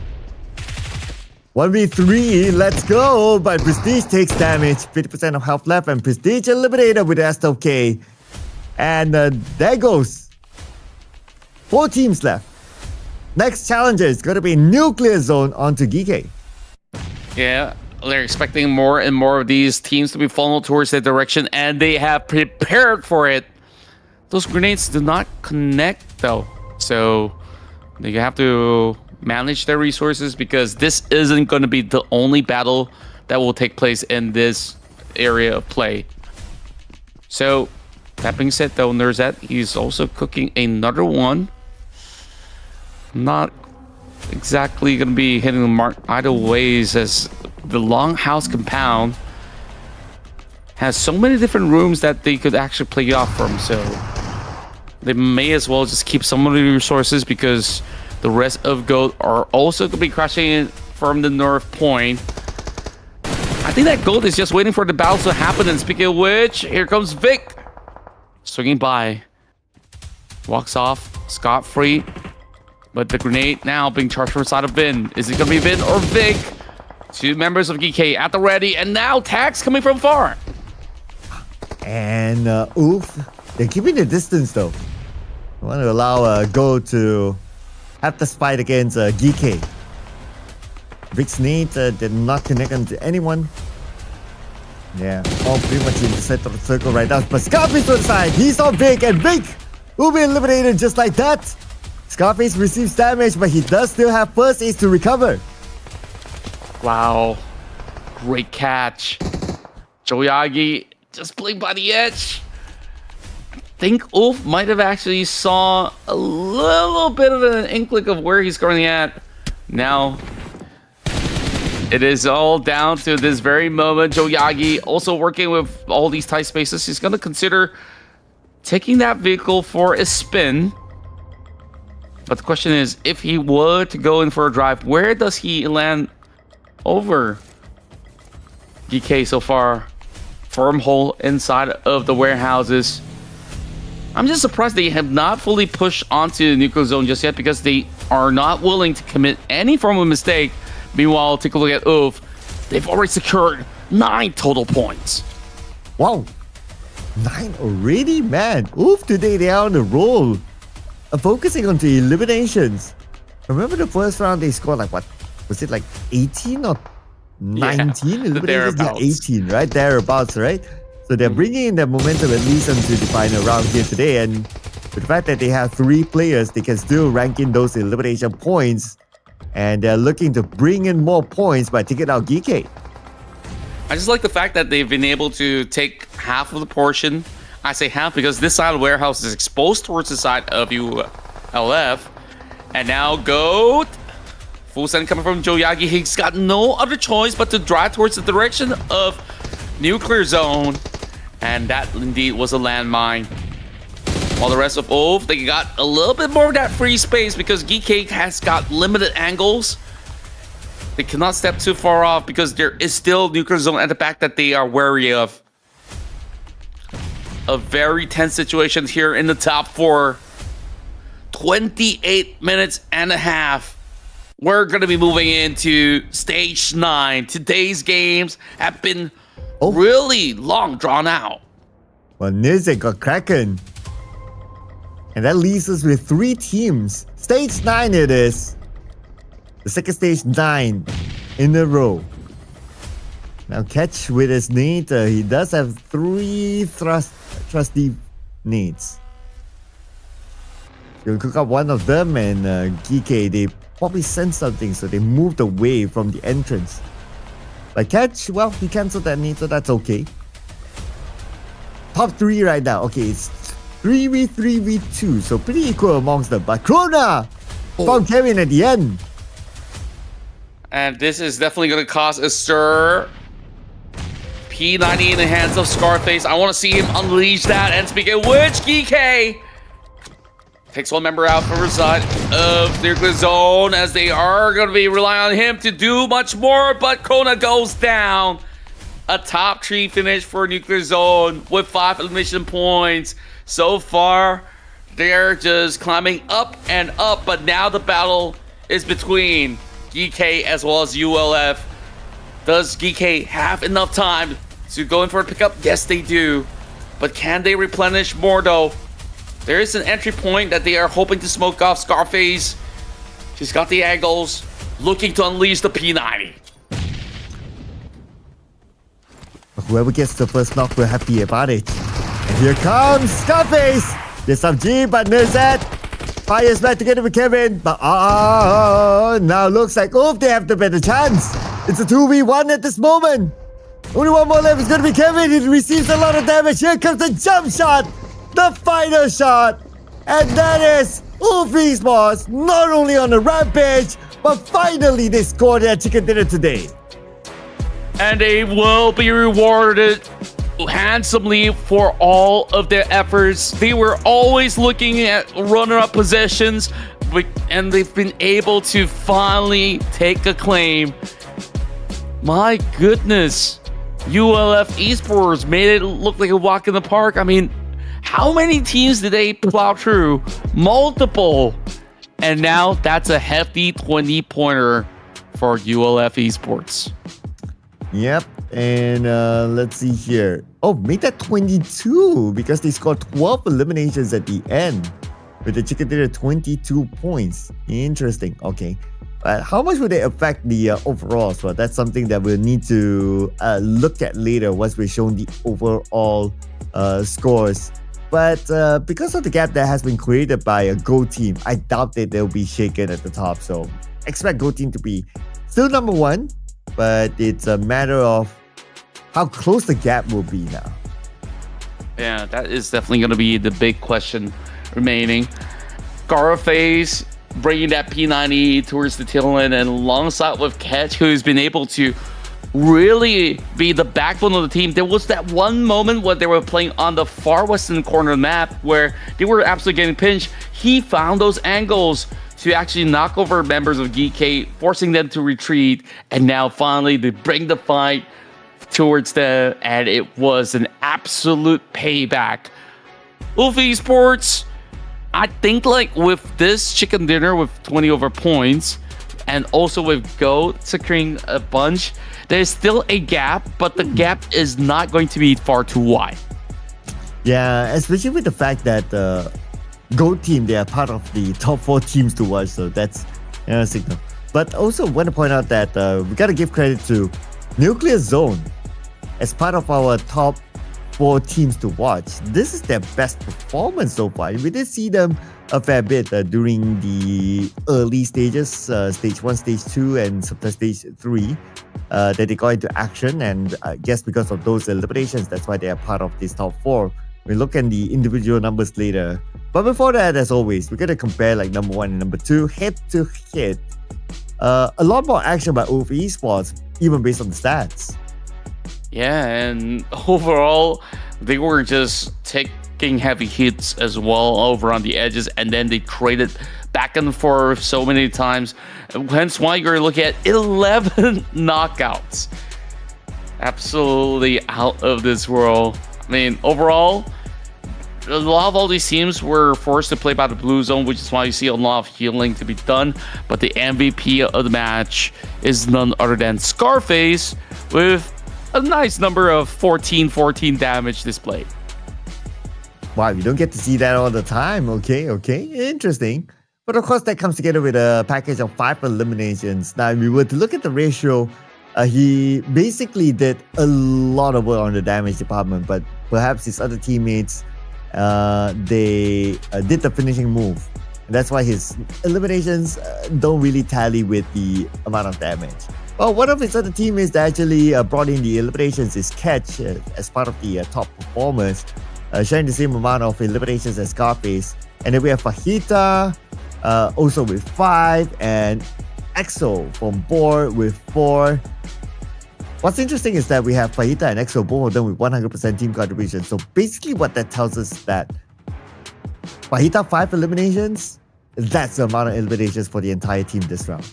1v3, let's go! But Prestige takes damage, 50% of health left, and Prestige eliminated with SOK. And there goes. 4 teams left. Next challenger is going to be Nuclear Zone onto GEEKAY. Yeah, they're expecting more and more of these teams to be funneled towards that direction, and they have prepared for it. Those grenades do not connect though, so they have to manage their resources because this isn't going to be the only battle that will take place in this area of play. So that being said though, Nurzet, he's also cooking another one. Not exactly going to be hitting the mark either ways, as the longhouse compound has so many different rooms that they could actually play off from, so they may as well just keep some of the resources because the rest of Goat are also going to be crashing in from the north point. I think that Goat is just waiting for the battle to happen, and speaking of which, here comes Vic. Swinging by. Walks off scot-free. But the grenade now being charged from the side of Vin. Is it going to be Vin or Vic? 2 members of GEEKAY at the ready, and now tags coming from far. And Oof, they're keeping the distance though. I want to allow Go to have this fight against GEEKAY. Vic's nade did not connect onto anyone. Yeah, all pretty much in the center of the circle right now. But Scarface to the side, he saw Vic, and Vic will be eliminated just like that. Scarface receives damage, but he does still have first aid to recover. Wow. Great catch. Joyagi just playing by the edge. I think Ulf might have actually saw a little bit of an inkling of where he's currently at. Now, it is all down to this very moment. Joyagi also working with all these tight spaces. He's going to consider taking that vehicle for a spin. But the question is, if he were to go in for a drive, where does he land over GEEKAY so far? Firm hole inside of the warehouses. I'm just surprised they have not fully pushed onto the nuclear zone just yet, because they are not willing to commit any form of mistake. Meanwhile, take a look at Oof. They've already secured 9 total points. Wow, 9 already, man. Oof, today they are on the roll. Focusing on the eliminations. Remember the first round they scored like what? Was it like 18 or 19 eliminations? Yeah, 18, right? Thereabouts, right? So they're bringing in their momentum at least into the final round here today. And with the fact that they have 3 players, they can still rank in those elimination points. And they're looking to bring in more points by taking out GEEKAY. I just like the fact that they've been able to take half of the portion. I say half because this side of the warehouse is exposed towards the side of ULF. And now Goat. Full send coming from Joyagi. He's got no other choice but to drive towards the direction of nuclear zone. And that indeed was a landmine. While the rest of Ulf, they got a little bit more of that free space because GEEKAY has got limited angles. They cannot step too far off because there is still nuclear zone at the back that they are wary of. A very tense situation here in the top 4. 28 minutes and a half. We're going to be moving into stage 9. Today's games have been really long drawn out. Well, Nizik got Kraken. And that leaves us with 3 teams. Stage 9 it is. The second stage 9 in a row. Now Catch with his nade, he does have 3 trusty nades. He'll cook up one of them, and GEEKAY, they probably sense something, so they moved away from the entrance. But Catch, well, he cancelled that nade, so that's okay. Top 3 right now. Okay, it's 3v3v2, so pretty equal amongst them. But Krona found Kevin at the end. And this is definitely going to cause a stir. P90 in the hands of Scarface. I want to see him unleash that. And speaking of which, GEEKAY takes one member out from the side of Nuclear Zone, as they are going to be relying on him to do much more. But Krona goes down. A top 3 finish for Nuclear Zone with 5 elimination points. So far, they're just climbing up and up. But now the battle is between GEEKAY as well as ULF. Does GEEKAY have enough time to go in for a pickup? Yes, they do. But can they replenish more though? There is an entry point that they are hoping to smoke off. Scarface, she's got the angles, looking to unleash the P90. Whoever gets the first knock will happy about it. And here comes Scarface. There's some G, but Nirzat fires back together with Kevin. But now looks like they have the better chance. It's a 2v1 at this moment. Only one more left is going to be Kevin. He receives a lot of damage. Here comes the jump shot. The final shot. And that is Esports not only on a rampage, but finally they scored their chicken dinner today. And they will be rewarded handsomely for all of their efforts. They were always looking at runner-up positions, and they've been able to finally take a claim. My goodness, ULF Esports made it look like a walk in the park. I mean, how many teams did they plow through? Multiple. And now that's a hefty 20-pointer for ULF Esports. Yep, and let's see here. Oh, made that 22 because they scored 12 eliminations at the end with the chicken dinner 22 points. Interesting. Okay. But how much would they affect the overall? So that's something that we'll need to look at later once we're shown the overall scores. But because of the gap that has been created by a Go team, I doubt that they'll be shaken at the top. So expect Go team to be still number 1. But it's a matter of how close the gap will be now. Yeah, that is definitely going to be the big question remaining. Scarface bringing that P90 towards the tail end, and alongside with Ketch, who's been able to really be the backbone of the team. There was that one moment when they were playing on the far western corner of the map where they were absolutely getting pinched. He found those angles to actually knock over members of GEEKAY, forcing them to retreat. And now finally they bring the fight towards them, and it was an absolute payback. ULF Esports, I think like with this chicken dinner with 20 over points, and also with Go securing a bunch, there's still a gap, but the gap is not going to be far too wide. Yeah, especially with the fact that Go team, they are part of the top 4 teams to watch, so that's a signal. But also want to point out that we got to give credit to Nuclear Zone as part of our top 4 teams to watch. This is their best performance so far. We did see them a fair bit during the early stages, stage 1, stage 2, and sometimes stage 3, that they got into action. And I guess because of those eliminations, that's why they are part of this top 4. We'll look at the individual numbers later. But before that, as always, we're going to compare like number 1 and number 2 head to head. A lot more action by ULF Esports, even based on the stats. Yeah, and overall, they were just taking heavy hits as well over on the edges, and then they traded back and forth so many times. Hence why you're looking at 11 knockouts. Absolutely out of this world. I mean, overall, a lot of all these teams were forced to play by the blue zone, which is why you see a lot of healing to be done. But the MVP of the match is none other than Scarface, with a nice number of 14 damage displayed. Wow, you don't get to see that all the time. Okay, interesting. But of course, that comes together with a package of 5 eliminations. Now, if we were to look at the ratio, he basically did a lot of work on the damage department, but perhaps his other teammates, they did the finishing move. And that's why his eliminations don't really tally with the amount of damage. Well, one of his other teammates that actually brought in the eliminations is Ketch as part of the top performers. sharing the same amount of eliminations as Scarface. And then we have Fajita, also with 5, and EXO from BOARS with 4. What's interesting is that we have Fajita and EXO, both of them with 100% team contribution. So basically what that tells us is that Fajita 5 eliminations, that's the amount of eliminations for the entire team this round.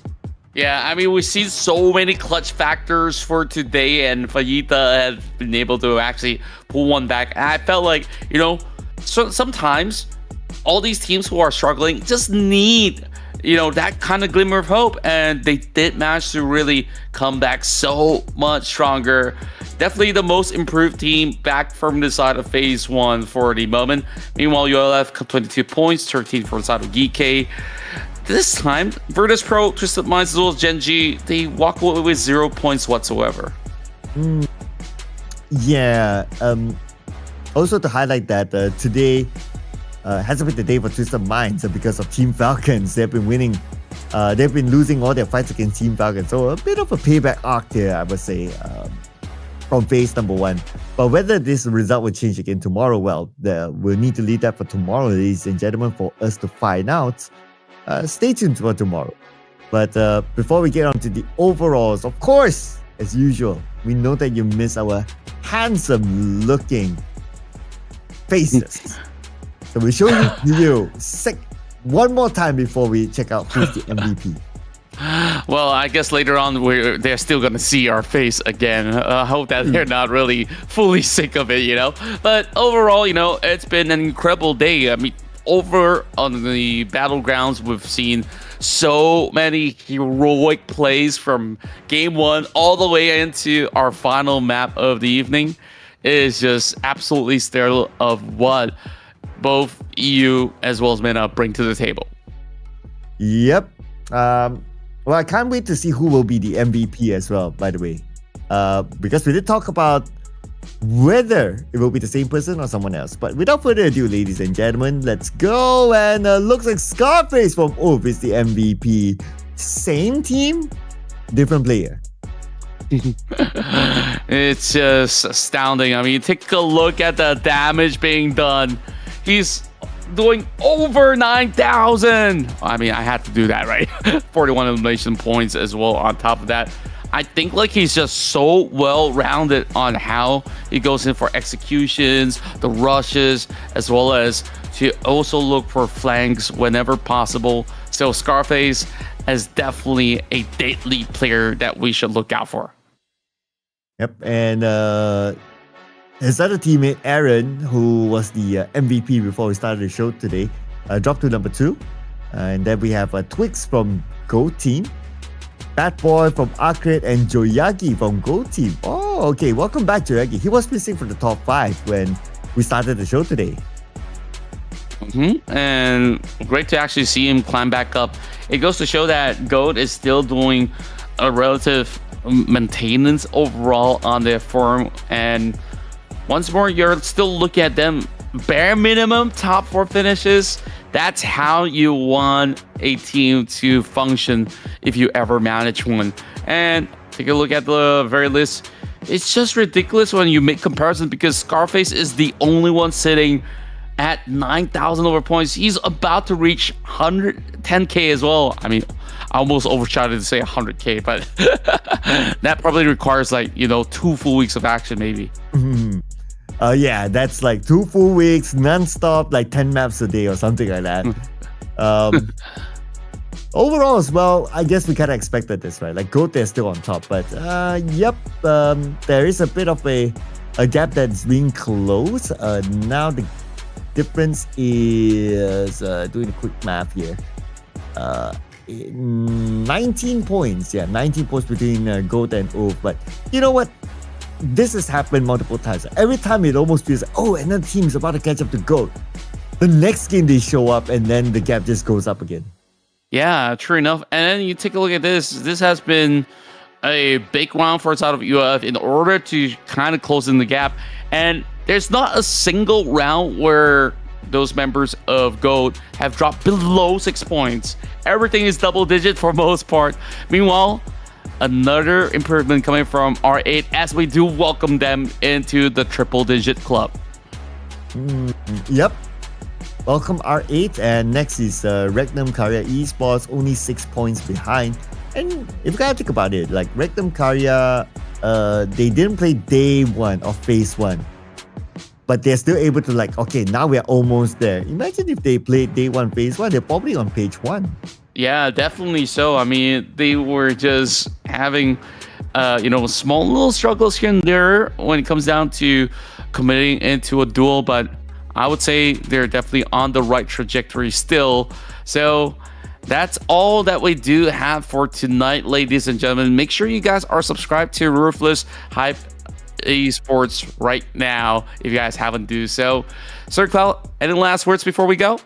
Yeah, I mean, we've seen so many clutch factors for today, and Fajita has been able to actually pull one back. And I felt like, you know, so sometimes all these teams who are struggling just need, you know, that kind of glimmer of hope, and they did manage to really come back so much stronger. Definitely the most improved team back from the side of phase 1 for the moment. Meanwhile, ULF 22 points, 13 for the side of GEEKAY. This time, Virtus Pro, Twisted Minds, as well as GEN.G, they walk away with 0 points whatsoever. Yeah. Also to highlight that today hasn't been the day for Twisted Minds because of Team Falcons. They've been winning. They've been losing all their fights against Team Falcons. So a bit of a payback arc here, I would say, from phase number 1. But whether this result will change again tomorrow, well, we'll need to leave that for tomorrow, ladies and gentlemen, for us to find out. Stay tuned for tomorrow. But before we get on to the overalls, of course, as usual, we know that you miss our handsome looking faces. So we show you one more time before we check out who's the MVP. Well, I guess later on they're still gonna see our face again. I hope that they're not really fully sick of it, you know. But overall, you know, it's been an incredible day. I mean, over on the battlegrounds, we've seen so many heroic plays from game 1 all the way into our final map of the evening. It is just absolutely sterile of what both EU as well as MENA bring to the table. Yep. Well, I can't wait to see who will be the MVP as well, by the way. Because we did talk about whether it will be the same person or someone else. But without further ado, ladies and gentlemen, let's go. And looks like Scarface from OOF is the MVP. Same team, different player. It's just astounding. I mean, take a look at the damage being done. He's doing over 9,000. I mean, I had to do that, right? 41 elimination points as well on top of that. I think like he's just so well-rounded on how he goes in for executions, the rushes, as well as to also look for flanks whenever possible. So Scarface is definitely a deadly player that we should look out for. Yep, and his other teammate, Aaron, who was the MVP before we started the show today, dropped to number 2. And then we have Twix from Go Team, Bad Boy from ARCred, and Joyagi from Go Team. Oh, okay. Welcome back, Joyagi. He was missing from the top 5 when we started the show today. And great to actually see him climb back up. It goes to show that GOAT is still doing a relative maintenance overall on their form. And once more, you're still looking at them bare minimum top 4 finishes. That's how you want a team to function if you ever manage one. And take a look at the very list. It's just ridiculous when you make comparisons because Scarface is the only one sitting at 9,000 over points. He's about to reach 110k as well. I mean, I almost overshot it to say 100k, but that probably requires like, you know, 2 full weeks of action maybe. Yeah, that's like 2 full weeks, non-stop, like 10 maps a day or something like that. Overall as well, I guess we kind of expected this, right? Like GOAT, they're still on top, but yep, there is a bit of a gap that's being closed. Now the difference is, doing a quick math here, 19 points. Yeah, 19 points between GOAT and OOF. But you know what? This has happened multiple times. Every time it almost feels like, oh, another team is about to catch up to GOAT. The next game they show up and then the gap just goes up again. Yeah, true enough. And then you take a look at this. This has been a big round for us out of UF in order to kind of close in the gap. And there's not a single round where those members of GOAT have dropped below 6 points. Everything is double digit for most part. Meanwhile, another improvement coming from R8 as we do welcome them into the triple digit club. Yep. Welcome R8, and next is Regnum Karya Esports, only 6 points behind. And if you gotta think about it, like Regnum Karya, they didn't play day 1 of phase 1. But they're still able to like, okay, now we're almost there. Imagine if they played day 1 phase 1, they're probably on page 1. Yeah, definitely so. I mean, they were just having, small little struggles here and there when it comes down to committing into a duel, but I would say they're definitely on the right trajectory still. So that's all that we do have for tonight, ladies and gentlemen. Make sure you guys are subscribed to Ruthless Hype Esports right now if you guys haven't do so. Sir Cloud, any last words before we go?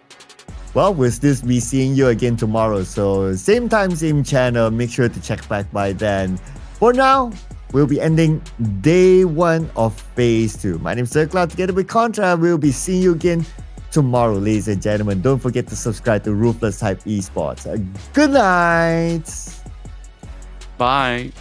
Well, we'll still be seeing you again tomorrow. So same time, same channel. Make sure to check back by then. For now, we'll be ending day 1 of phase 2. My name is Sir Cloud. Together with Contra, we'll be seeing you again tomorrow, ladies and gentlemen. Don't forget to subscribe to Ruthless Hype Esports. Good night. Bye.